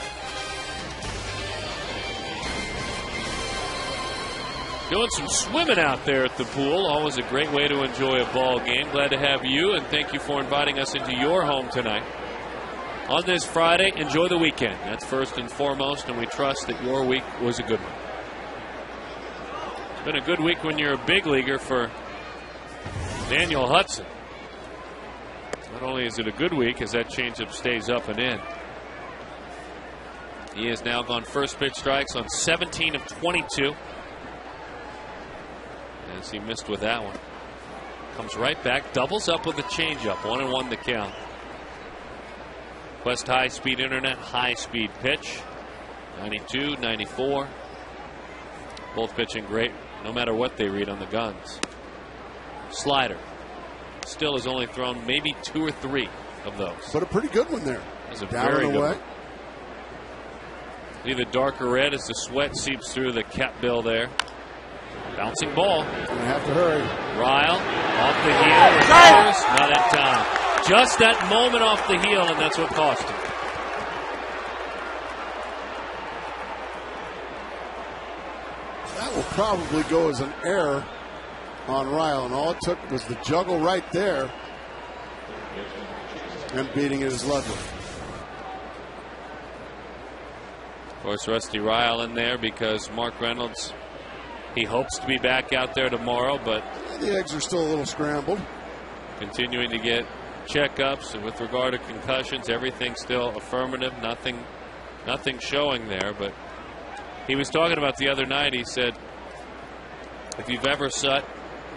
Doing some swimming out there at the pool. Always a great way to enjoy a ball game. Glad to have you, and thank you for inviting us into your home tonight. On this Friday, enjoy the weekend. That's first and foremost, and we trust that your week was a good one. It's been a good week when you're a big leaguer for Daniel Hudson. Not only is it a good week, as that changeup stays up and in. He has now gone first pitch strikes on 17 of 22. As he missed with that one. Comes right back, doubles up with a changeup. 1-1 the count. Quest high-speed internet, high-speed pitch. 92, 94. Both pitching great, no matter what they read on the guns. Slider. Still has only thrown maybe 2 or 3 of those. But a pretty good one there. That's a very good one. See the darker red as the sweat seeps through the cap bill there. Bouncing ball. Gonna have to hurry. Ryle off the heel. Recovers. Not in time. Just that moment off the heel, and that's what cost him. That will probably go as an error on Ryle, and all it took was the juggle right there, and beating it is Ludwig. Of course, Rusty Ryle in there because Mark Reynolds, he hopes to be back out there tomorrow, but the eggs are still a little scrambled. Continuing to get checkups, and with regard to concussions, everything's still affirmative. Nothing showing there, but he was talking about the other night. He said, if you've ever sat,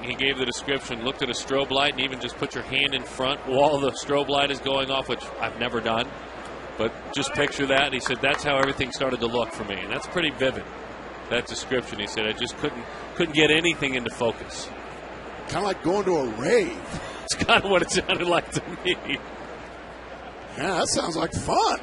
he gave the description, looked at a strobe light and even just put your hand in front while the strobe light is going off, which I've never done. But just picture that. And he said that's how everything started to look for me. And that's pretty vivid, that description. He said I just couldn't get anything into focus. Kind of like going to a rave. It's kind of what it sounded like to me. Yeah, that sounds like fun.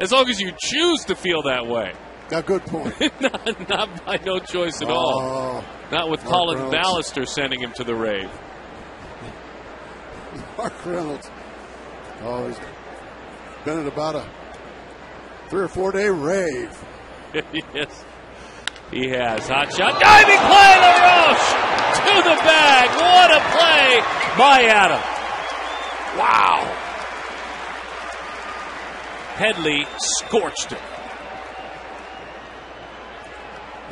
As long as you choose to feel that way. A good point. not by no choice at all. Not with Colin Ballister sending him to the rave. Mark Reynolds. Oh, he's been at about a 3 or 4 day rave. Yes, he has. Hot shot. Diving play, LaRoche to the bag. What a play by Adam. Wow. Headley scorched it.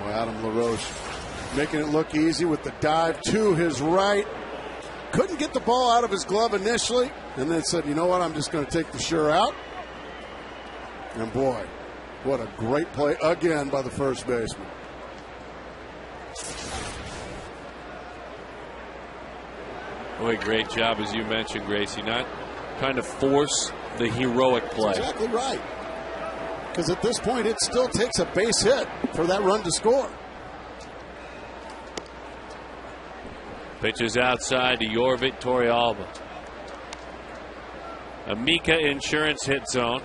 Well, Adam LaRoche making it look easy with the dive to his right. Couldn't get the ball out of his glove initially, and then said, you know what, I'm just going to take the sure out. And boy, what a great play again by the first baseman. Boy, great job, as you mentioned, Gracie. Not trying to force the heroic play. That's exactly right. Because at this point, it still takes a base hit for that run to score. Pitches outside to Jorvik Torrealba. Amica Insurance hit zone.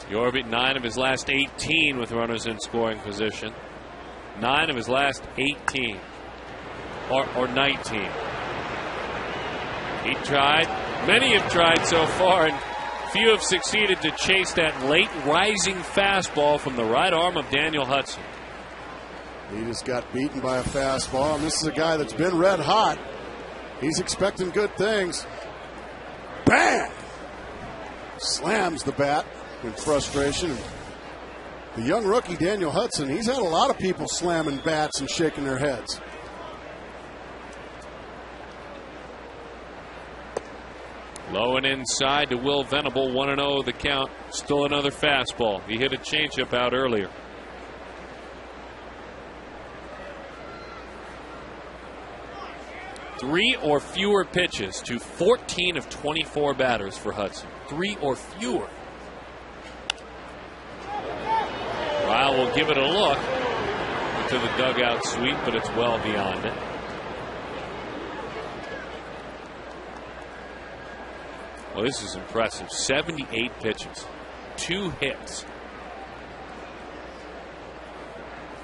Jorvik, 9 of his last 18 with runners in scoring position. 9 of his last 18. Or 19. He tried. Many have tried so far, and few have succeeded to chase that late rising fastball from the right arm of Daniel Hudson. He just got beaten by a fastball, and this is a guy that's been red hot. He's expecting good things. Bang! Slams the bat in frustration. The young rookie, Daniel Hudson, he's had a lot of people slamming bats and shaking their heads. Low and inside to Will Venable, 1-0 the count. Still another fastball. He hit a changeup out earlier. Three or fewer pitches to 14 of 24 batters for Hudson. 3 or fewer. Ryle will give it a look into the dugout sweep, but it's well beyond it. Well, this is impressive. 78 pitches, 2 hits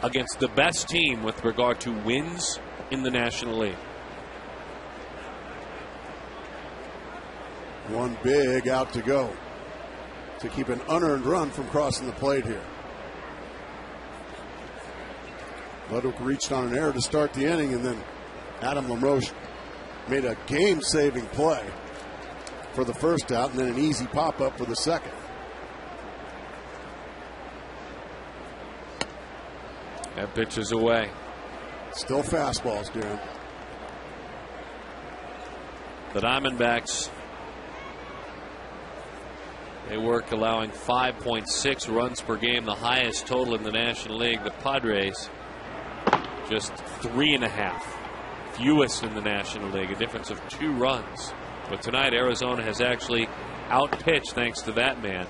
against the best team with regard to wins in the National League. One big out to go to keep an unearned run from crossing the plate here. Ludwig reached on an error to start the inning, and then Adam LaRoche made a game-saving play for the first out, and then an easy pop-up for the second. That pitch is away. Still fastballs, Darren. The Diamondbacks, they work allowing 5.6 runs per game, the highest total in the National League. The Padres, just 3.5, fewest in the National League, a difference of 2 runs. But tonight, Arizona has actually outpitched, thanks to that man,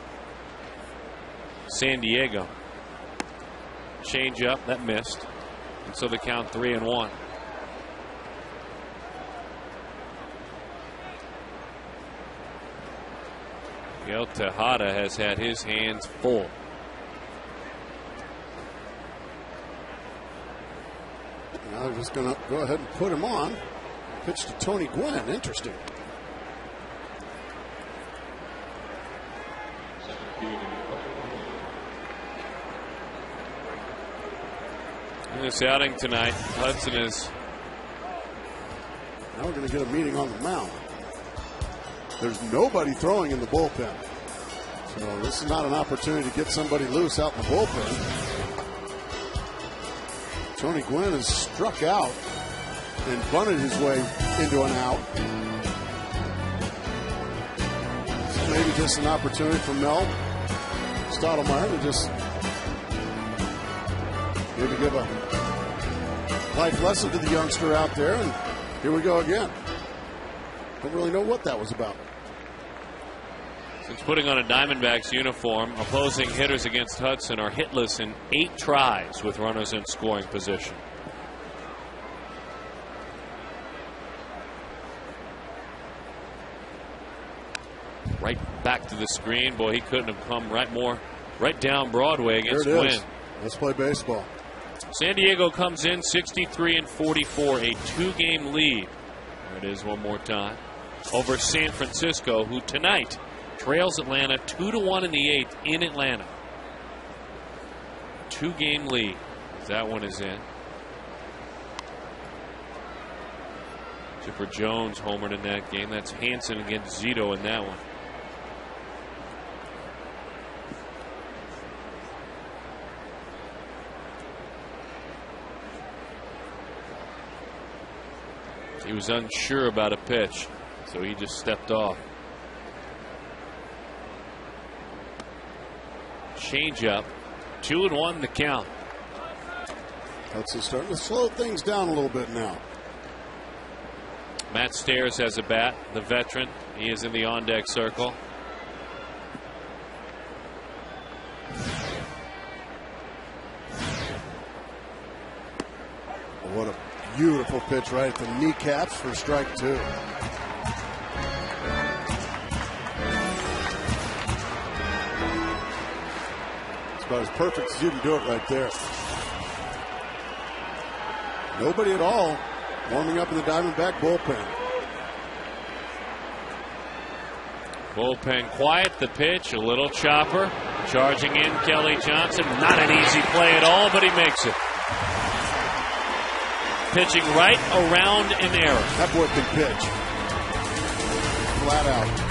San Diego. Change up, that missed. And so the count 3-1. Miguel Tejada has had his hands full. Now they're just going to go ahead and put him on. Pitch to Tony Gwynn. Interesting. In this outing tonight, Hudson is. Now we're going to get a meeting on the mound. There's nobody throwing in the bullpen. So this is not an opportunity to get somebody loose out in the bullpen. Tony Gwynn has struck out and bunted his way into an out. So maybe just an opportunity for Mel Stottlemyre to just maybe give a life lesson to the youngster out there. And here we go again. Don't really know what that was about. Since putting on a Diamondbacks uniform, opposing hitters against Hudson are hitless in 8 tries with runners in scoring position. Right back to the screen. Boy, he couldn't have come right down Broadway against Gwynn. Let's play baseball. San Diego comes in 63-44, a 2-game lead. There it is one more time. Over San Francisco, who tonight trails Atlanta 2-1 in the 8th in Atlanta. 2-game lead. That one is in. Chipper Jones homered in that game. That's Hansen against Zito in that one. He was unsure about a pitch, so he just stepped off. Changeup, 2-1 the count. Hudson's starting to slow things down a little bit now. Matt Stairs has a bat, the veteran. He is in the on-deck circle. What a beautiful pitch right at the kneecaps for strike 2. It's about as perfect as you can do it right there. Nobody at all warming up in the Diamondback bullpen. Bullpen quiet, the pitch, a little chopper. Charging in Kelly Johnson. Not an easy play at all, but he makes it. Pitching right around an error. That boy can pitch. Flat out.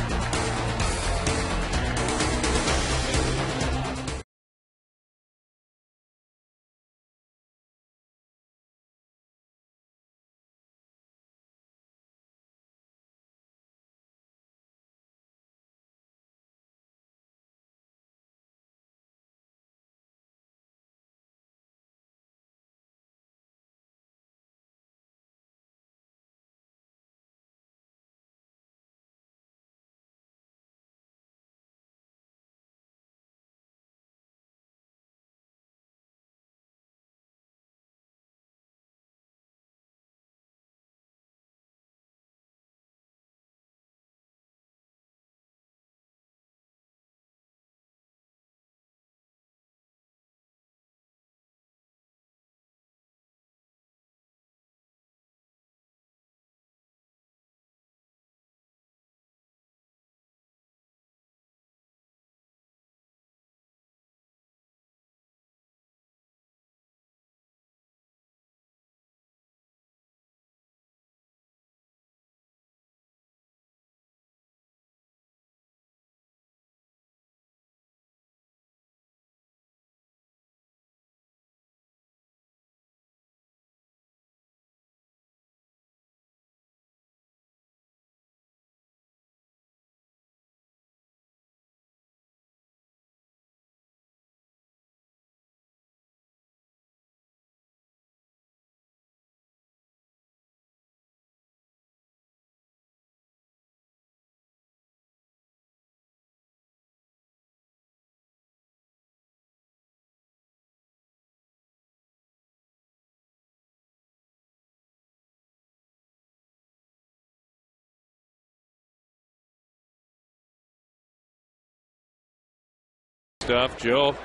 stuff. Joe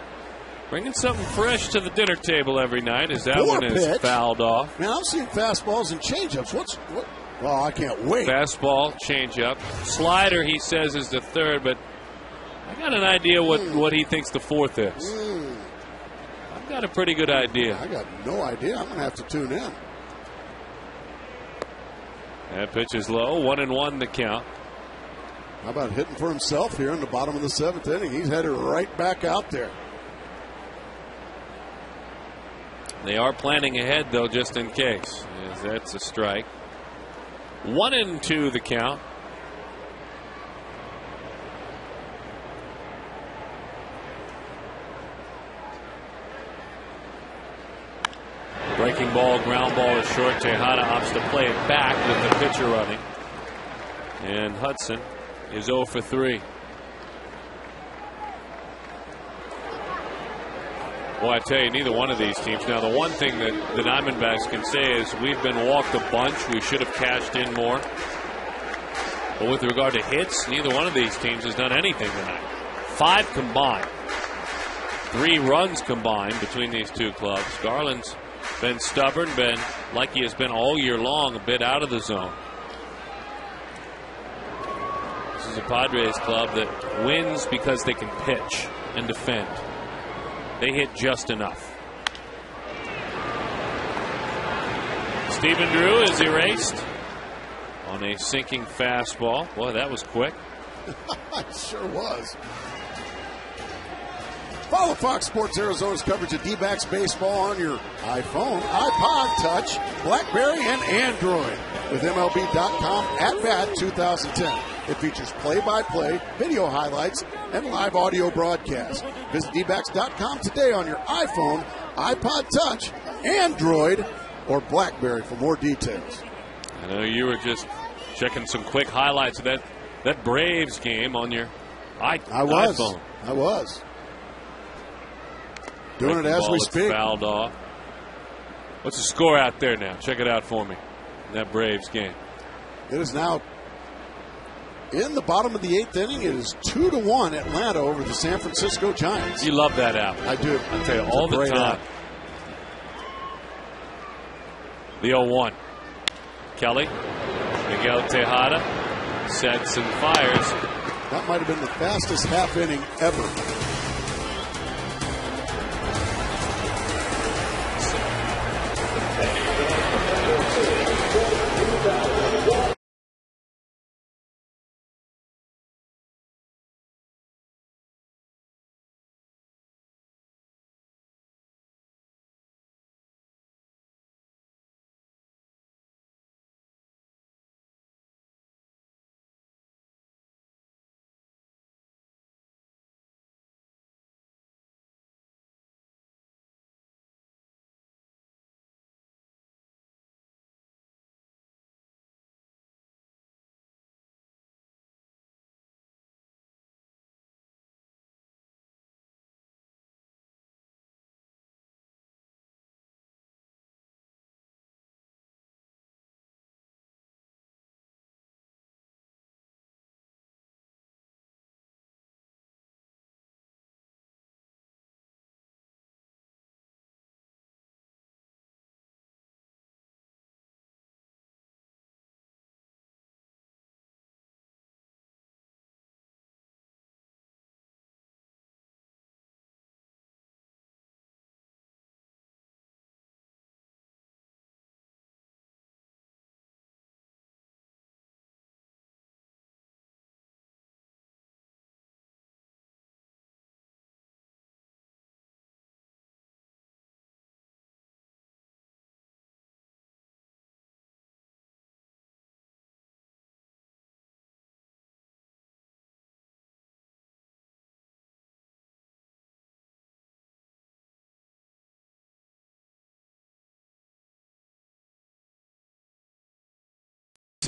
bringing something fresh to the dinner table every night as that Poor one is pitch. fouled off. Man, I'm seeing fastballs and changeups. What? Well, I can't wait. Fastball, changeup. Slider, he says, is the third, but I got an idea what he thinks the fourth is. I've got a pretty good idea. I got no idea. I'm going to have to tune in. That pitch is low. 1-1 the count. How about hitting for himself here in the bottom of the seventh inning? He's headed right back out there. They are planning ahead, though, just in case. Yes, that's a strike. 1-2 the count. Breaking ball, ground ball is short. Tejada opts to play it back with the pitcher running. And Hudson is 0 for 3. Well, I tell you, neither one of these teams. Now, the one thing that the Diamondbacks can say is we've been walked a bunch. We should have cashed in more. But with regard to hits, neither one of these teams has done anything tonight. 5 combined. 3 runs combined between these two clubs. Garland's been stubborn, been like he has been all year long, a bit out of the zone. This is a Padres club that wins because they can pitch and defend. They hit just enough. Stephen Drew is erased on a sinking fastball. Boy, that was quick. It sure was. Follow Fox Sports Arizona's coverage of D-backs baseball on your iPhone, iPod Touch, BlackBerry, and Android with MLB.com at Bat 2010. It features play-by-play, video highlights, and live audio broadcasts. Visit dbacks.com today on your iPhone, iPod Touch, Android, or BlackBerry for more details. I know you were just checking some quick highlights of that Braves game on your iPhone. I was. Doing it as we speak. Fouled off. What's the score out there now? Check it out for me. In that Braves game. It is now in the bottom of the 8th inning. It is 2-1 Atlanta over the San Francisco Giants. You love that app. I do. I tell you all the time. App. The 0-1. Kelly. Miguel Tejada sets and fires. That might have been the fastest half inning ever.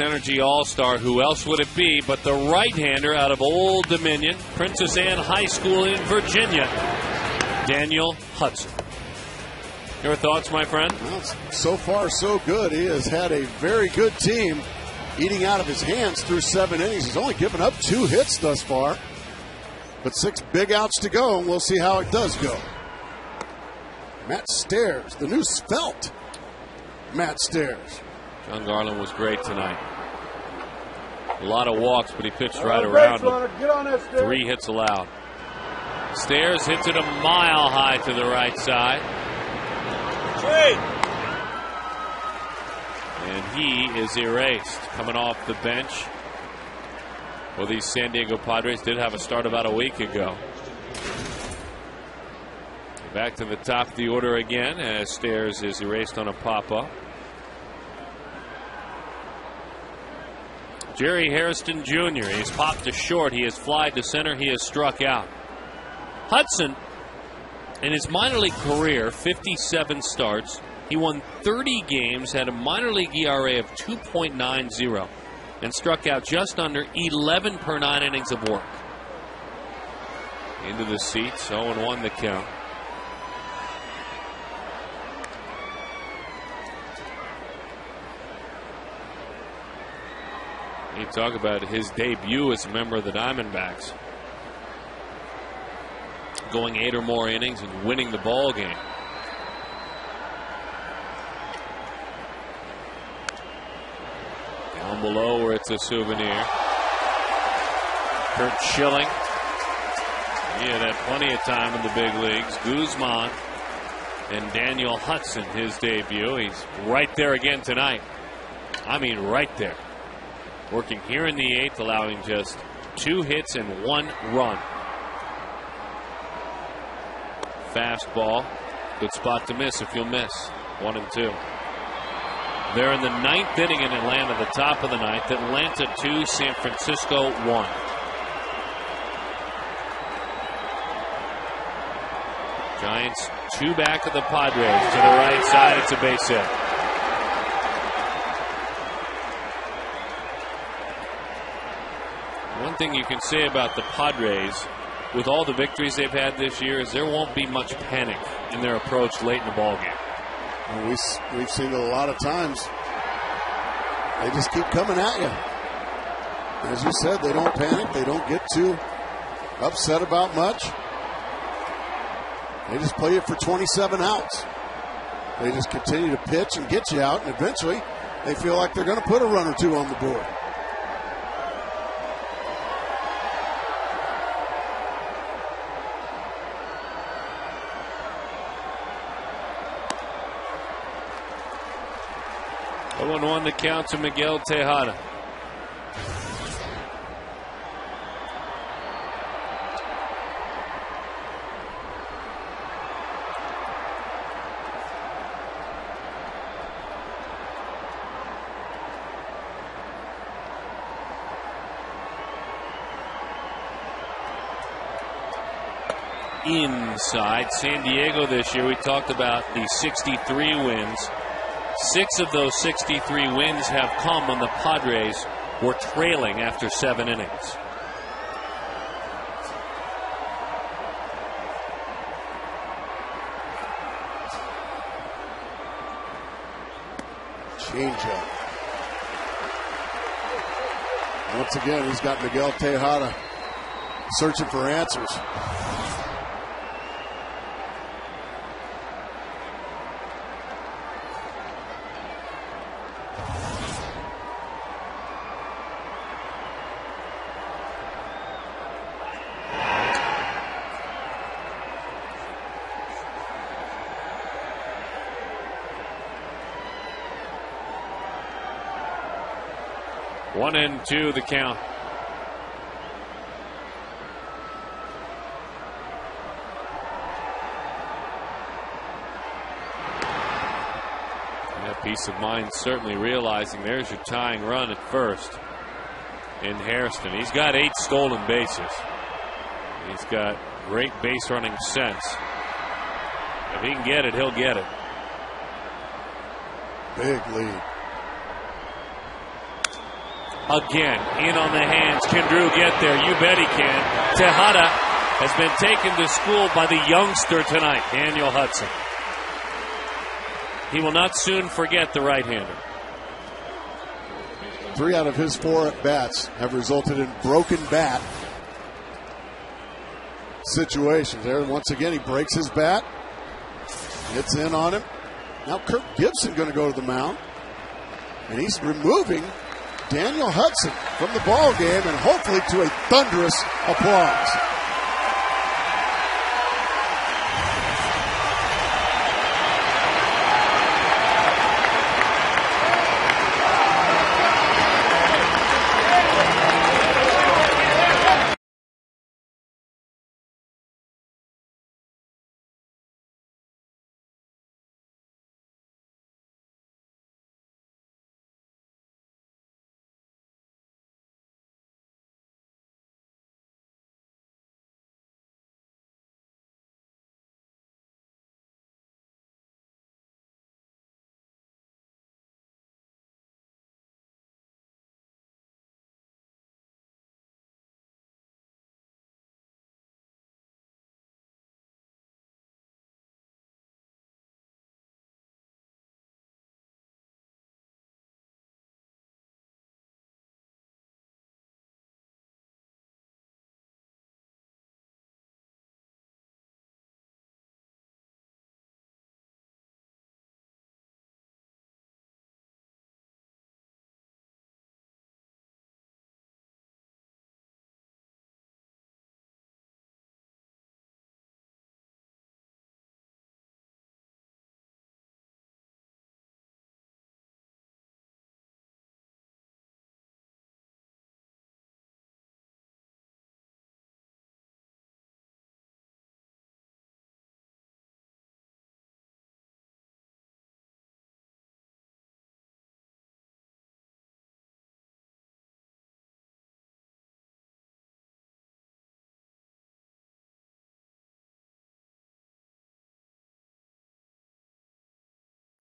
Energy All-Star, who else would it be but the right-hander out of Old Dominion, Princess Anne High School in Virginia, Daniel Hudson. Your thoughts, my friend? Well, so far, so good. He has had a very good team eating out of his hands through 7 innings. He's only given up 2 hits thus far. But 6 big outs to go, and we'll see how it does go. Matt Stairs, the new svelte Matt Stairs. John Garland was great tonight. A lot of walks, but he pitched right around him. 3 hits allowed. Stairs hits it a mile high to the right side. And he is erased. Coming off the bench. Well, these San Diego Padres did have a start about a week ago. Back to the top of the order again as Stairs is erased on a pop-up. Jerry Hairston Jr. He's popped to short. He has flied to center. He has struck out. Hudson, in his minor league career, 57 starts. He won 30 games, had a minor league ERA of 2.90, and struck out just under 11 per 9 innings of work. Into the seats, 0-1 the count. You talk about his debut as a member of the Diamondbacks. Going 8 or more innings and winning the ball game. Down below where it's a souvenir. Kurt Schilling. He had had plenty of time in the big leagues. Guzman and Daniel Hudson, his debut. He's right there again tonight. I mean, right there. Working here in the 8th, allowing just 2 hits and 1 run. Fastball. Good spot to miss if you'll miss. 1 and 2. They're in the 9th inning in Atlanta, the top of the 9th. Atlanta 2, San Francisco 1. Giants 2 back of the Padres. To the right side, it's a base hit. One thing you can say about the Padres, with all the victories they've had this year, is there won't be much panic in their approach late in the ballgame. Well, we've seen it a lot of times. They just keep coming at you. As you said, they don't panic. They don't get too upset about much. They just play it for 27 outs. They just continue to pitch and get you out, and eventually they feel like they're going to put a run or 2 on the board. On the count to Miguel Tejada. Inside San Diego this year, we talked about the 63 wins. 6 of those 63 wins have come when the Padres were trailing after 7 innings. Changeup. Once again, he's got Miguel Tejada searching for answers. One and 2 the count. Yeah, peace of mind, certainly realizing there's your tying run at first in Hairston. He's got 8 stolen bases. He's got great base running sense. If he can get it, he'll get it. Big lead. Again, in on the hands. Can Drew get there? You bet he can. Tejada has been taken to school by the youngster tonight, Daniel Hudson. He will not soon forget the right-hander. 3 out of his 4 at-bats have resulted in broken bat. situations. There, once again, he breaks his bat. Hits in on him. Now Kirk Gibson going to go to the mound. And he's removing Daniel Hudson from the ball game, and hopefully to a thunderous applause.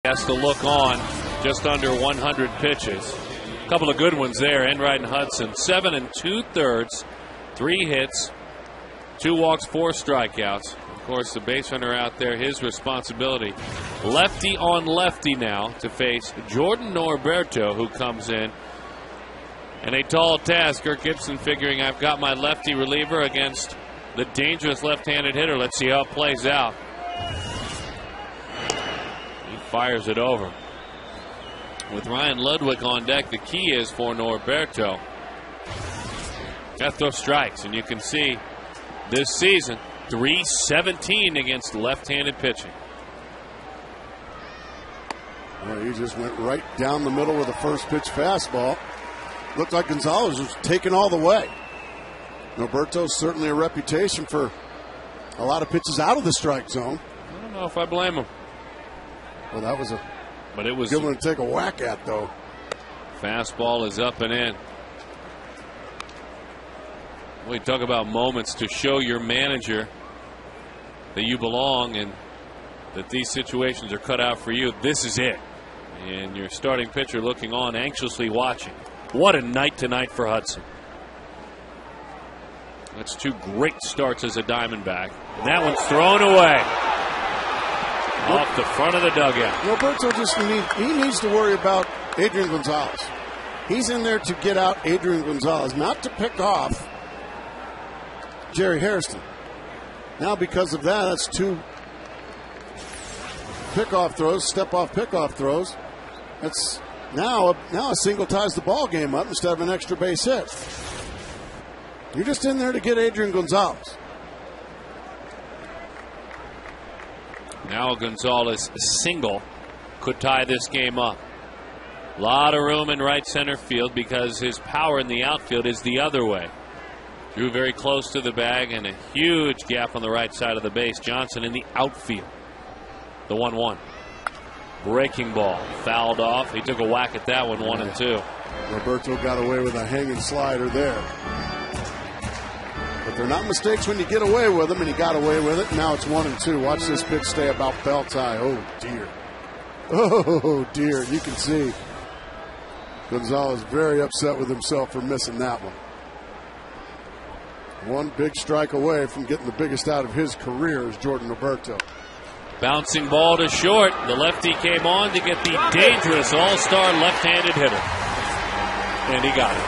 Has to look on just under 100 pitches. A couple of good ones there. Enright and Hudson, 7 2/3, 3 hits, 2 walks, 4 strikeouts. Of course, the base runner out there, his responsibility. Lefty on lefty now to face Jordan Norberto, who comes in. And a tall task. Kirk Gibson figuring, I've got my lefty reliever against the dangerous left-handed hitter. Let's see how it plays out. Fires it over. With Ryan Ludwig on deck, the key is for Norberto. Got to throw strikes, and you can see this season, .317 against left-handed pitching. Well, he just went right down the middle with a first pitch fastball. Looked like Gonzalez was taken all the way. Norberto's certainly a reputation for a lot of pitches out of the strike zone. I don't know if I blame him. Well, that was a good one to take a whack at, though. Fastball is up and in. We talk about moments to show your manager that you belong and that these situations are cut out for you. This is it. And your starting pitcher looking on, anxiously watching. What a night tonight for Hudson. That's 2 great starts as a Diamondback. And that one's thrown away. Off the front of the dugout. Roberto he needs to worry about Adrian Gonzalez. He's in there to get out Adrian Gonzalez, not to pick off Jerry Hairston. Now because of that, that's 2 pickoff throws, step-off pickoff throws. That's now a single ties the ball game up instead of an extra base hit. You're just in there to get Adrian Gonzalez. Now Gonzalez single could tie this game up. A lot of room in right center field because his power in the outfield is the other way. Drew very close to the bag and a huge gap on the right side of the base. Johnson in the outfield. The 1-1. Breaking ball. Fouled off. He took a whack at that one, 1-2. Roberto got away with a hanging slider there. But they're not mistakes when you get away with them, and he got away with it. Now it's 1-2. Watch this pitch stay about belt high. Oh, dear. Oh, dear. You can see Gonzalez very upset with himself for missing that one. One big strike away from getting the biggest out of his career is Jordan Roberto. Bouncing ball to short. The lefty came on to get the dangerous all-star left-handed hitter. And he got it.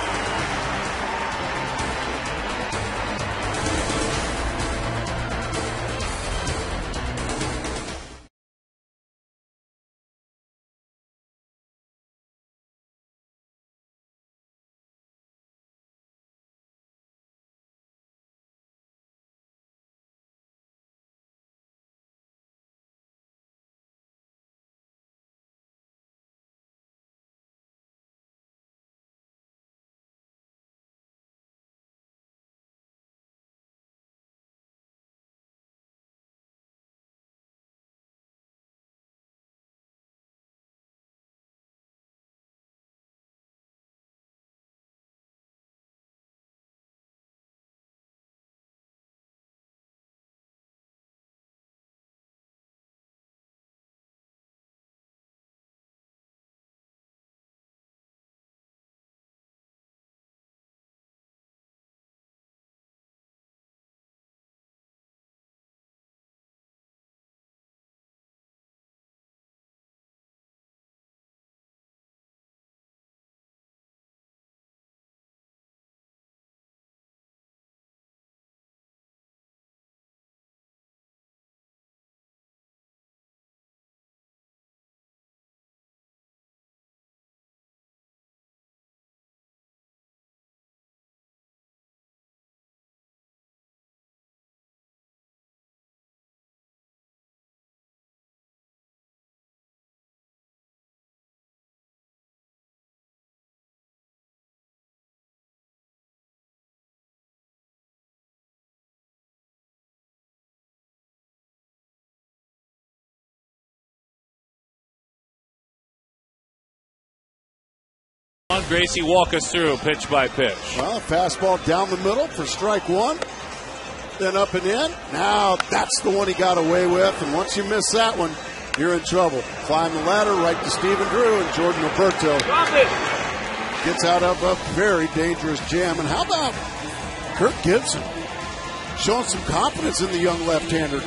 on. Gracie, walk us through pitch by pitch. Well, fastball down the middle for strike one. Then up and in. Now that's the one he got away with. And once you miss that one, you're in trouble. Climb the ladder right to Stephen Drew, and Jordan Alberto gets out of a very dangerous jam. And how about Kirk Gibson showing some confidence in the young left-hander,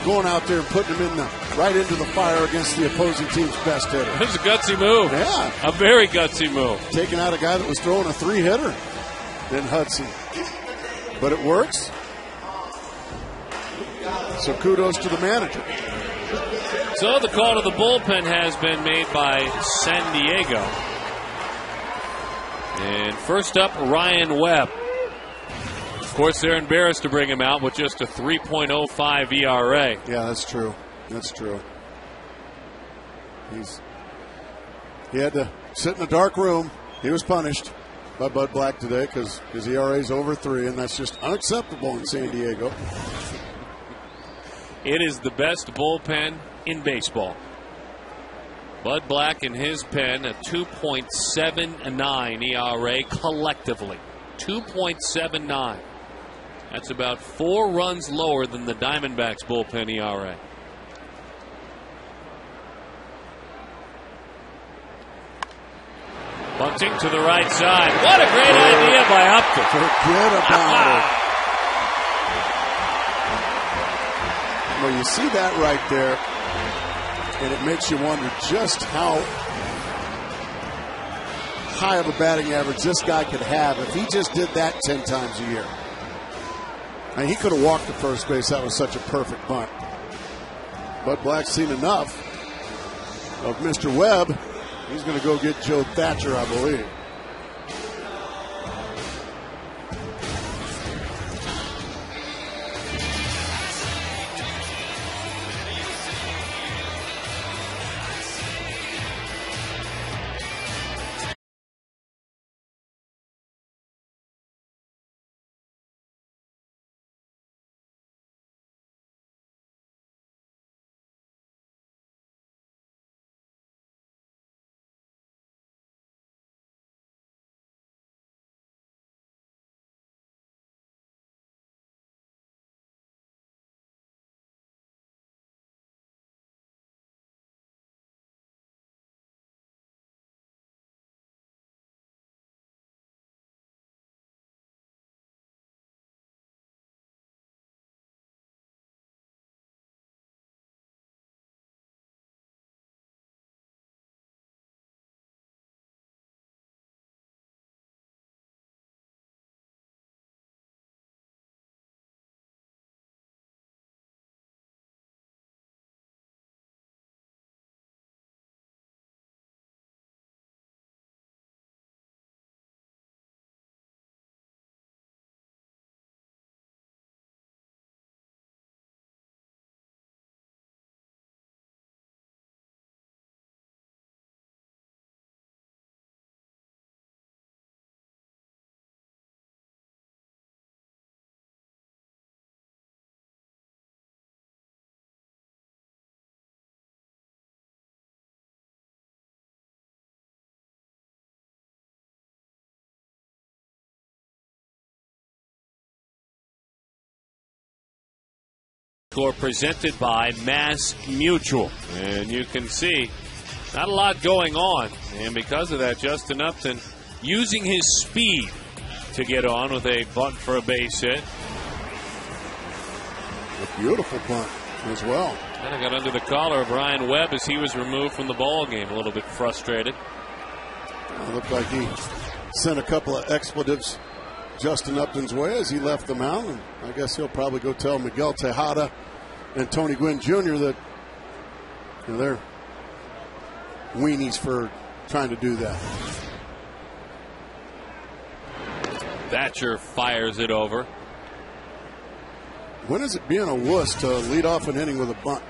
going out there and putting him right into the fire against the opposing team's best hitter. It was a gutsy move. Yeah. A very gutsy move. Taking out a guy that was throwing a 3-hitter in Hudson. But it works. So kudos to the manager. So the call to the bullpen has been made by San Diego. And first up, Ryan Webb. Of course, they're embarrassed to bring him out with just a 3.05 ERA. Yeah, that's true. That's true. He had to sit in a dark room. He was punished by Bud Black today because his ERA is over 3, and that's just unacceptable in San Diego. It is the best bullpen in baseball. Bud Black and his pen, a 2.79 ERA collectively. 2.79. That's about 4 runs lower than the Diamondbacks bullpen ERA. Bunting to the right side. What a great idea by Upton. Forget about it. Well, you see that right there, and it makes you wonder just how high of a batting average this guy could have if he just did that 10 times a year. I mean, he could have walked to first base. That was such a perfect bunt. Bud Black's seen enough of Mr. Webb. He's going to go get Joe Thatcher, I believe. Score presented by Mass Mutual. And you can see not a lot going on. And because of that, Justin Upton using his speed to get on with a bunt for a base hit. A beautiful bunt as well. And I got under the collar of Ryan Webb as he was removed from the ball game, a little bit frustrated. It looked like he sent a couple of expletives Justin Upton's way as he left the mound, and I guess he'll probably go tell Miguel Tejada and Tony Gwynn Jr. that they're weenies for trying to do that. Thatcher fires it over. When is it being a wuss to lead off an inning with a bunt,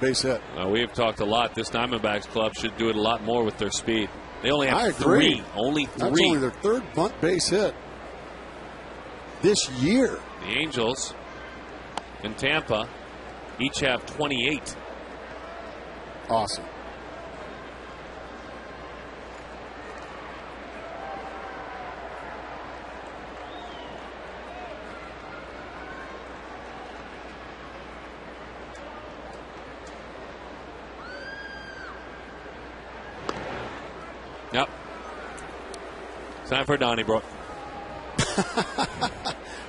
base hit? We have talked a lot. This Diamondbacks club should do it a lot more with their speed. They only have I agree. 3. Only 3. That's only their 3rd bunt base hit this year. The Angels and Tampa each have 28. Awesome. Yep. Time for Donnybrook.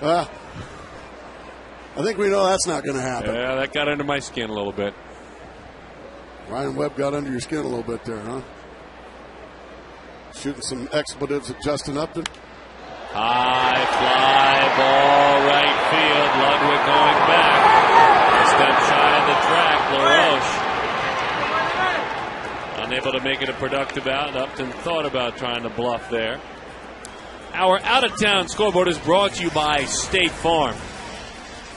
I think we know that's not going to happen. Yeah, that got under my skin a little bit. Ryan Webb got under your skin a little bit there, huh? Shooting some expletives at Justin Upton. High fly ball right field. Ludwig going back. A step shy of the track. LaRoche unable to make it a productive out. Upton thought about trying to bluff there. Our out-of-town scoreboard is brought to you by State Farm.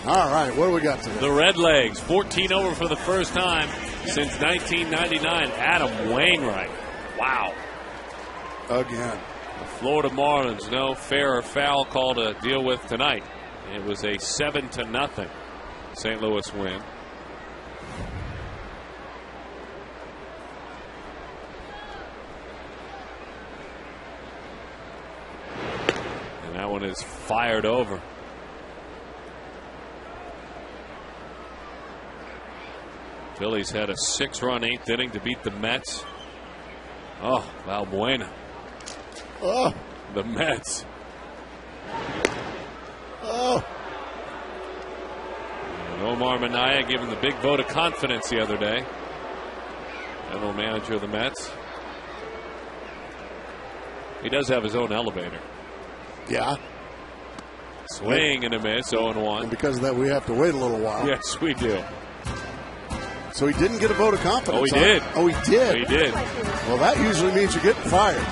All right, what do we got today? The Redlegs, 14 over for the first time since 1999. Adam Wainwright. Wow. Again. The Florida Marlins, no fair or foul call to deal with tonight. It was a 7-0 St. Louis win. And that one is fired over. Phillies had a 6-run 8th inning to beat the Mets. Oh, Valbuena. Oh. The Mets. Oh. And Omar Minaya gave him the big vote of confidence the other day. General manager of the Mets. He does have his own elevator. Yeah. Swing and a miss, 0-1. And because of that, we have to wait a little while. Yes, we do. So he didn't get a vote of confidence. Oh, he did. Oh, he did? He did. Well, that usually means you're getting fired.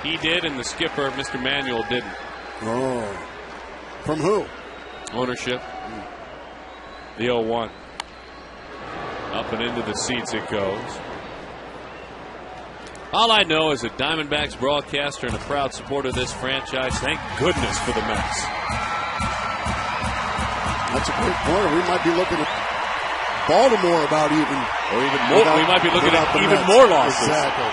He did, and the skipper, Mr. Manuel, didn't. Oh. From who? Ownership. The 0-1. Up and into the seats it goes. All I know is that Diamondbacks broadcaster and a proud supporter of this franchise, thank goodness for the Mets. That's a great point. We might be looking at Baltimore about even. Or even more. Without, we might be looking at even Mets. more losses. Exactly.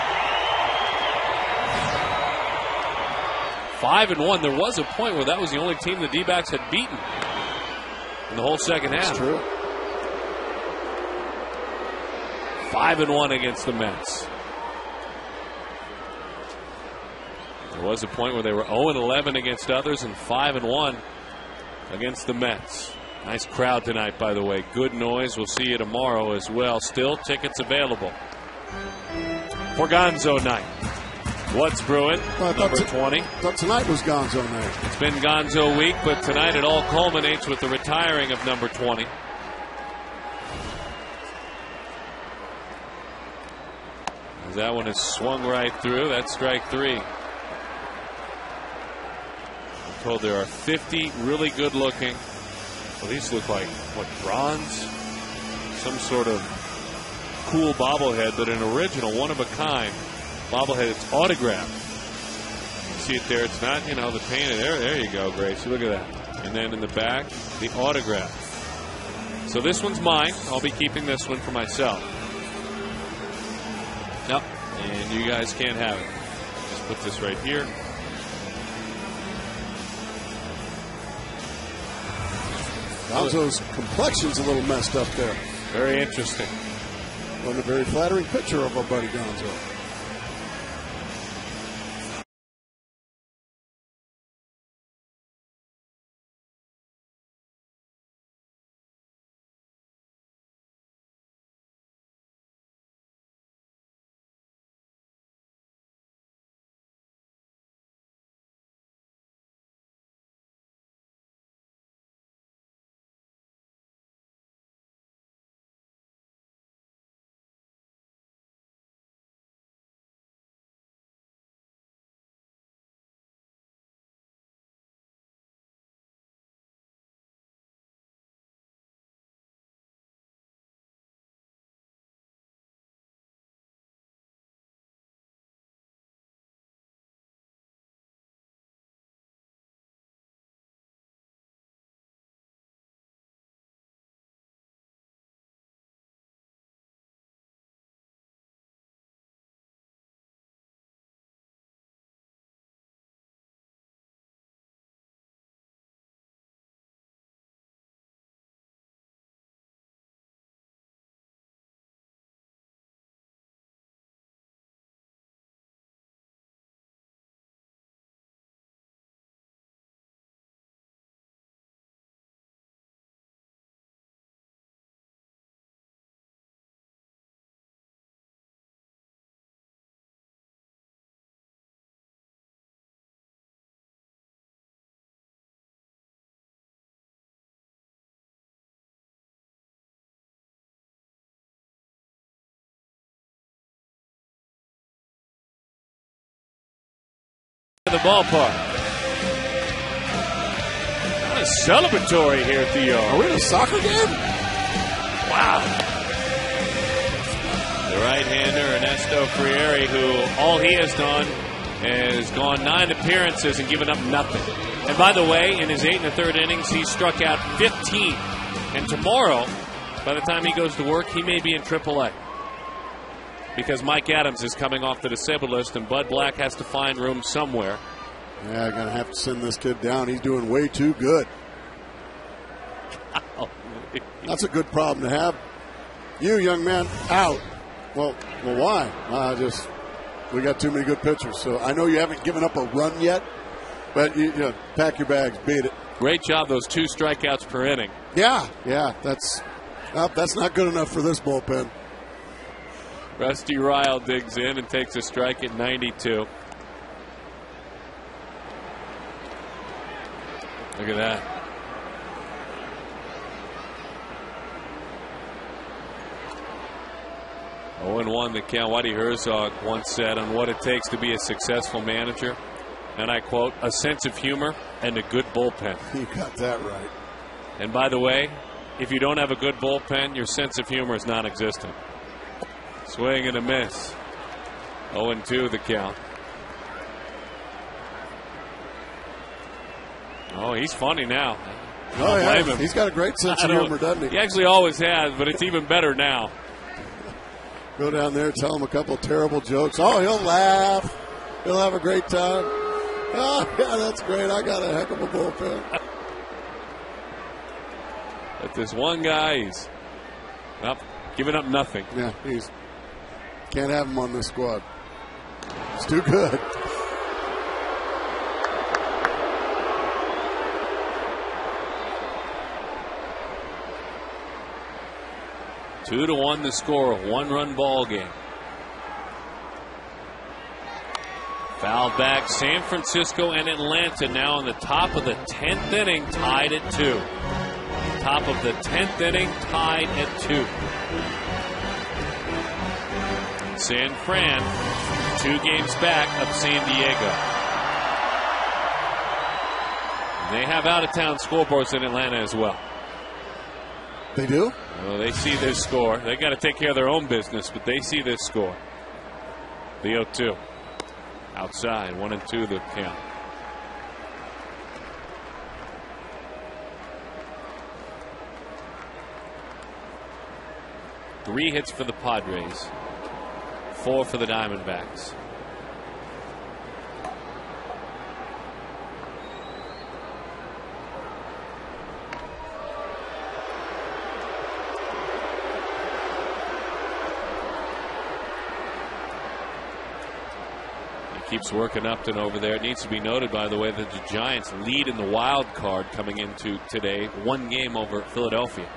5-1. There was a point where that was the only team the D-backs had beaten in the whole second half. That's true. 5-1 against the Mets. There was a point where they were 0-11 against others and 5-1 against the Mets. Nice crowd tonight, by the way. Good noise. We'll see you tomorrow as well. Still tickets available for Gonzo night. What's brewing? Number 20. I thought tonight was Gonzo night. It's been Gonzo week, but tonight it all culminates with the retiring of number 20. As that one is swung right through. That's strike 3. I'm told there are 50 really good looking. Well, these look like, what, bronze? Some sort of cool bobblehead, but an original, one of a kind bobblehead. It's autographed. You see it there. It's not, the painted. There you go, Grace. Look at that. And then in the back, the autograph. So this one's mine. I'll be keeping this one for myself. Nope. And you guys can't have it. Just put this right here. Gonzo's complexion's a little messed up there. Very interesting. Wasn't a very flattering picture of our buddy Gonzo. of the ballpark. Kind of celebratory here at the yard. Are we in a soccer game? Wow. The right-hander, Ernesto Frieri, who all he has done is gone 9 appearances and given up nothing. And by the way, in his 8 1/3 innings, he struck out 15. And tomorrow, by the time he goes to work, he may be in AAA. Because Mike Adams is coming off the disabled list, and Bud Black has to find room somewhere. Yeah, I'm going to have to send this kid down. He's doing way too good. That's a good problem to have. You, young man, out. Well, why? We got too many good pitchers. So I know you haven't given up a run yet, but you pack your bags, beat it. Great job, those 2 strikeouts per inning. Yeah, that's not good enough for this bullpen. Rusty Ryle digs in and takes a strike at 92. Look at that. Oh, and 1 the count. Whitey Herzog once said on what it takes to be a successful manager, and I quote, a sense of humor and a good bullpen. You got that right. And by the way, if you don't have a good bullpen, your sense of humor is non-existent. Swing and a miss. 0-2 the count. Oh, he's funny now. Oh, yeah. He's got a great sense of humor, doesn't he? He actually always has, but it's even better now. Go down there, tell him a couple of terrible jokes. Oh, he'll laugh. He'll have a great time. Oh, yeah, that's great. I got a heck of a bullpen. But this one guy, he's giving up nothing. Yeah, can't have him on this squad. It's too good. Two to 1 the score, 1-run ball game. Foul back, San Francisco and Atlanta now in the top of the 10th inning, tied at 2. Top of the 10th inning, tied at 2. San Fran, 2 games back of San Diego. And they have out-of-town scoreboards in Atlanta as well. They do? Well, they see this score. They got to take care of their own business, but they see this score. The 0-2. Outside, 1-2 the count. Three hits for the Padres, 4 for the Diamondbacks. Keeps working Upton over there. It needs to be noted, by the way, that the Giants lead in the wild card coming into today. 1 game over Philadelphia.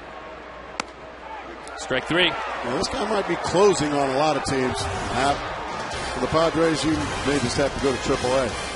Strike 3. Well, this guy might be closing on a lot of teams. For the Padres, you may just have to go to AAA.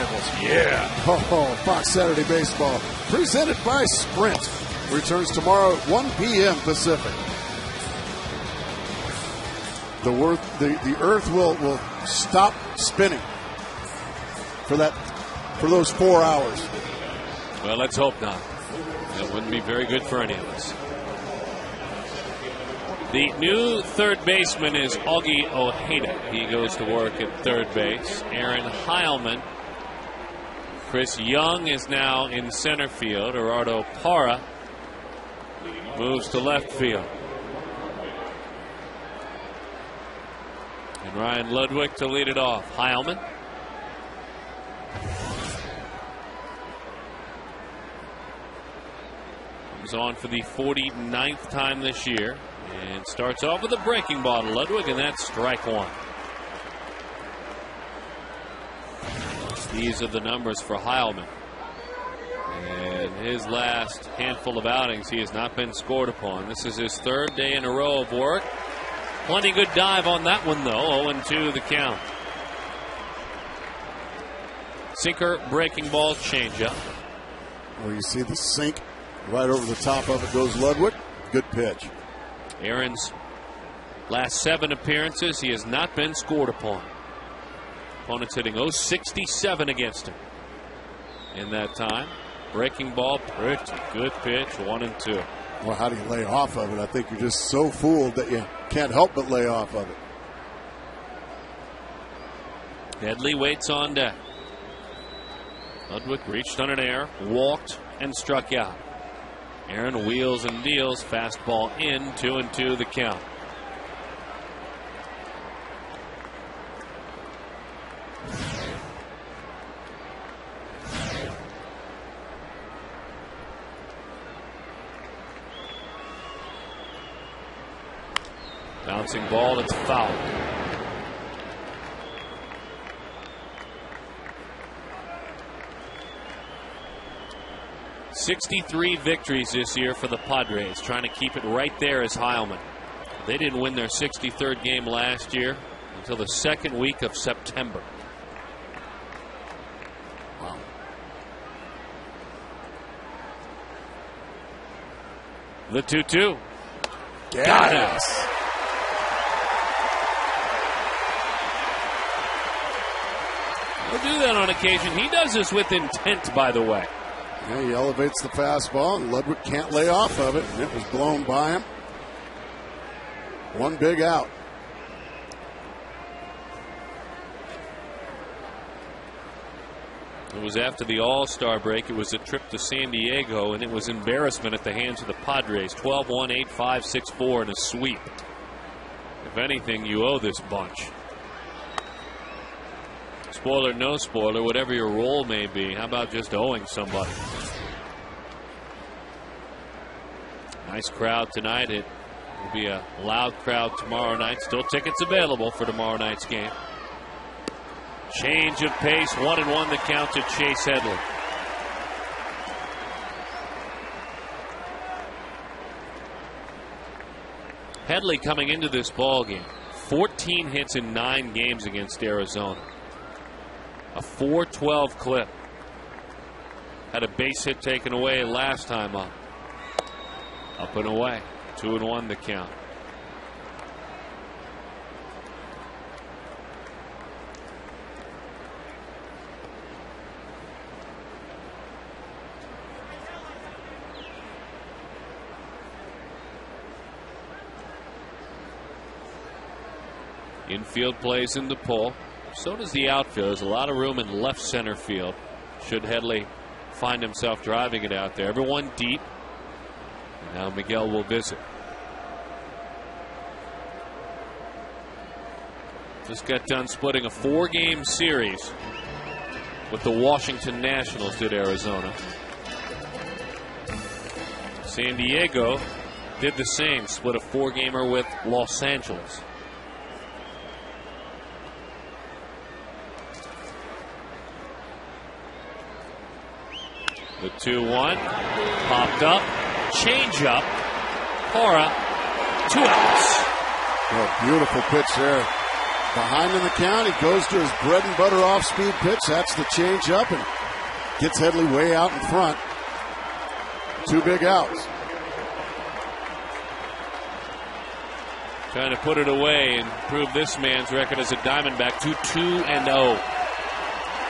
rivals. Yeah. Oh, Fox Saturday Baseball, presented by Sprint, returns tomorrow at 1 p.m. Pacific. The Earth will stop spinning for those 4 hours. Well, let's hope not. That wouldn't be very good for any of us. The new third baseman is Augie Ojeda. He goes to work at third base. Aaron Heilman. Chris Young is now in center field. Gerardo Parra moves to left field. And Ryan Ludwig to lead it off. Heilman. Comes on for the 49th time this year. And starts off with a breaking ball to Ludwig, and that's strike one. These are the numbers for Heilman. And his last handful of outings, he has not been scored upon. This is his third day in a row of work. Plenty good dive on that one, though. 0-2 the count. Sinker, breaking ball, changeup. Well, you see the sink right over the top of it goes Ludwig. Good pitch. Aaron's last 7 appearances, he has not been scored upon. Opponents hitting .067 against him in that time. Breaking ball, pretty good pitch, 1-2. Well, how do you lay off of it? I think you're just so fooled that you can't help but lay off of it. Headley waits on deck. Ludwig reached on an air, walked, and struck out. Aaron wheels and deals, fastball in, 2-2 the count. Bouncing ball, it's fouled. .63 victories this year for the Padres, trying to keep it right there as Heilman. They didn't win their 63rd game last year until the second week of September. Wow. The 2-2. Yes. Got it. He'll do that on occasion. He does this with intent, by the way. Yeah, he elevates the fastball, and Ludwig can't lay off of it, and it was blown by him. One big out. It was after the All-Star break. It was a trip to San Diego, and it was embarrassment at the hands of the Padres. 12-1, 8-5, 6-4, and a sweep. If anything, you owe this bunch. Spoiler, no spoiler, whatever your role may be, how about just owing somebody? Nice crowd tonight. It will be a loud crowd tomorrow night. Still tickets available for tomorrow night's game. Change of pace, 1-1 the count to Chase Headley. Headley coming into this ball game, 14 hits in 9 games against Arizona. A .412 clip. Had a base hit taken away last time up. Up and away. 2-1 the count. Infield plays in the pull. So does the outfield. There's a lot of room in left center field. Should Headley find himself driving it out there. Everyone deep. And now Miguel will visit. Just got done splitting a 4-game series with the Washington Nationals, did Arizona. San Diego did the same, split a 4-gamer with Los Angeles. The 2-1 popped up, change up, Parra, 2 outs. Oh, beautiful pitch there. Behind in the count, he goes to his bread and butter off-speed pitch. That's the change-up, and gets Headley way out in front. 2 big outs. Trying to put it away and prove this man's record as a Diamondback to 2-0.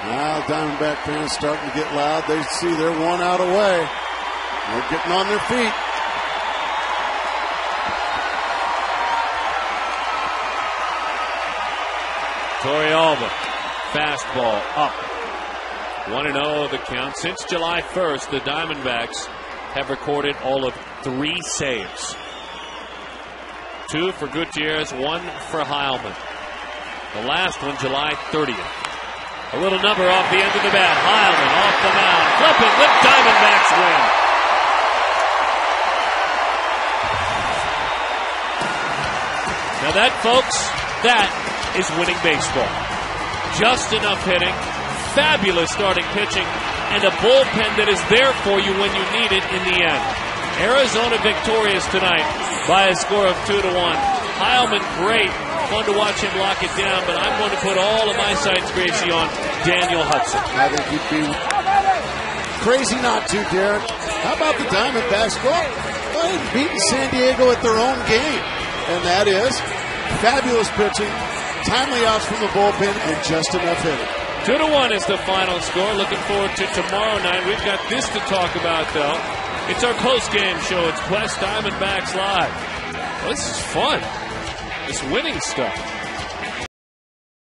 Now Diamondback fans starting to get loud. They see they're 1 out away. They're getting on their feet. Torrealba, fastball up. 1-0 the count. Since July 1st, the Diamondbacks have recorded all of 3 saves. 2 for Gutierrez, 1 for Heilman. The last one, July 30th. A little number off the end of the bat. Heilman off the mound. Flipping, the Diamondbacks win. Now that, folks, that is winning baseball. Just enough hitting, fabulous starting pitching, and a bullpen that is there for you when you need it in the end. Arizona victorious tonight by a score of 2-1. Heilman, great. Fun to watch him lock it down, but I'm going to put all of my sights, Gracie, on Daniel Hudson. I think you'd be crazy not to, Derek. How about the Diamondbacks? Well, they've beaten San Diego at their own game, and that is fabulous pitching, timely outs from the bullpen, and just enough hitting. 2-1 is the final score. Looking forward to tomorrow night. We've got this to talk about, though. It's our post-game show. It's Quest Diamondbacks Live. Well, this is fun. This winning stuff.